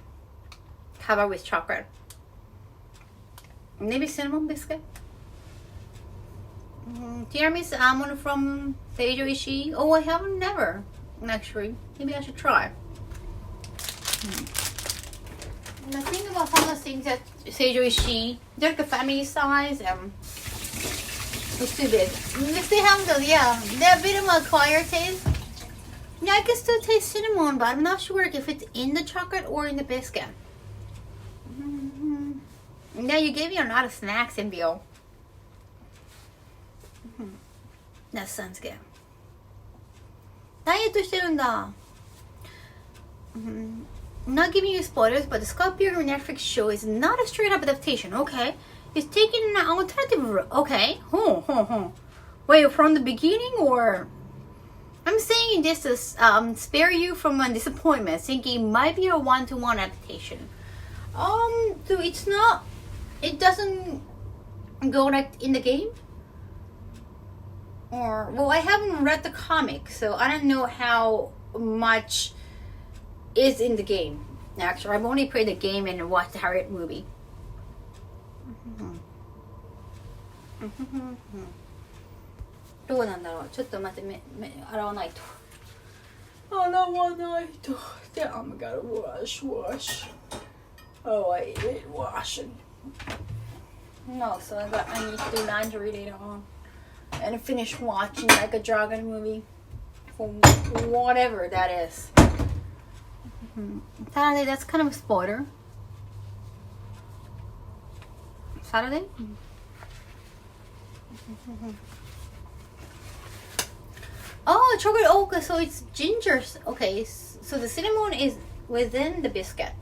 covered with chocolate. Maybe cinnamon biscuit. Tiramisu almond from Seijo Ishii. Oh, I haven't never actually. Maybe I should try. The thing about some of the things at Seijo Ishii, they're like a family size. It's too big. They have those, yeah. They're a bit of an acquired taste. Yeah, I can still taste cinnamon, but I'm not sure if it's in the chocolate or in the biscuit. Yeah, you gave me a lot of snacks in Bill. That sounds good. ダイエットしてるんだ。Not giving you spoilers, but the Scott Pilgrim Netflix show is not a straight up adaptation. Okay. It's taking an alternative route. Okay. Wait, from the beginning or? I'm saying this to spare you from a disappointment, thinking it might be a one-to-one adaptation. So it's not. It doesn't go like in the game. Or well, I haven't read the comic, so I don't know how much is in the game. Actually, I've only played the game and watched the Harriet movie. どうなんだろう。ちょっと待って、目洗わないと。洗わないと。Then I'm gonna wash. Oh, I hate washing. No, so I need to do laundry later on. And finish watching like a dragon movie. For whatever that is. Saturday, that's kind of a spoiler. Saturday? Oh, chocolate oak, so it's ginger. Okay, so the cinnamon is within the biscuit.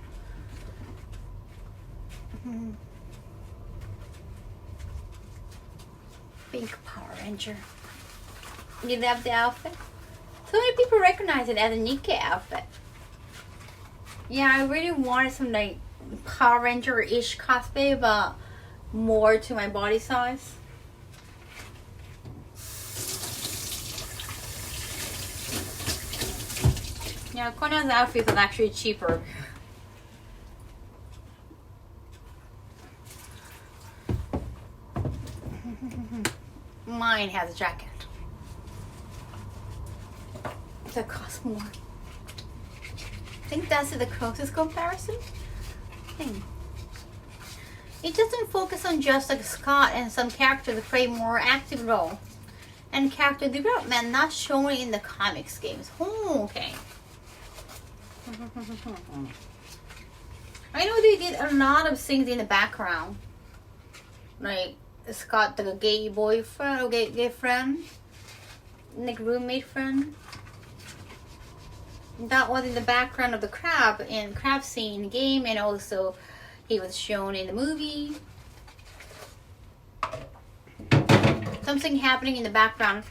Pink Power Ranger. You love the outfit? So many people recognize it as a Nikkei outfit. Yeah, I really wanted some like Power Ranger-ish cosplay, but more to my body size. Yeah, Konya's outfit is actually cheaper. Mine has a jacket. That costs more. I think that's the closest comparison. It doesn't focus on just like Scott and some characters play more active role. And character development not shown in the comics games. Oh, okay. I know they did a lot of things in the background. Like Scott, the gay boyfriend or gay friend, like roommate friend. That was in the background of the crab scene in the game, and also he was shown in the movie. Something happening in the background.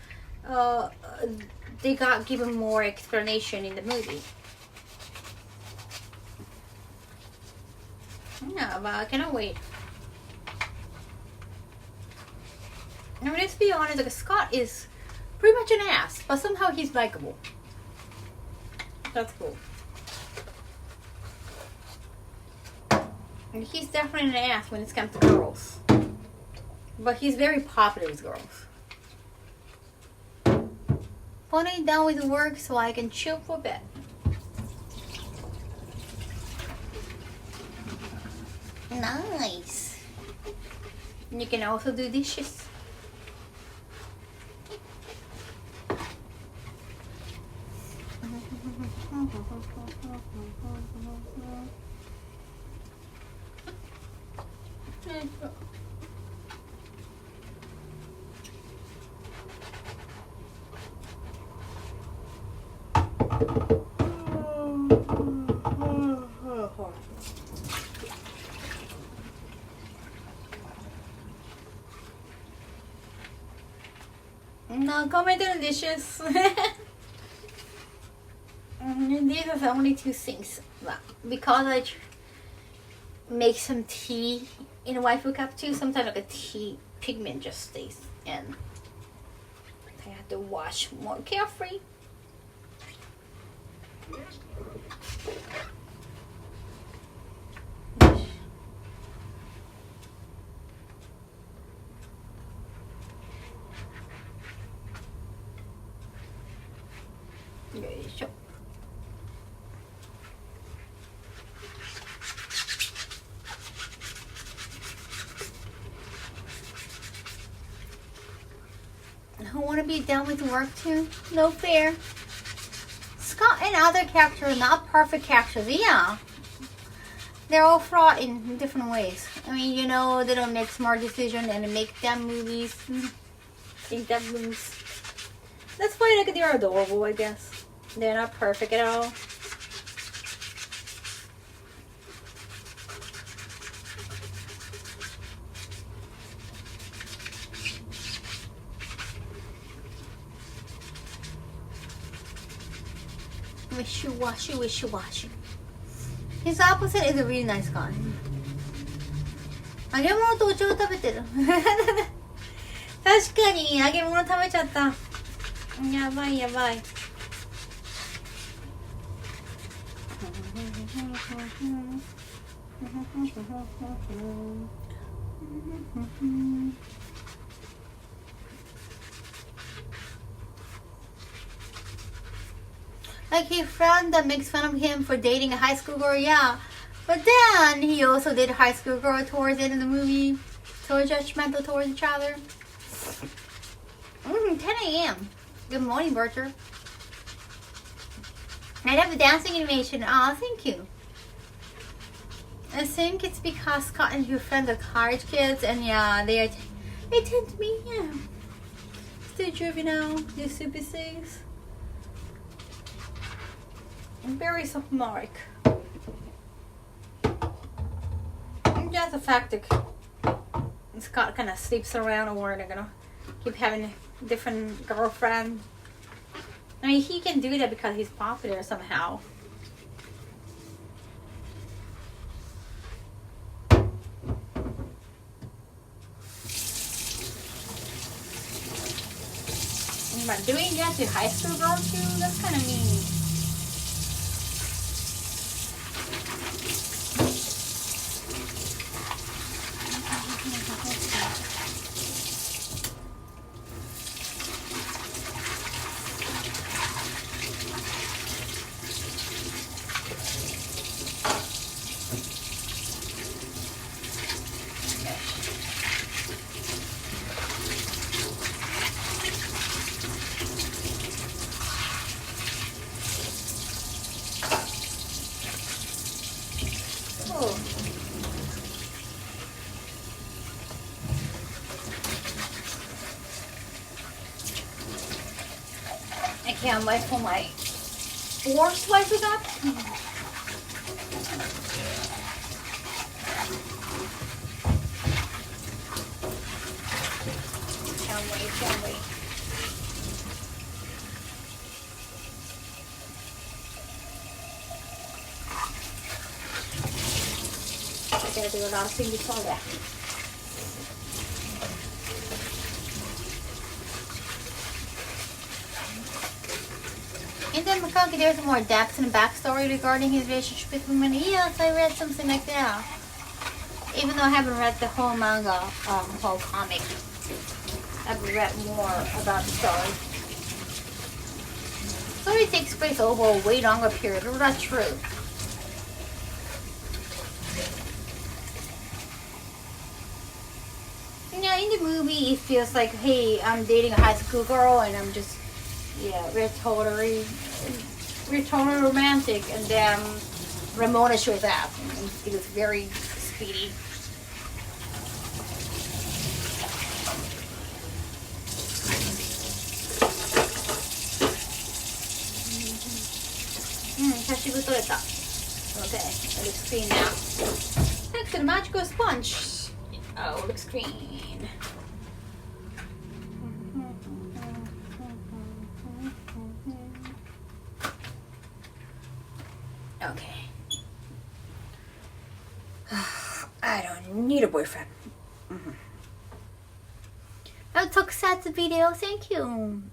They got given more explanation in the movie. Yeah, but I cannot wait. I mean, let's be honest, like Scott is pretty much an ass, but somehow he's likable. That's cool. And he's definitely an ass when it comes to girls. But he's very popular with girls. Finally done with work so I can chill for a bit. Nice. And you can also do dishes. No, comment on the dishes. These are the only two things. Because I make some tea in a waifu cup too, sometimes like a tea pigment just stays in. I have to wash more carefree. I want to be done with work too. No fair. Scott and other characters are not perfect characters. Yeah. They're all fraught in different ways. I mean, you know, they don't make smart decisions and make dumb movies. Think dumb movies. That's why like they're adorable, I guess. They're not perfect at all. Wishy-washy, wishy-washy. His opposite is a really nice guy. 揚げ物とお茶を食べてる。確かに揚げ物食べちゃった。やばいやばい。Like his friend that makes fun of him for dating a high school girl, yeah. But then he also dated a high school girl towards the end of the movie. So judgmental towards each other. 10 a.m. Good morning, Berger. I love the dancing animation. Aw, thank you. I think it's because Scott and your friends are college kids, and yeah, they tend to be, yeah. Still juvenile, do stupid things. And very sophomoric. Just the fact that Scott kind of sleeps around, or they're gonna keep having a different girlfriend. I mean, he can do that because he's popular somehow. But doing that to high school girls too, that's kind of mean. I can't wait for my 4 slices up. Can't wait. I gotta do a lot of things before that. In the McConkie, there's more depth and backstory regarding his relationship with women. Yes, I read something like that. Even though I haven't read the whole manga, whole comic, I've read more about the story. The story takes place over a way longer period. Is that true? Yeah, in the movie, it feels like, hey, I'm dating a high school girl and I'm just, yeah, we're totally romantic, and then Ramona shows up and it was very speedy. Okay, it looks clean now. Thanks to the magical sponge. Oh, it looks clean. Okay. I don't need a boyfriend. a tokusatsu video. Thank you.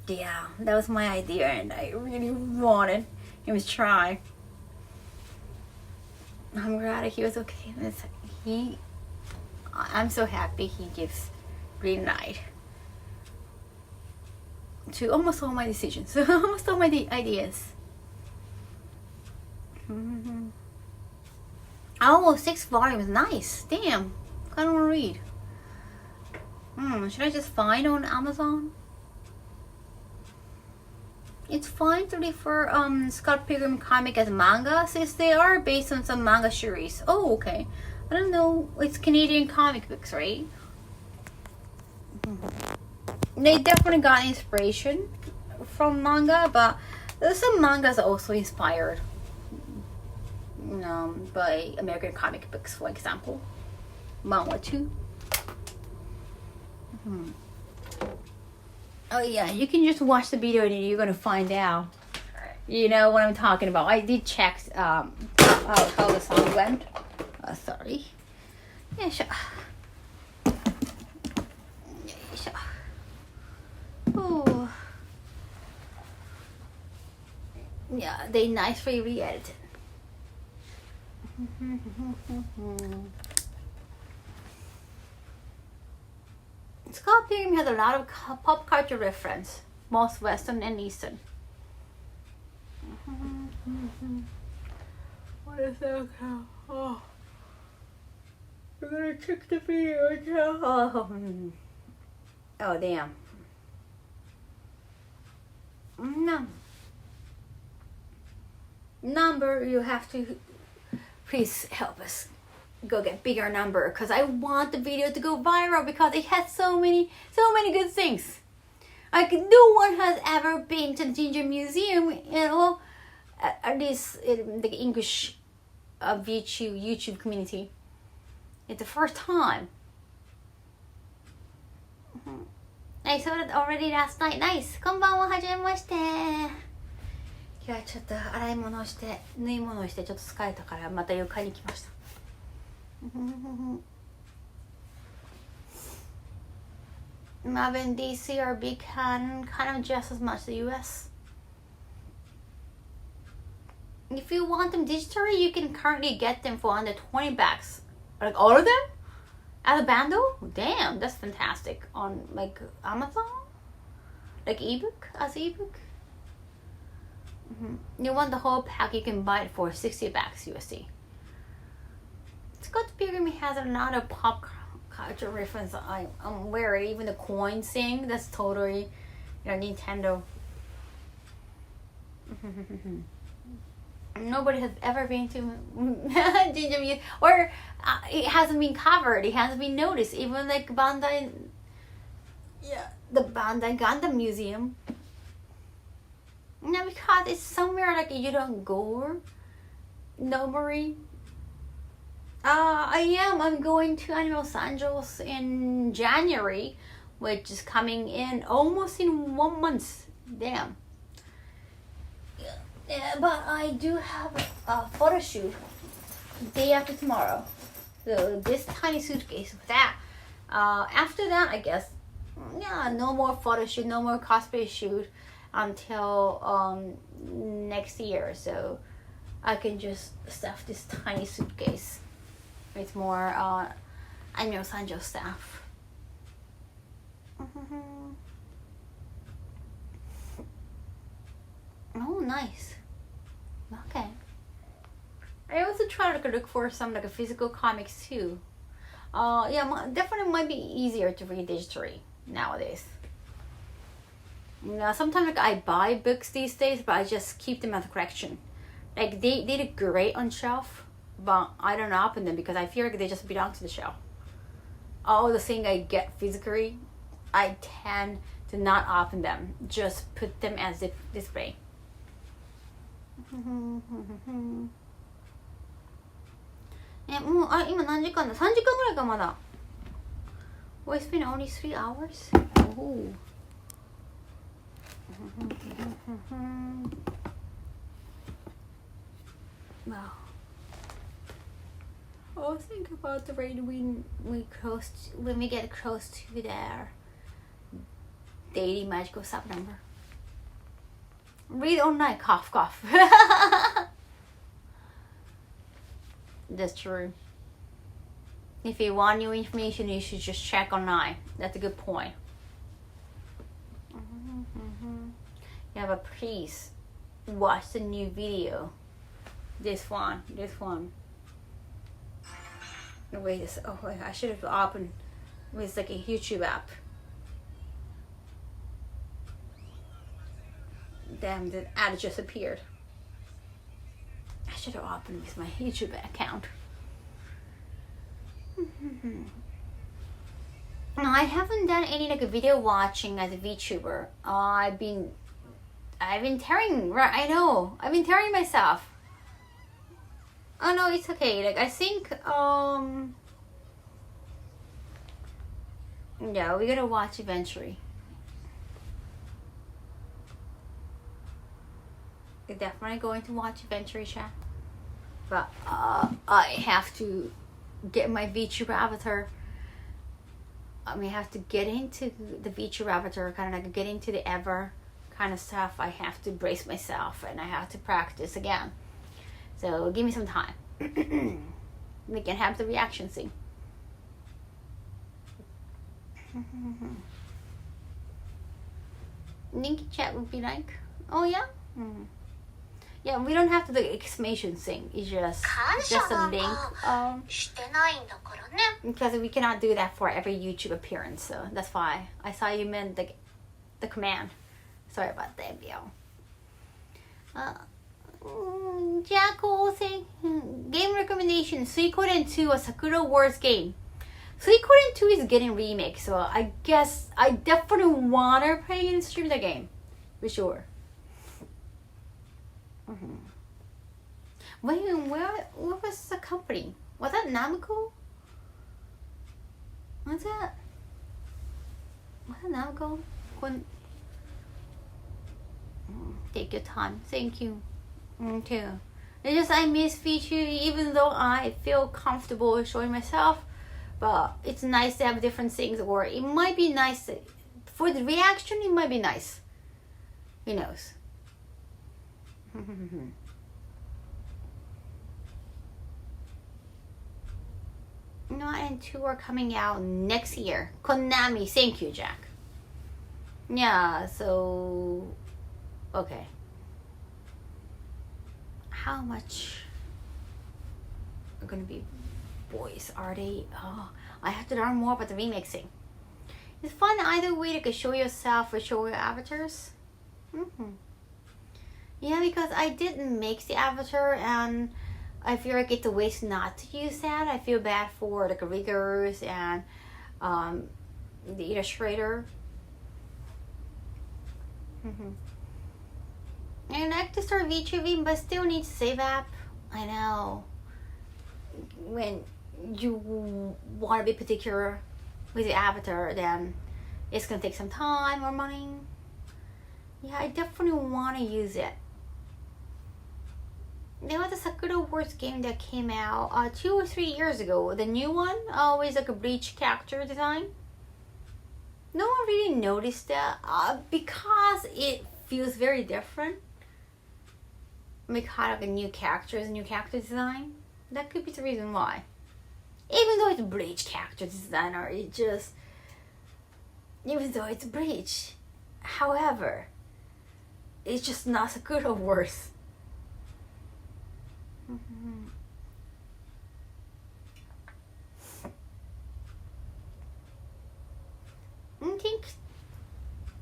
Yeah, that was my idea, and I really wanted him to try. I'm glad he was okay. I'm so happy he gives green light to almost all my decisions, almost all my ideas. Oh, 6 volumes, nice. Damn, I don't want to read. Should I just find on Amazon? It's fine to refer Scott Pilgrim comic as manga since they are based on some manga series. Oh, okay. I don't know. It's Canadian comic books, right? They definitely got inspiration from manga, but some mangas are also inspired by American comic books, for example. Manhwa too. Oh yeah, you can just watch the video and you're gonna find out. You know what I'm talking about. I did check how the song went. Sorry. Yeah, sure. Oh. Yeah, they nicely re-edited. Scott Pilgrim has a lot of pop culture reference, both Western and Eastern. What is that? Oh, we're gonna check the video now. Oh damn. No. Number, you have to please help us go get bigger number, because I want the video to go viral because it has so many good things. Like no one has ever been to the Ginger Museum, at least in the English YouTube community. It's the first time. I saw it already last night. Nice. こんばんは、はじめまして。今日はちょっと洗い物をして縫い物をしてちょっと疲れたからまた床に来ました。Marvin DC are big kind of just as much the US. If you want them digitally, you can currently get them for under 20 bucks. Like all of them? As a bundle? Damn, that's fantastic. On like Amazon? Like ebook? As ebook? You want the whole pack, you can buy it for 60 bucks USD. Scott Pilgrim has a lot of pop culture reference. I'm wearing even the coin thing. That's totally, Nintendo. Nobody has ever been to Ginger Museum, or it hasn't been covered. It hasn't been noticed. Even like Bandai, the Bandai Gundam Museum. No, because it's somewhere like you don't go. Nobody. I'm going to Anime Los Angeles in January, which is coming in almost in 1 month. Damn. Yeah, but I do have a photo shoot day after tomorrow. So this tiny suitcase with that. After that, I guess, no more photo shoot, no more cosplay shoot until next year. So I can just stuff this tiny suitcase. It's more Anime Los Angeles stuff. Oh, nice. Okay. I also try to look for some like a physical comics too. Definitely might be easier to read digitally nowadays. Sometimes like I buy books these days, but I just keep them as a collection. Like they look great on shelf, but I don't open them because I feel like they just belong to the shelf. All the things I get physically, I tend to not open them. Just put them as a display. Well, it's been only 3 hours. Oh. Wow. Oh, think about the rate when we get close to their daily magical sub number. Read online, cough, cough. That's true. If you want new information, you should just check online. That's a good point. Yeah, but please watch the new video. This one. Wait, I should have opened with like a YouTube app. Damn, the ad just appeared. I should have opened with my YouTube account. No, I haven't done any like video watching as a VTuber. I've been tearing. I know. I've been tearing myself. Oh no, it's okay. Like I think yeah, we're gonna watch eventually. We're definitely going to watch eventually, chat. But I have to get my VTuber avatar. I mean, I have to get into the VTuber avatar, kind of like get into the ever kind of stuff. I have to brace myself and I have to practice again. So give me some time. We can have the reaction scene. Linky chat would be like, oh yeah? Yeah, we don't have to do the exclamation thing. It's just a link. Because we cannot do that for every YouTube appearance. So that's why I saw you meant the command. Sorry about that, Bill. Jackal saying game recommendation: Suikoden 2, a Sakura Wars game. Suikoden 2 is getting remake, so I guess I definitely wanna play and stream the game, for sure. Wait, what was the company? Was that Namco? Was that Namco? Take your time. Thank you. Too. It's just I miss feature, even though I feel comfortable showing myself. But it's nice to have different things, or it might be nice for the reaction. It might be nice. Who knows? No, and 2 are coming out next year. Konami, thank you, Jack. Yeah, so okay. How much are gonna be boys? Are they? Oh, I have to learn more about the remixing. It's fun either way to show yourself or show your avatars. Yeah, because I didn't make the avatar and I feel like it's a waste not to use that. I feel bad for like riggers and the illustrator. I like to start VTubing, but still need to save app. I know. When you want to be particular with the avatar, then it's gonna take some time or money. Yeah, I definitely want to use it. There was a Sakura Wars game that came out 2 or 3 years ago. The new one, always like a bleach character design. No one really noticed that because it feels very different. Because of the new character design. That could be the reason why. Even though it's bleach character designer, even though it's bleach, however, it's just not Sakura Wars. I think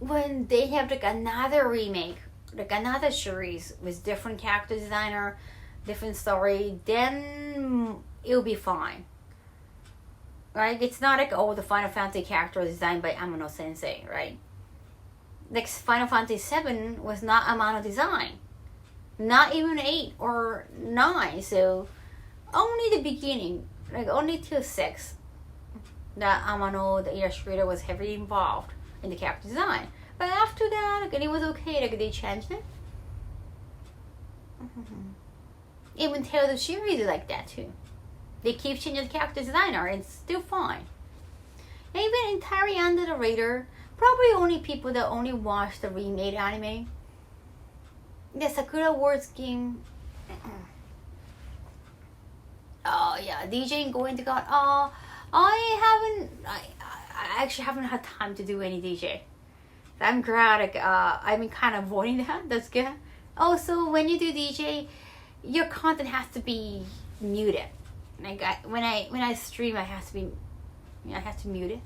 when they have like another remake, like another series with different character designer, different story, then it'll be fine. Right? It's not like the Final Fantasy character designed by Amano Sensei, right? Like Final Fantasy 7 was not Amano design. Not even 8 or 9, so only the beginning, like only till 6, that Amano, the illustrator, was heavily involved in the character design. But after that, like, it was okay, like they changed it. Even Tales of series is like that too. they keep changing the character designer, and it's still fine. And even entirely under the radar, probably only people that only watch the remade anime. The Sakura Wars game. Oh yeah, DJing going to God. Oh, I actually haven't had time to do any DJ. I'm glad. I've been kind of avoiding that. That's good. Also, when you do DJ, your content has to be muted. Like when I stream, I have to mute it,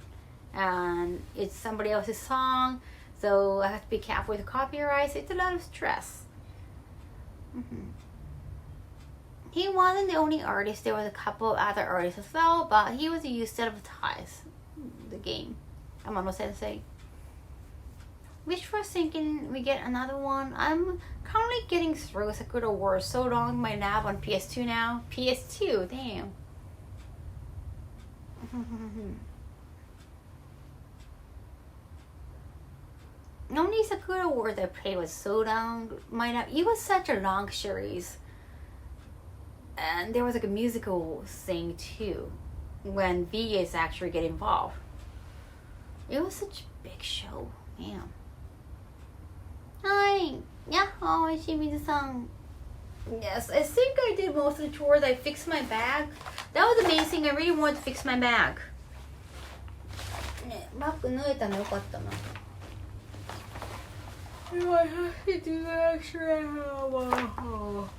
and it's somebody else's song, so I have to be careful with the copyright. So it's a lot of stress. He wasn't the only artist. There was a couple of other artists as well, but he was used to advertise the game. Amano Sensei. Which was thinking we get another one. I'm currently getting through Sakura Wars so long. My nav on PS2 now. PS2, damn. Only Sakura Wars I played was so long. It was such a long series. And there was like a musical thing too, when VAs actually get involved. It was such a big show. Damn. Hi. Yeah. Oh, Shimizu-san. Yes, I think I did most of the chores. I fixed my bag. That was the main thing. I really wanted to fix my bag. ね、バッグ縫えたのよかったな。Do I have to do extra?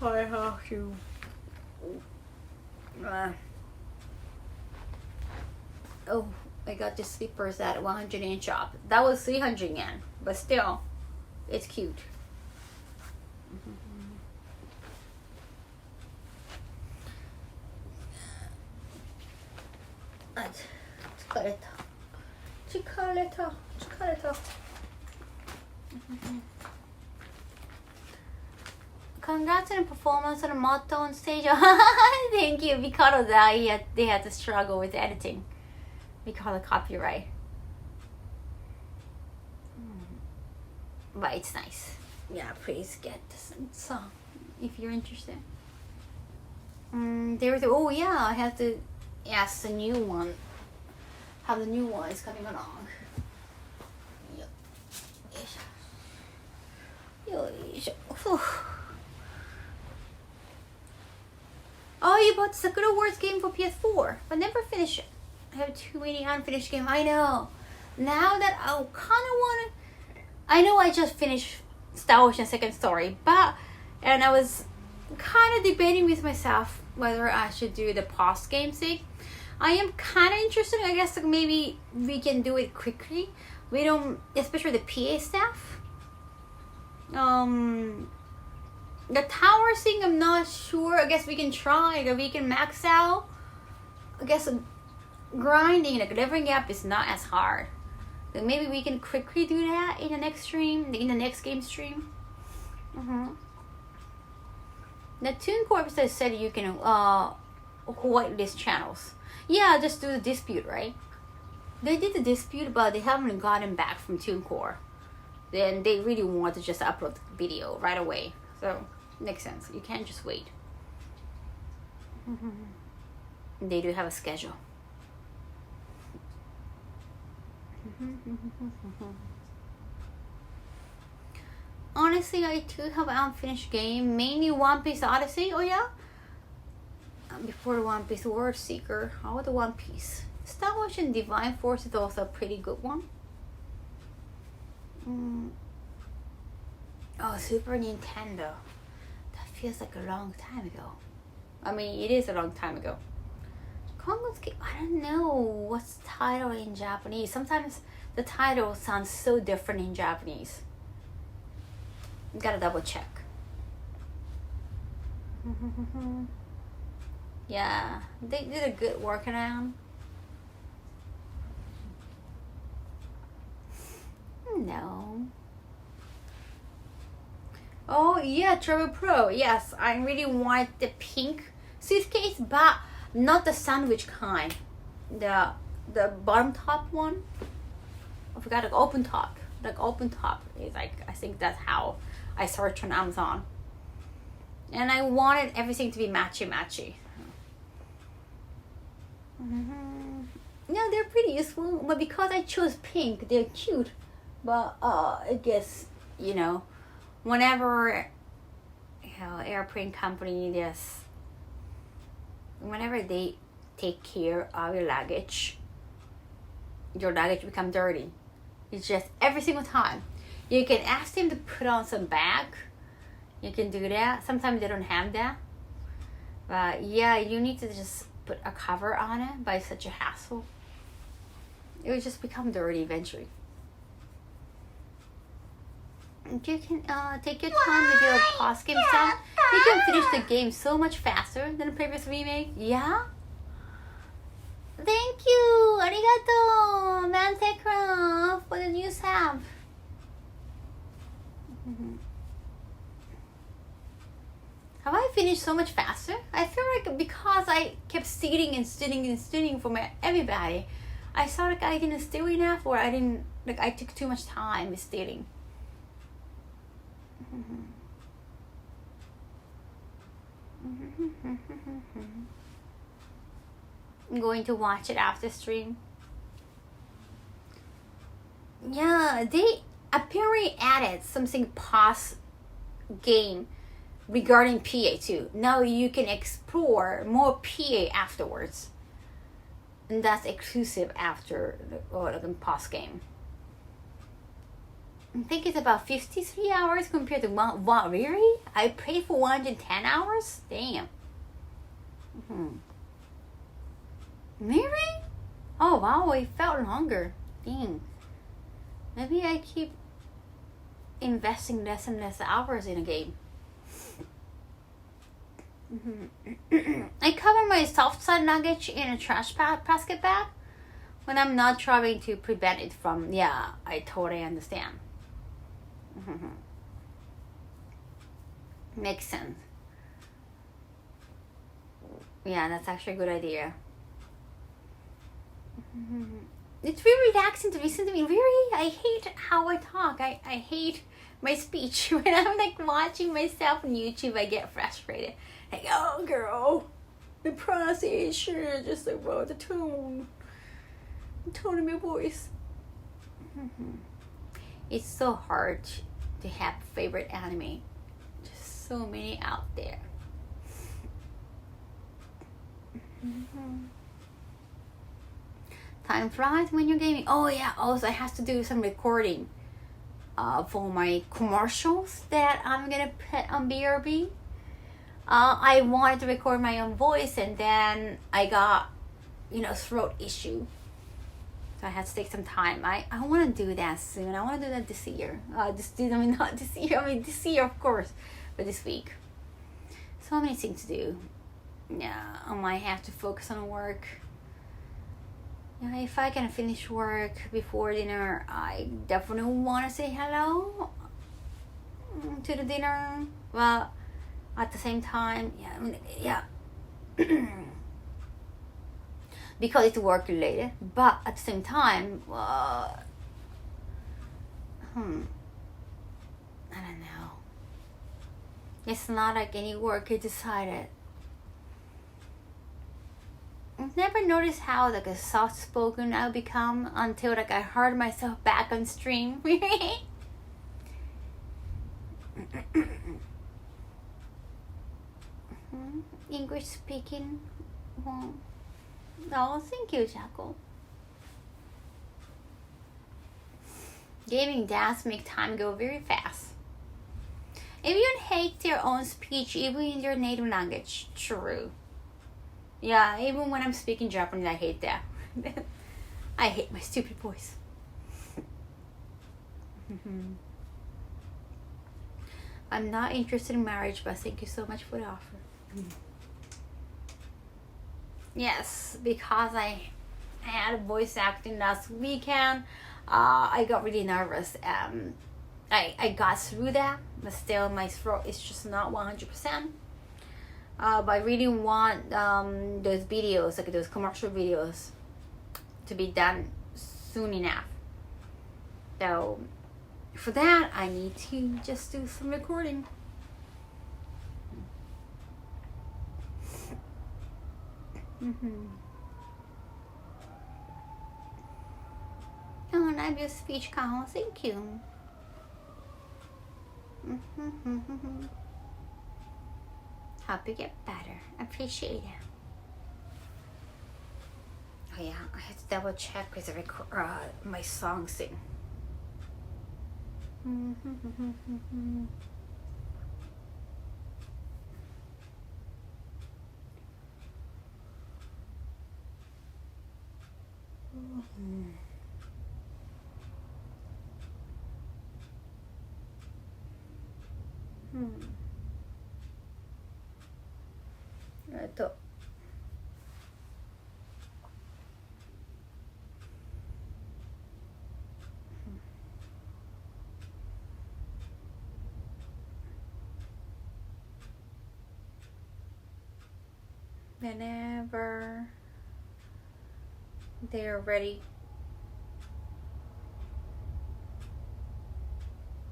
I have to. Oh, I got the slippers at 100 yen shop. That was 300 yen, but still, it's cute. 疲れた。Congrats on the performance on the motto on stage. Thank you. Because of that, they had to struggle with editing because of copyright. But it's nice. Yeah, please get this song if you're interested. I have to ask the new one. How the new one is coming along. Oh, you bought Sakura Wars game for PS4, but never finished it. I have too many unfinished games. I know. Now that I kind of want to... I know I just finished Star Ocean Second Story, and I was kind of debating with myself whether I should do the post-game thing. I am kind of interested. I guess maybe we can do it quickly. We don't... Especially the PA staff. The tower thing, I'm not sure. I guess we can try. We can max out. I guess grinding, like leveling up, is not as hard. So maybe we can quickly do that in the next stream, in the next game stream. The TuneCorp said you can whitelist channels. Yeah, just do the dispute, right? They did the dispute, but they haven't gotten back from TuneCorp. Then they really want to just upload the video right away. So, makes sense. You can't just wait. They do have a schedule. Honestly, I too have an unfinished game. Mainly One Piece Odyssey. Oh yeah? Before One Piece World Seeker. How about the One Piece? Star Ocean Divine Force is also a pretty good one. Oh, Super Nintendo. That feels like a long time ago. I mean, it is a long time ago. Kongo's game, I don't know what's the title in Japanese. Sometimes the title sounds so different in Japanese. Gotta double check. Yeah, they did a good workaround. No. Oh yeah, Travel Pro. Yes, I really want the pink suitcase, but not the sandwich kind. The bottom top one. I forgot, like open top. Like open top is like, I think that's how I searched on Amazon. And I wanted everything to be matchy. Yeah, they're pretty useful, but because I chose pink, they're cute. But I guess, whenever airplane company just whenever they take care of your luggage become dirty. It's just every single time. You can ask them to put on some bag. You can do that. Sometimes they don't have that. But yeah, you need to just put a cover on it, but it's such a hassle. It will just become dirty eventually. You can take your time with your pause game stuff. You can finish the game so much faster than the previous remake. Yeah? Thank you! Arigato! Mantekra for the new sub. Have I finished so much faster? I feel like because I kept stealing from everybody, I saw like I didn't steal enough, or I took too much time with stealing. I'm going to watch it after stream. Yeah, they apparently added something pause game regarding PA too. Now you can explore more PA afterwards, and that's exclusive after the pause game. I think it's about 53 hours compared to one. Wow, really? I played for 110 hours? Damn. Really? Oh wow, it felt longer. Dang. Maybe I keep investing less and less hours in a game. I cover my soft side luggage in a trash basket bag when I'm not trying to prevent it from. Yeah, I totally understand. Makes sense. Yeah, that's actually a good idea. It's really relaxing to listen to me. Really, I hate how I talk. I hate my speech. When I'm like watching myself on YouTube, I get frustrated. Like, oh girl, the pronunciation, just like the tone of my voice. It's so hard to have favorite anime. Just so many out there. Time flies when you're gaming. Oh yeah, also I have to do some recording for my commercials that I'm gonna put on BRB. I wanted to record my own voice, and then I got throat issue, so I had to take some time. I want to do that soon. I want to do that this year. Not this year. This year of course, but this week. So many things to do. Yeah, I might have to focus on work. If I can finish work before dinner, I definitely want to say hello to the dinner. Well, at the same time, because it's work related. But at the same time, I don't know. It's not like any work I decided. I've never noticed how like a soft spoken I'll become until like I heard myself back on stream. English speaking. Oh, thank you, Jackal. Gaming does make time go very fast. Everyone hates their own speech, even in their native language. True. Yeah, even when I'm speaking Japanese, I hate that. I hate my stupid voice. I'm not interested in marriage, but thank you so much for the offer. Yes, because I had voice acting last weekend, I got really nervous. I got through that, but still my throat is just not 100%. But I really want those videos, like those commercial videos, to be done soon enough. So for that, I need to just do some recording. love your speech, Kaho. Thank you. Hope you get better. Appreciate it. Oh yeah, I have to double check with my song thing. Whenever they're ready,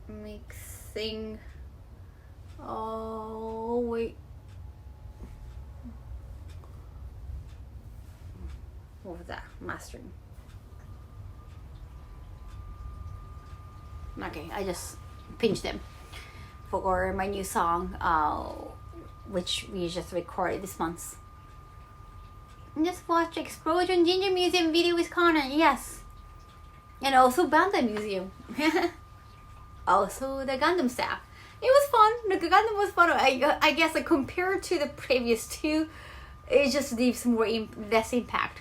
mixing. Oh wait, what was that? Mastering. Okay, I just pinched them for my new song, which we just recorded this month. Just watch Explosion Ginger Museum video with Connor. Yes, and also Bandai Museum. Also the Gundam staff. It was fun. The Gundam was fun. I guess like, compared to the previous two, it just leaves more less impact.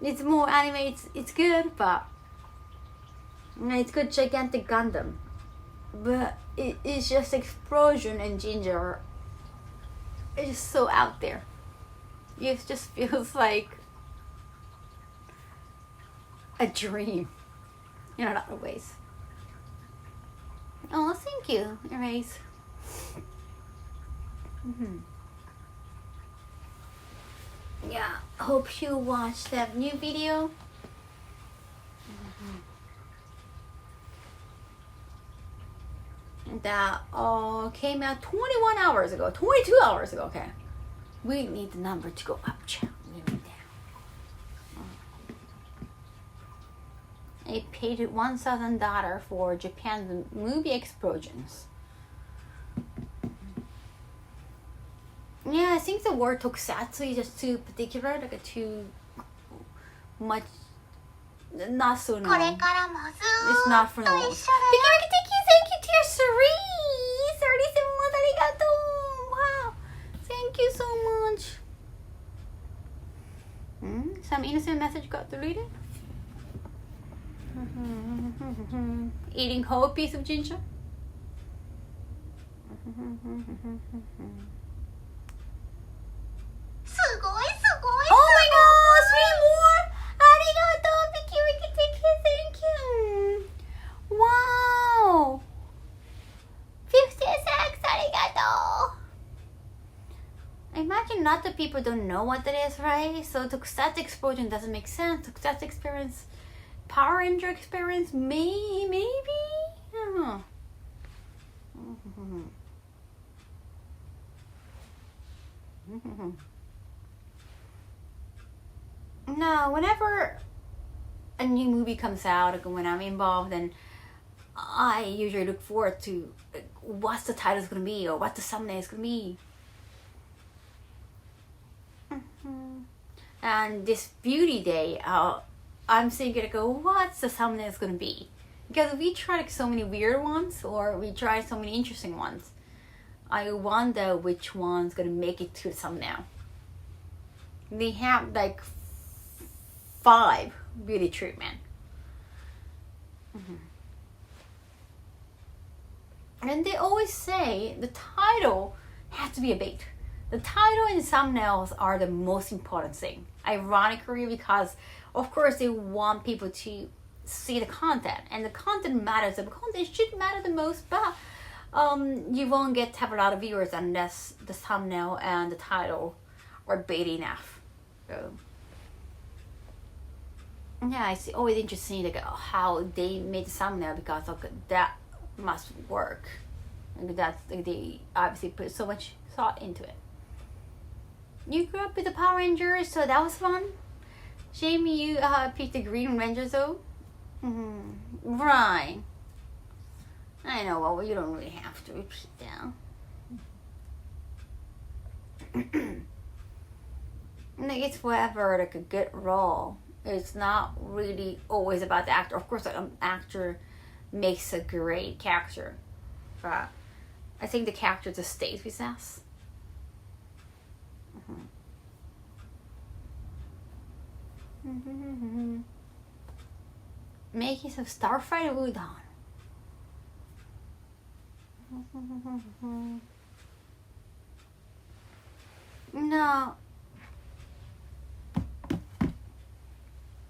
It's more anime. It's good, but it's good gigantic Gundam. But it's just Explosion and Ginger. It's just so out there. It just feels like a dream in a lot of ways. Oh, thank you, Erase. Yeah, hope you watched that new video. That came out 21 hours ago, 22 hours ago, okay. We need the number to go up, child. We need that. I paid $1,000 for Japan's movie explosions. Yeah, I think the word tokusatsu is just too particular, like too much, not so known. It's not for known. Thank you, dear Cerise. 37 months, arigato. Wow, thank you so much. Some innocent message got deleted. Eating whole piece of ginger. Oh my gosh, 3 more! Arigato, thank you. Wow! 56, arigato! I imagine a lot of people don't know what that is, right? So Tokusatsu Explosion doesn't make sense. Tokusatsu experience, Power Ranger experience, maybe? I don't know. No, whenever a new movie comes out, like when I'm involved, then I usually look forward to what's the title's gonna be or what the thumbnail is gonna be. And this beauty day, I'm thinking like, what's the thumbnail is gonna be? Because we tried like so many weird ones, or we tried so many interesting ones. I wonder which one's gonna make it to the thumbnail. They have like 5 beauty treatment. And they always say the title has to be a bait. The title and thumbnails are the most important thing. Ironically, because of course they want people to see the content, and the content matters. The content should matter the most, but you won't get to have a lot of viewers unless the thumbnail and the title are bait enough. So yeah, it's always interesting like how they made the thumbnail, because that must work. And that's they obviously put so much thought into it. You grew up with the Power Rangers, so that was fun. Shame you picked the Green Rangers though. Right. I know, well, you don't really have to repeat that. Like, it's whatever, like a good role. It's not really always about the actor. Of course, like, an actor makes a great character, but I think the character just stays with us. Making some stir-fried udon. No.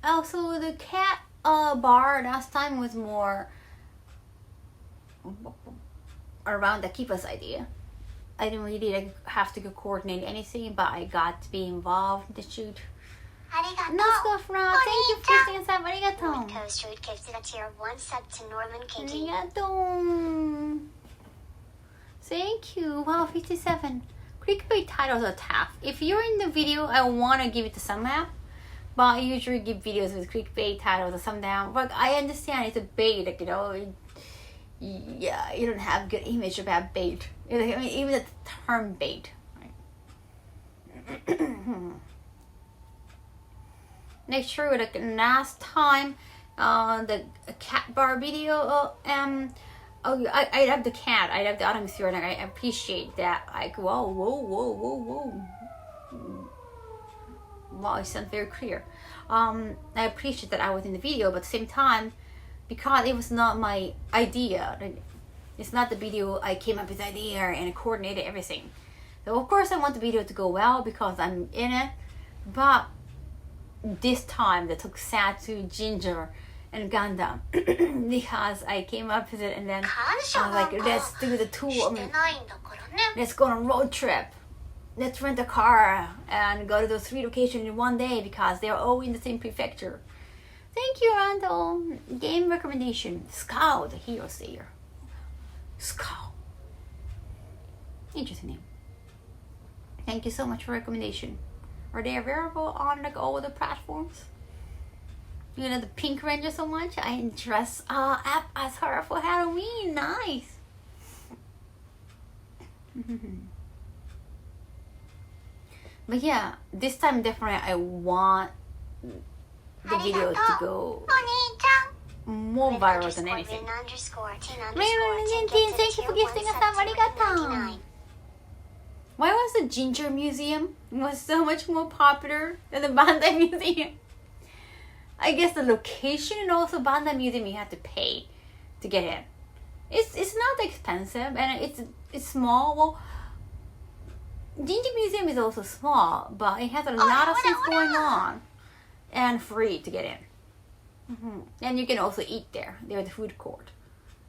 Also, the cat bar last time was more around the Kipa's idea. I didn't really have to go coordinate anything, but I got to be involved in the shoot. No score from thank you for saying that. Arigatou. Street gifted a tier 1 sub to Norman KT. Arigatou. Thank you. Wow, 57. Clickbait titles are tough. If you're in the video, I want to give it to some app, but I usually give videos with clickbait titles or something. But I understand it's a bait, like, you know. Yeah, you don't have good image about bait. I mean, even the term bait. Right? Next true, like last time, the cat bar video. I love the cat. I love the atmosphere, and I appreciate that. Like, whoa. Wow, it sounds very clear. I appreciate that I was in the video, but at the same time, because it was not my idea, it's not the video I came up with the idea and coordinated everything. So of course I want the video to go well because I'm in it, but this time they took Satu, Ginger, and Gundam because I came up with it, and then I was like, let's do the tour. Let's go on a road trip. Let's rent a car and go to those 3 locations in one day because they're all in the same prefecture. Thank you, Randall. Game recommendation. Scout, the hero sayer. Scout. Interesting name. Thank you so much for recommendation. Are they available on like all the platforms? You know the Pink Ranger so much. I dress up as her for Halloween. Nice. But yeah, this time definitely I want the video to go more viral than anything. Thank you for gifting us up. Arigatou. Why was the Ginger Museum was so much more popular than the Bandai Museum? I guess the location and also Bandai Museum you have to pay to get in. It's not expensive and it's small. Well, Ginger Museum is also small, but it has a lot of things going on and free to get in. And you can also eat there. There's the food court.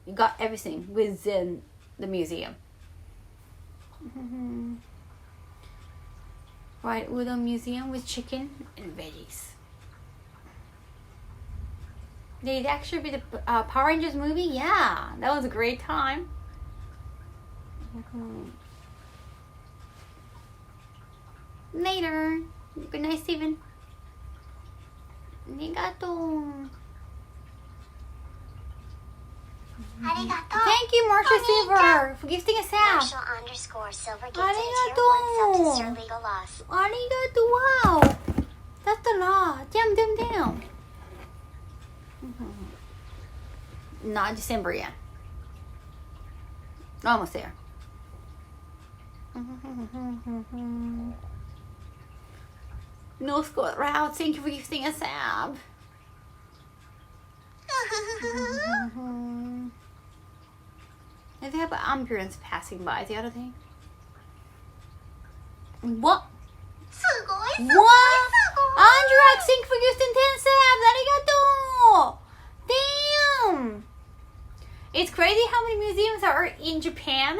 You got everything within the museum. Right, udon museum with chicken and veggies. Did it actually be the Power Rangers movie? Yeah, that was a great time. Later. Good night, Steven. Arigatou. Thank you, Marshall Silver, for gifting us out. Marshall_Silver gifted a tier 1 sub to Sir Legal Loss. Arigatou, wow. That's a lot. Damn. Not December yet. Almost there. No score route. Thank you for gifting us out. They have an ambulance passing by the other day. What? What? Andrak, thank you for gifting 10 sabs. Arigatou. Damn. It's crazy how many museums are in Japan.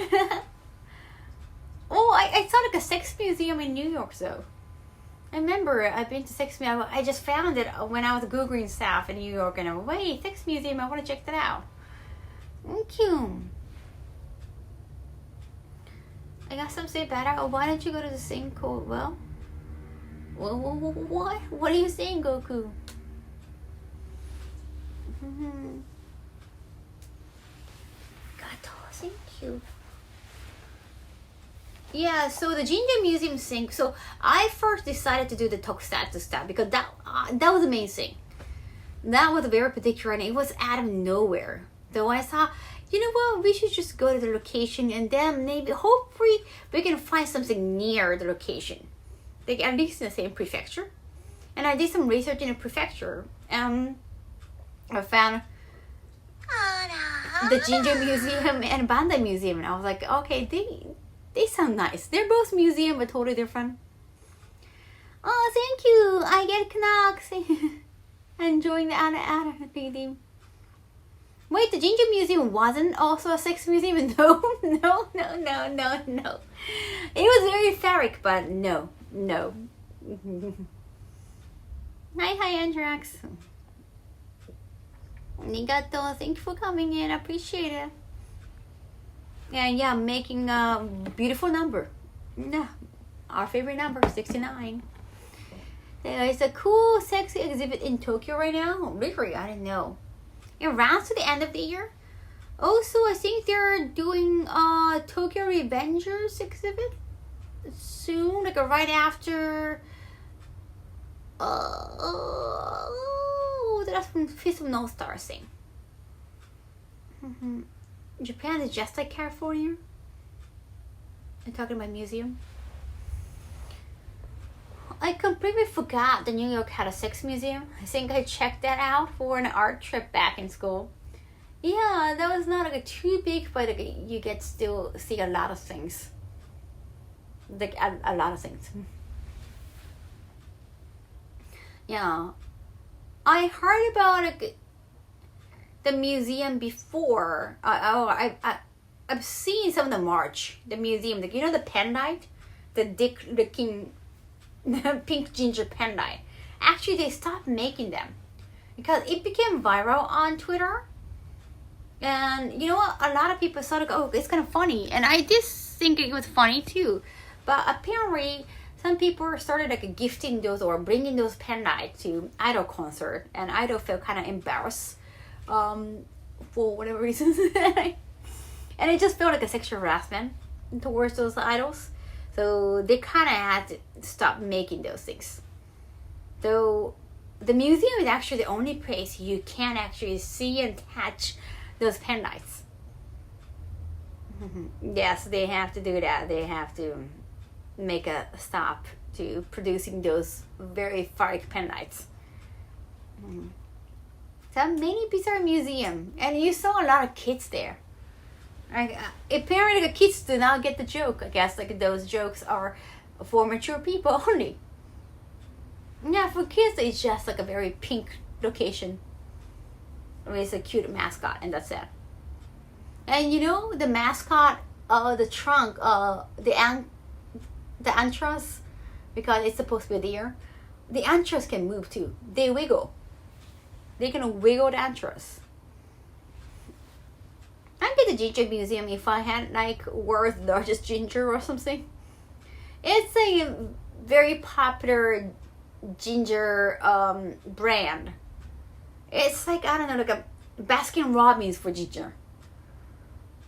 Oh, I saw like a sex museum in New York though. I remember I've been to sex museum. I just found it when I was Googling stuff in New York, and I went, wait, sex museum, I want to check that out. Thank you. I got some say better. Oh, why don't you go to the same code? Well, what? What are you saying, Goku? Gato, thank you. Yeah, so the Ginger Museum thing. So I first decided to do the tokusatsu stuff because that was the main thing. That was very particular, and it was out of nowhere. So I thought, you know what, we should just go to the location, and then maybe, hopefully, we can find something near the location, like at least in the same prefecture. And I did some research in the prefecture. I found the Ginger Museum and Bandai Museum, and I was like, okay, they sound nice. They're both museum, but totally different. Oh, thank you. I get Canucks. Enjoying the Ana PD. Wait, the Ginger Museum wasn't also a sex museum? No. It was very phallic, but no. Hi, Andrax. Arigato. Thank you for coming in. I appreciate it. And yeah, making a beautiful number. Yeah, our favorite number, 69. It's a cool, sexy exhibit in Tokyo right now. Really, I didn't know. It runs to the end of the year. Also, I think they're doing Tokyo Revengers exhibit soon, like right after. That's from Fist of North Star thing. Japan is just like California. I'm talking about museum. I completely forgot that New York had a sex museum. I think I checked that out for an art trip back in school. Yeah, that was not like too big, but like, you get still see a lot of things. Like a lot of things. Yeah, I heard about like the museum before. I've seen some of the merch. The museum, like, you know, the pendant, the dick looking pink ginger pendant. Actually, they stopped making them because it became viral on Twitter. And you know what? A lot of people thought, like, oh, it's kind of funny, and I did think it was funny too. But apparently, some people started like gifting those or bringing those pendants to idol concert, and idol felt kind of embarrassed for whatever reasons. And it just felt like a sexual harassment towards those idols. So they kind of had to stop making those things. So the museum is actually the only place you can actually see and touch those pendants. Yes, they have to do that. They have to make a stop to producing those very phallic pendants. So many bizarre museum, and you saw a lot of kids there. Apparently, the kids do not get the joke. I guess like those jokes are for mature people only. Yeah, for kids, it's just like a very pink location with a cute mascot, and that's it. And you know, the mascot, the trunk, the antras, because it's supposed to be there. The antras can move too. They wiggle. They can wiggle the antras. I'd get the Ginger Museum if I had like world's largest ginger or something. It's a very popular ginger brand. It's like, I don't know, like a Baskin Robbins for ginger,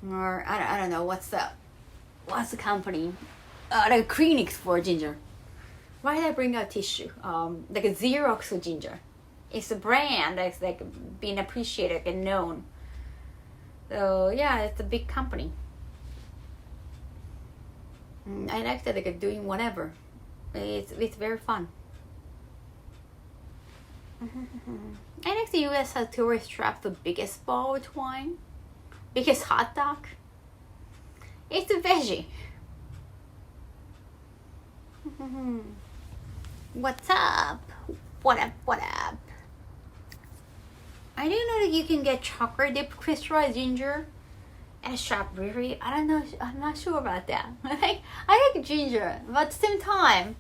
or I don't know what's the company, like Kleenex for ginger. Why did I bring out tissue? Like a Xerox for ginger. It's a brand that's like being appreciated and known. So yeah, it's a big company. I like that, like doing whatever. It's very fun. I like the US has tourist trap the biggest ball with wine, biggest hot dog. It's a veggie. What's up? What up? I didn't know that you can get chocolate dipped crystallized ginger at a shop. Really? I don't know. I'm not sure about that. I like ginger, but at the same time,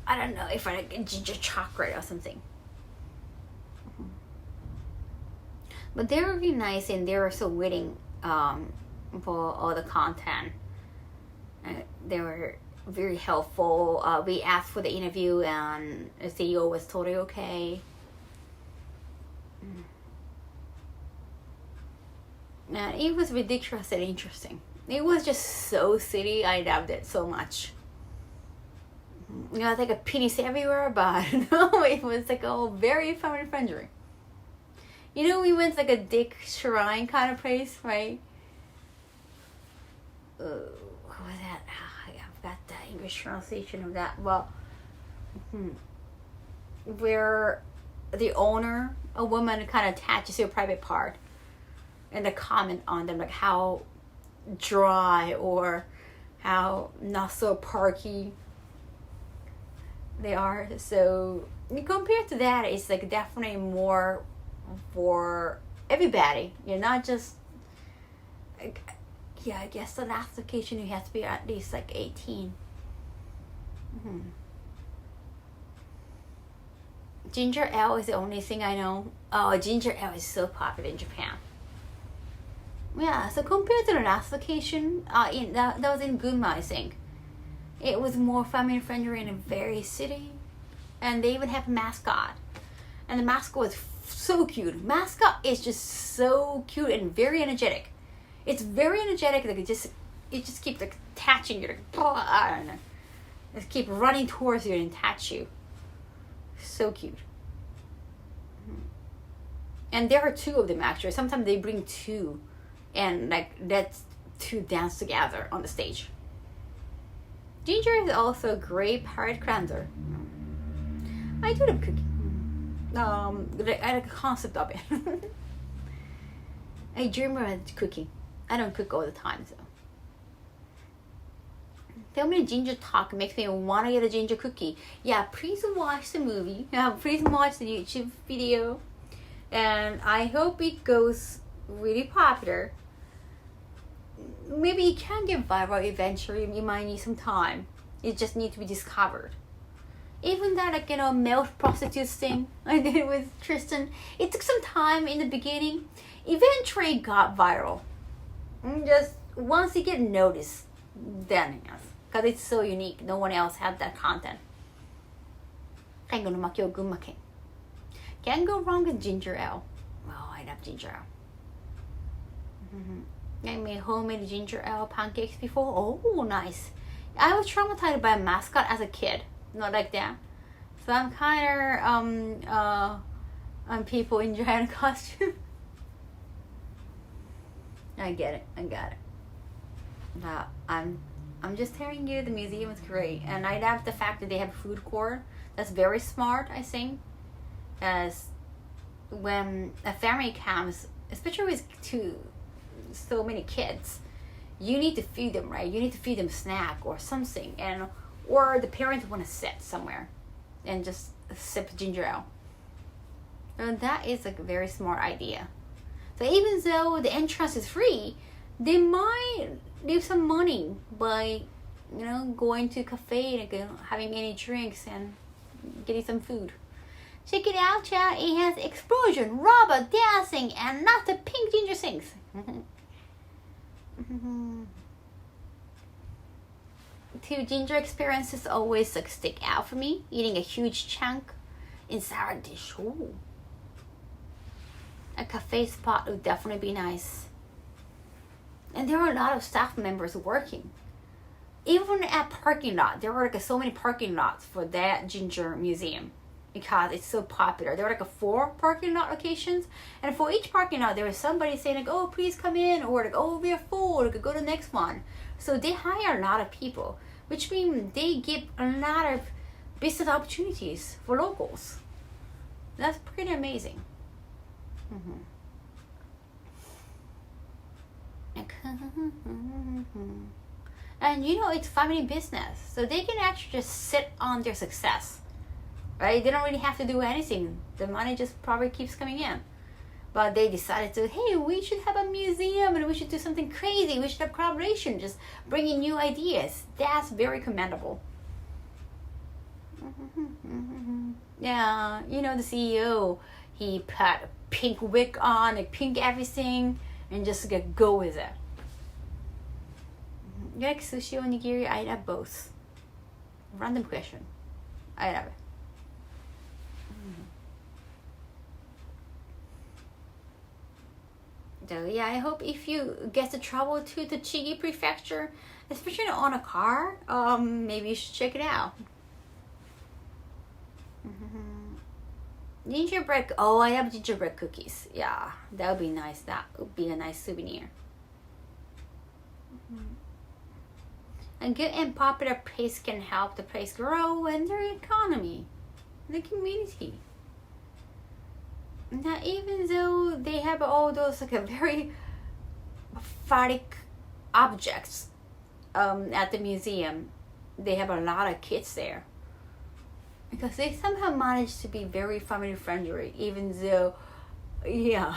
I don't know if I like ginger chocolate or something. But they're really nice, and they're so willing for all the content. They were very helpful. We asked for the interview, and the CEO was totally okay. And it was ridiculous and interesting. It was just so silly. I loved it so much. You know, like a pennies everywhere, but no, it was like all very family friendly. You know, we went to like a Dick Shrine kind of place, right? What was that? I forgot the English translation of that. Well, where the owner, a woman, kind of attaches to a private part, and the comment on them, like how dry or how not so parky they are. So compared to that, it's like definitely more for everybody. You're not just like, yeah, I guess the last occasion you have to be at least like 18. Ginger ale is the only thing I know. Oh, ginger ale is so popular in Japan. Yeah, so compared to the last occasion, that was in Gunma, I think. It was more family friendly in a very city, and they even have a mascot, and the mascot was so cute. Mascot is just so cute and very energetic. It's very energetic. Like it just keeps like attaching you. Like, I don't know. It keep running towards you and attach you. So cute. And there are two of them actually. Sometimes they bring two, and like let two dance together on the stage. Ginger is also a great palate cleanser. I do love cooking. I like the concept of it. I dream about cooking. I don't cook all the time, so. Tell me ginger talk makes me want to get a ginger cookie. Yeah, please watch the movie. Please watch the YouTube video. And I hope it goes really popular. Maybe it can get viral eventually. You might need some time. It just needs to be discovered. Even that, like, you know, male prostitutes thing I did with Tristan, it took some time in the beginning. Eventually it got viral. And just once you get noticed, then yes. Because it's so unique. No one else had that content. Can't go wrong with ginger ale. Oh, I love ginger ale. I made homemade ginger ale pancakes before. Oh, nice. I was traumatized by a mascot as a kid. Not like that. So I'm kind of on people in giant costume. I get it. I got it. But I'm just telling you, the museum is great, and I love the fact that they have food court. That's very smart, I think. As when a family comes, especially with so many kids, you need to feed them, right? You need to feed them snack or something, or the parents want to sit somewhere and just sip ginger ale. And that is a very smart idea. So even though the entrance is free, they might leave some money by, you know, going to a cafe and having any drinks and getting some food. Check it out, chat. It has explosion, robot dancing, and lots of pink ginger things. Two ginger experiences always like stick out for me. Eating a huge chunk inside a dish. Ooh. A cafe spot would definitely be nice. And there are a lot of staff members working. Even at parking lot, there were like so many parking lots for that ginger museum because it's so popular. There were like 4 parking lot locations, and for each parking lot there was somebody saying like, "Oh, please come in," or like, "Oh, we're full," or go to the next one. So they hire a lot of people, which means they give a lot of business opportunities for locals. That's pretty amazing. And you know, it's family business, so they can actually just sit on their success, right? They don't really have to do anything. The money just probably keeps coming in. But they decided to, hey, we should have a museum and we should do something crazy. We should have collaboration, just bringing new ideas. That's very commendable. Yeah, you know, the CEO, he put a pink wig on, like pink everything, and just go with it. You like sushi or nigiri? I love both. Random question. I love it. Yeah, I hope if you get to travel to the Tochigi Prefecture, especially on a car, maybe you should check it out. Gingerbread. Oh, I have gingerbread cookies. Yeah, that would be nice. That would be a nice souvenir. A good and popular place can help the place grow and their economy, the community. Now, even though they have all those like a very phallic objects at the museum, they have a lot of kids there because they somehow managed to be very family friendly, even though, yeah,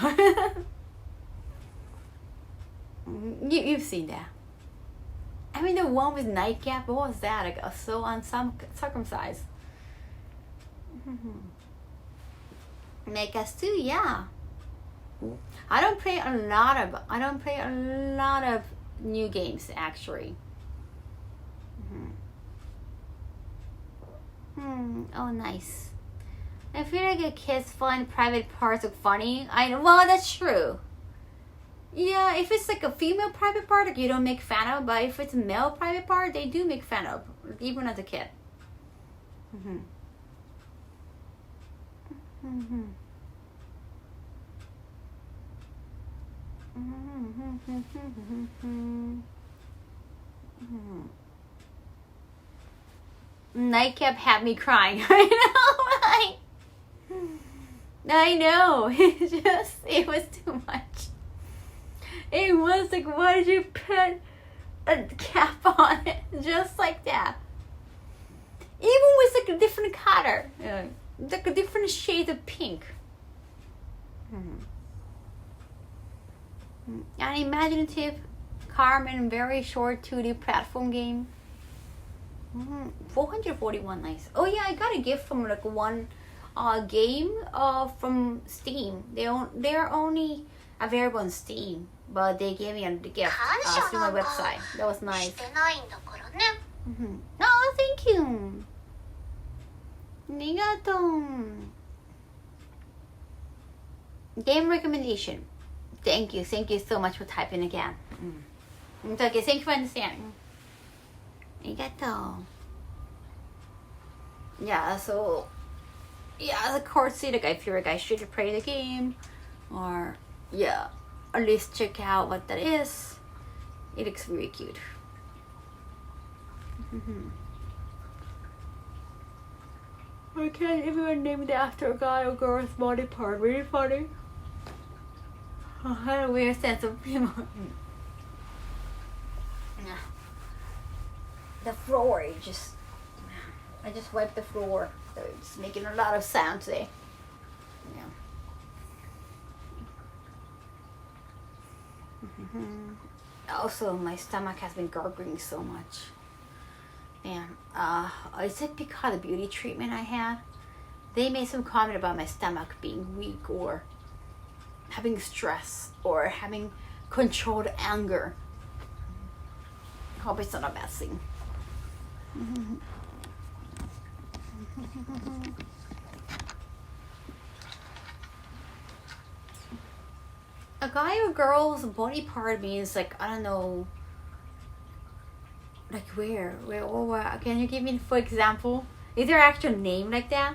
you've seen that. I mean, the one with nightcap, what was that? Like, so uncircumcised. Make us too, yeah. I don't play a lot of new games actually. Oh, nice. I feel like the kids find private parts look funny. I know. Well, that's true. Yeah, if it's like a female private part, like you don't make fun of, but if it's a male private part, they do make fun of, even as a kid. Nightcap had me crying. I know, right? I know. It was too much. It was like, why did you put a cap on it? Just like that. Even with like a different color. Like a different shade of pink. An imaginative, calm, and very short 2D platform game. 441, nice. Oh yeah, I got a gift from like one game from Steam. They're only available on Steam, but they gave me a gift through my website. That was nice. Oh, thank you. ありがとう. Game recommendation. Thank you so much for typing again. It's okay, thank you for understanding. ありがとう. Yeah, so of course, like I feel like I should play the game, or yeah, at least check out what that is. It looks really cute. I can't even name it after a guy or girl's body part. Really funny. I had a weird sense of humor. The floor, I just wiped the floor, so it's making a lot of sound today. Yeah. Also, my stomach has been gurgling so much. And is it because of the beauty treatment I had? They made some comment about my stomach being weak, or having stress, or having controlled anger. Hope it's not a bad thing. A guy or girl's body part means like, I don't know, like where, can you give me for example? Is there an actual name like that?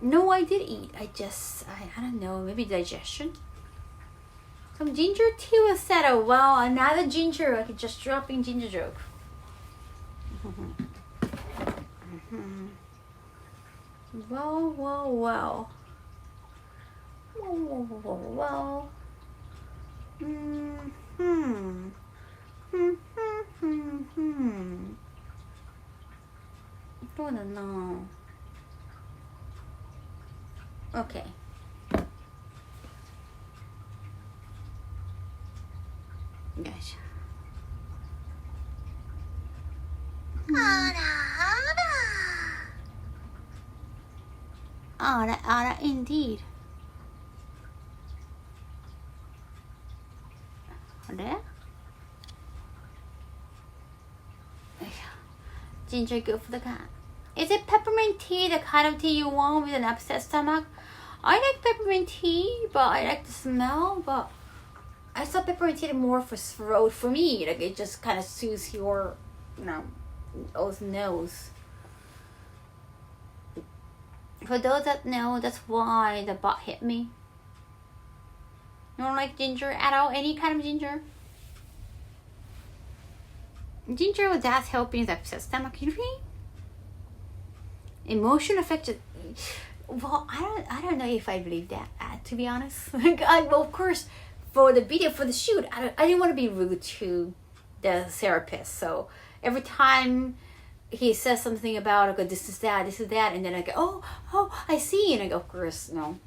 No, I did eat. I don't know, maybe digestion? Some ginger tea was said. Oh wow, another ginger. I could just drop in ginger joke. Wow. Wow. I don't know. Okay. Gotcha. Ara, indeed. There? Ginger good for the cat. Is it peppermint tea the kind of tea you want with an upset stomach? I like peppermint tea, but I like the smell. But I saw peppermint tea more for throat for me. Like it just kind of soothes your, nose. For those that know, that's why the butt hit me. You don't like ginger at all? Any kind of ginger? Ginger does help in the upset stomach. Really? Emotion affected. Well, I don't know if I believe that. To be honest, well, of course, for the video, for the shoot, I didn't want to be rude to the therapist. So every time he says something about okay, this is that, and then I go, oh, I see, and I go, of course, no,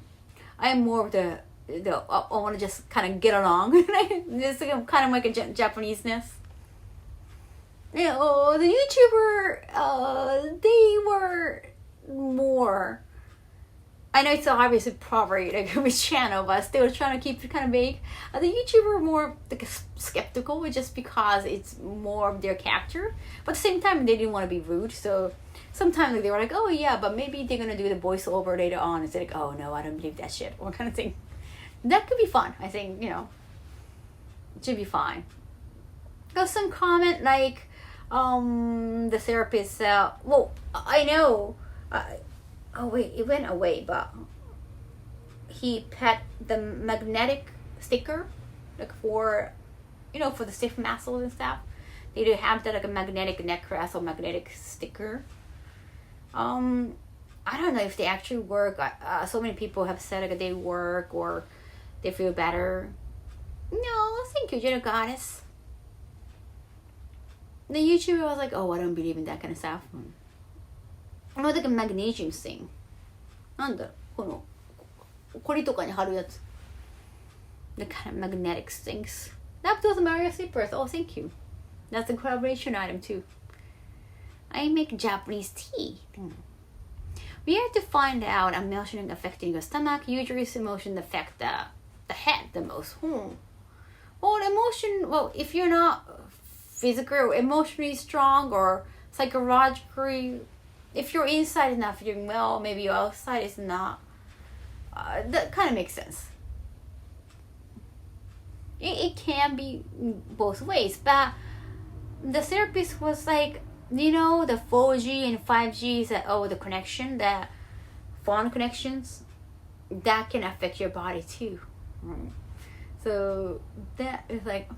I am more of the I want to just kind of get along. This is kind of like a Japanese-ness. The YouTuber, they were more. I know it's obviously probably like his channel, but still trying to keep it kind of vague. The YouTuber more like skeptical, just because it's more of their character. But at the same time, they didn't want to be rude, so sometimes they were like, "Oh yeah, but maybe they're gonna do the voiceover later on." It's like, "Oh no, I don't believe that shit," or kind of thing. That could be fun. I think it should be fine. Got some comment like, the therapist. Well, I know. Oh wait, it went away, but he pet the magnetic sticker, like for the stiff muscles and stuff. They do have that like a magnetic neck rest or magnetic sticker. I don't know if they actually work. So many people have said like they work or they feel better. No, thank you, gentle goddess. The YouTuber was like, oh, I don't believe in that kind of stuff. More like a magnesium thing. なんだろう、このこりとかに貼るやつ。The kind of magnetic things. That was Mario Slippers. Oh, thank you. That's a collaboration item too. I make Japanese tea. We have to find out emotion affecting your stomach. Usually, emotion affect the head the most. Well, emotion. Well, if you're not physically or emotionally strong or psychologically. If you're inside is not feeling well, maybe your outside is not. That kind of makes sense. It can be both ways, but the therapist was like, the 4G and 5G is the connection, the phone connections, that can affect your body too. So that is like,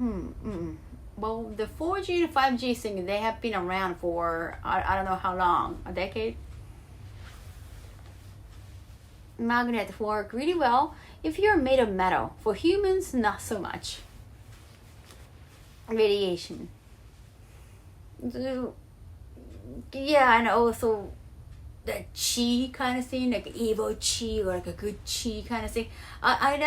Well, the 4G and 5G thing, they have been around for, I don't know how long, a decade. Magnets work really well if you're made of metal. For humans, not so much. Radiation. Yeah, and also the chi kind of thing, like evil chi or like a good chi kind of thing. I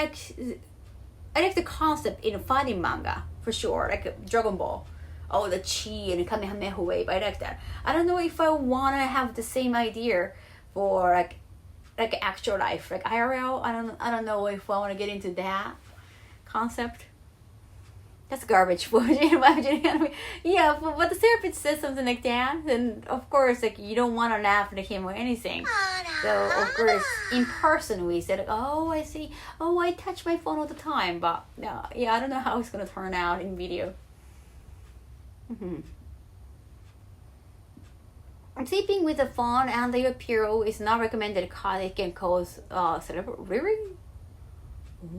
like the concept in a fighting manga. For sure, like Dragon Ball. Oh, the chi and Kamehameha wave. I like that. I don't know if I want to have the same idea for like actual life, like IRL. I don't know if I want to get into that concept. That's garbage for yeah, but the therapist says something like that, then of course like you don't want to laugh at him or anything. So of course in person we said like, oh I see, oh I touch my phone all the time, but yeah I don't know how it's gonna turn out in video. Sleeping with a phone under your pillow is not recommended because it can cause cerebral. Really?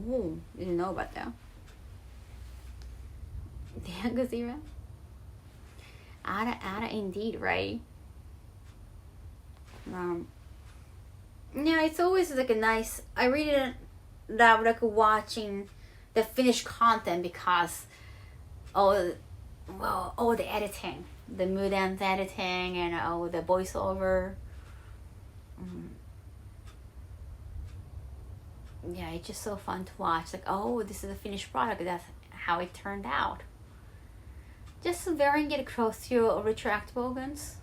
Oh, didn't know about that. Damn, Gazira. Ada indeed, right? Yeah, it's always like a nice. I really love like watching the finished content because all the editing, the mood and editing, and all the voiceover. Yeah, it's just so fun to watch. Like, oh, this is a finished product. That's how it turned out. Just wearing it close to your retractable organs.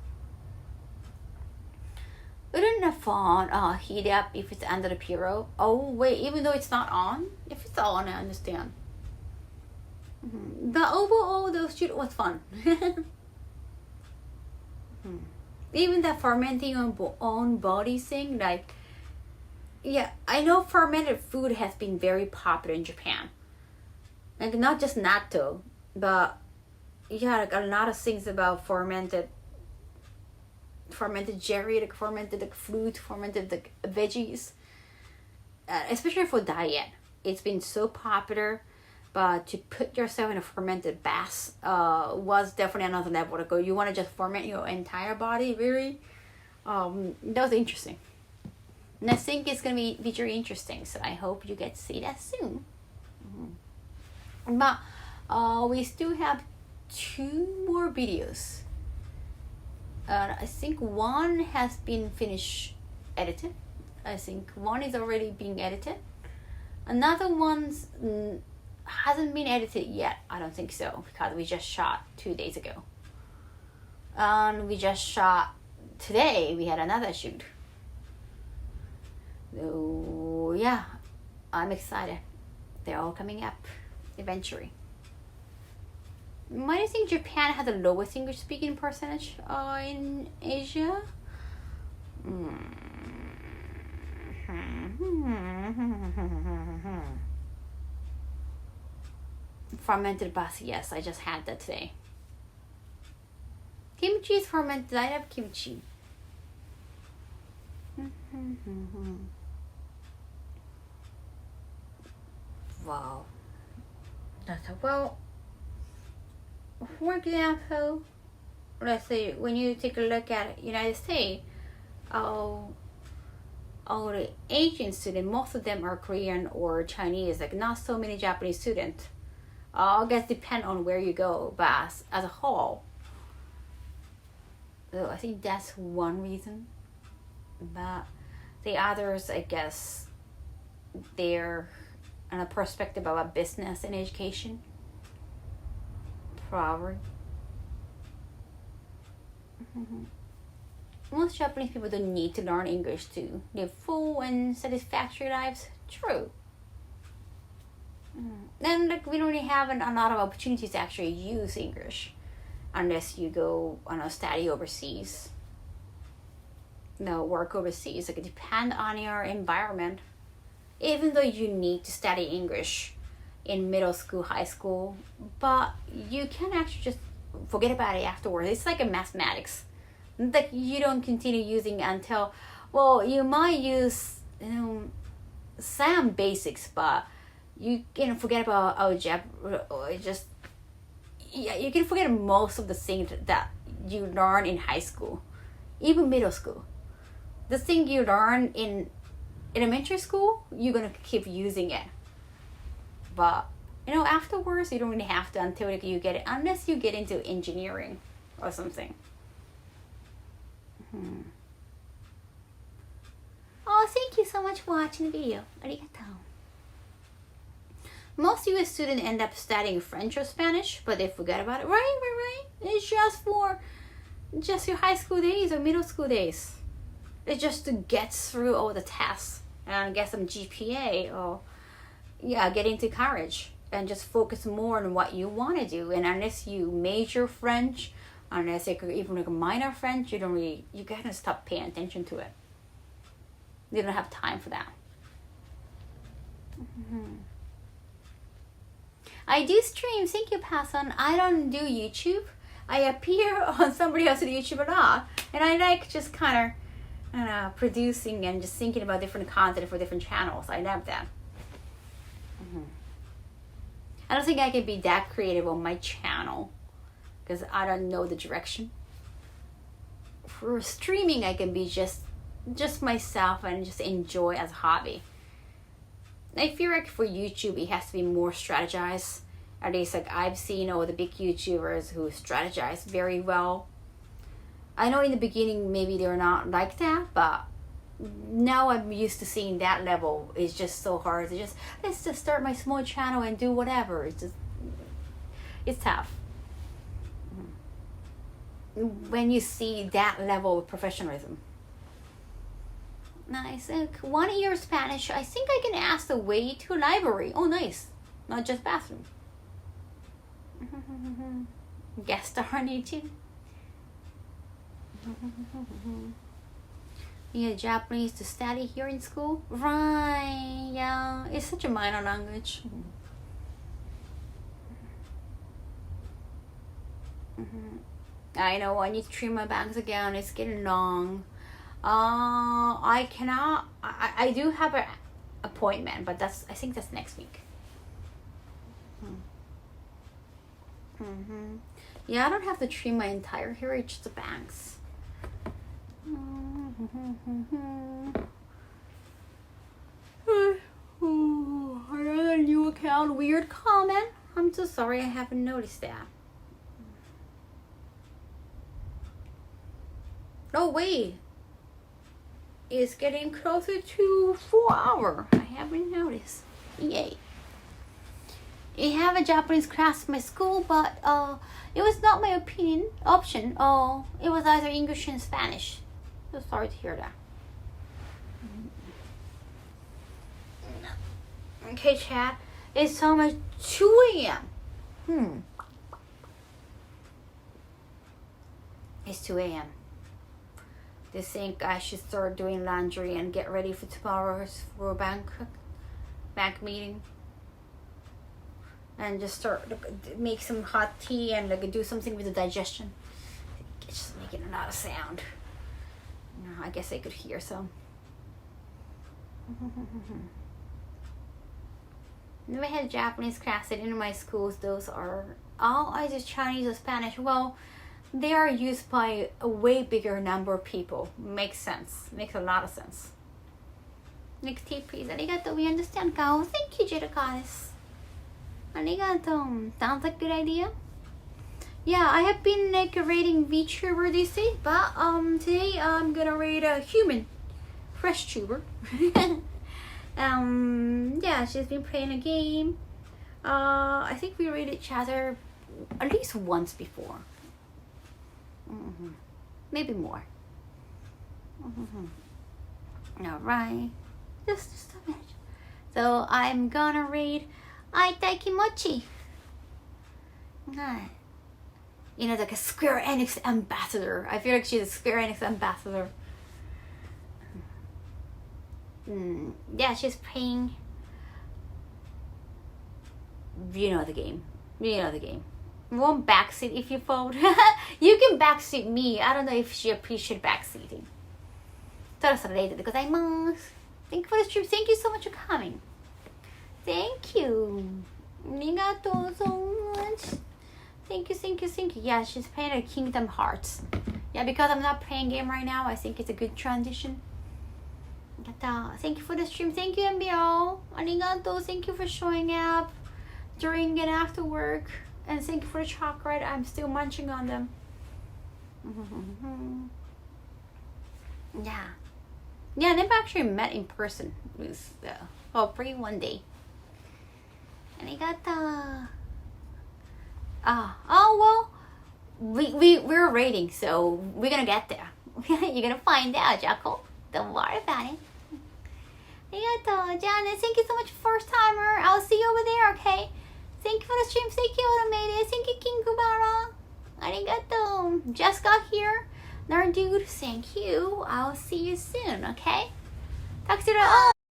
Wouldn't a phone heat up if it's under the pillow? Oh wait, even though it's not on? If it's on, I understand. The overall the shoot was fun. Even the fermenting on own body thing, like yeah, I know fermented food has been very popular in Japan. Like not just natto, but yeah, like a lot of things about fermented jelly, like fermented like fruit, fermented like veggies. Especially for diet, it's been so popular. But to put yourself in a fermented bath was definitely another level to go. You want to just ferment your entire body, really? That was interesting. And I think it's going to be very interesting. So I hope you get to see that soon. But we still have 2 more videos. I think one has been finished edited. I think one is already being edited. Another one's hasn't been edited yet. I don't think so, because we just shot 2 days ago. And we just shot today. We had another shoot. So yeah, I'm excited. They're all coming up eventually. Why do you think Japan has the lowest English speaking percentage in Asia? Fermented bath, yes, I just had that today. Kimchi is fermented. I love kimchi. Wow. Well, for example, let's say when you take a look at United States, all the Asian students, most of them are Korean or Chinese, like not so many Japanese students. I guess depend on where you go, but as a whole, so I think that's one reason. But the others, I guess, they're on a perspective about business and education. Probably. Most Japanese people don't need to learn English to live full and satisfactory lives. True. Then like we don't really have a lot of opportunities to actually use English unless you go on a study overseas. No, work overseas. Like it depends on your environment. Even though you need to study English in middle school, high school, but you can actually just forget about it afterwards. It's like a mathematics. Like you don't continue using until, well, you might use some basics, but you can forget about algebra or just you can forget most of the things that you learn in high school, even middle school. The thing you learn in elementary school, you're gonna keep using it, but afterwards you don't really have to until you get it, unless you get into engineering or something. Oh, thank you so much for watching the video. Arigatou. Most US students end up studying French or Spanish, but they forget about it. Right. It's just for your high school days or middle school days. It's just to get through all the tests and get some GPA or get into college and just focus more on what you want to do. And unless you major French, unless you could even like a minor French, you gotta stop paying attention to it. You don't have time for that. I do stream. Thank you, Passon. I don't do YouTube. I appear on somebody else's YouTube a lot, and I like just kind of producing and just thinking about different content for different channels. I love that. I don't think I can be that creative on my channel because I don't know the direction. For streaming, I can be just myself and just enjoy as a hobby. I feel like for YouTube, it has to be more strategized. At least like I've seen all the big YouTubers who strategize very well. I know in the beginning maybe they're not like that, but now I'm used to seeing that level. It's just so hard to let's just start my small channel and do whatever. It's tough. When you see that level of professionalism. Nice. 1 year Spanish. I think I can ask the way to library. Oh, nice. Not just bathroom. Guest star on YouTube. Yeah, Japanese to study here in school. Right, yeah. It's such a minor language. I know, I need to trim my bangs again. It's getting long. I cannot. I do have an appointment, but I think that's next week. Yeah, I don't have to trim my entire hair. It's just the bangs. Another new account. Weird comment. I'm so sorry. I haven't noticed that. Oh wait. It's getting closer to 4 hours. I haven't noticed. Yay. I have a Japanese class in my school, but it was not my option. It was either English and Spanish. So sorry to hear that. Okay, chat. It's almost 2 a.m. It's 2 a.m. They think I should start doing laundry and get ready for tomorrow's bank meeting. And just start make some hot tea and do something with the digestion. It's just making a lot of sound. I guess I could hear some. Never had a Japanese class in my schools. Those are all either Chinese or Spanish. Well, they are used by a way bigger number of people. Makes sense. Makes a lot of sense. Next tea, please. Arigato. We understand, Kaho. Thank you, Jirakaris. Arigato. Sounds like a good idea. Yeah, I have been rating VTuber these days, but today I'm gonna rate a human, fresh tuber. Yeah, she's been playing a game. I think we rated each other at least once before. Maybe more. All right, just a minute. So I'm gonna read Aitai Kimochi. You know, like a Square Enix ambassador. I feel like she's a Square Enix ambassador. Yeah, she's playing. You know the game. Won't backseat if you fold. You can backseat me. I don't know if she appreciates backseating. そろそろレイトでございます。Thank you for the stream. Thank you so much for coming. Thank you. ありがとう so much. Thank you. Yeah, she's playing a Kingdom Hearts. Yeah, because I'm not playing game right now, I think it's a good transition. Thank you for the stream. Thank you, MBO. ありがとう. Thank you for showing up during and after work. And thank you for the chocolate. I'm still munching on them. Yeah, I never actually met in person. It was hopefully one day. Arigato. Well, we're rating, so we're gonna get there. You're gonna find out, Jaco. Don't worry about it. Arigato, Janet. Thank you so much, first timer. I'll see you over there, okay? Thank you for the stream. Thank you, Automated. Thank you, King Kubara. Arigato. Just got here. Nerd dude, thank you. I'll see you soon, okay? Talk to you later.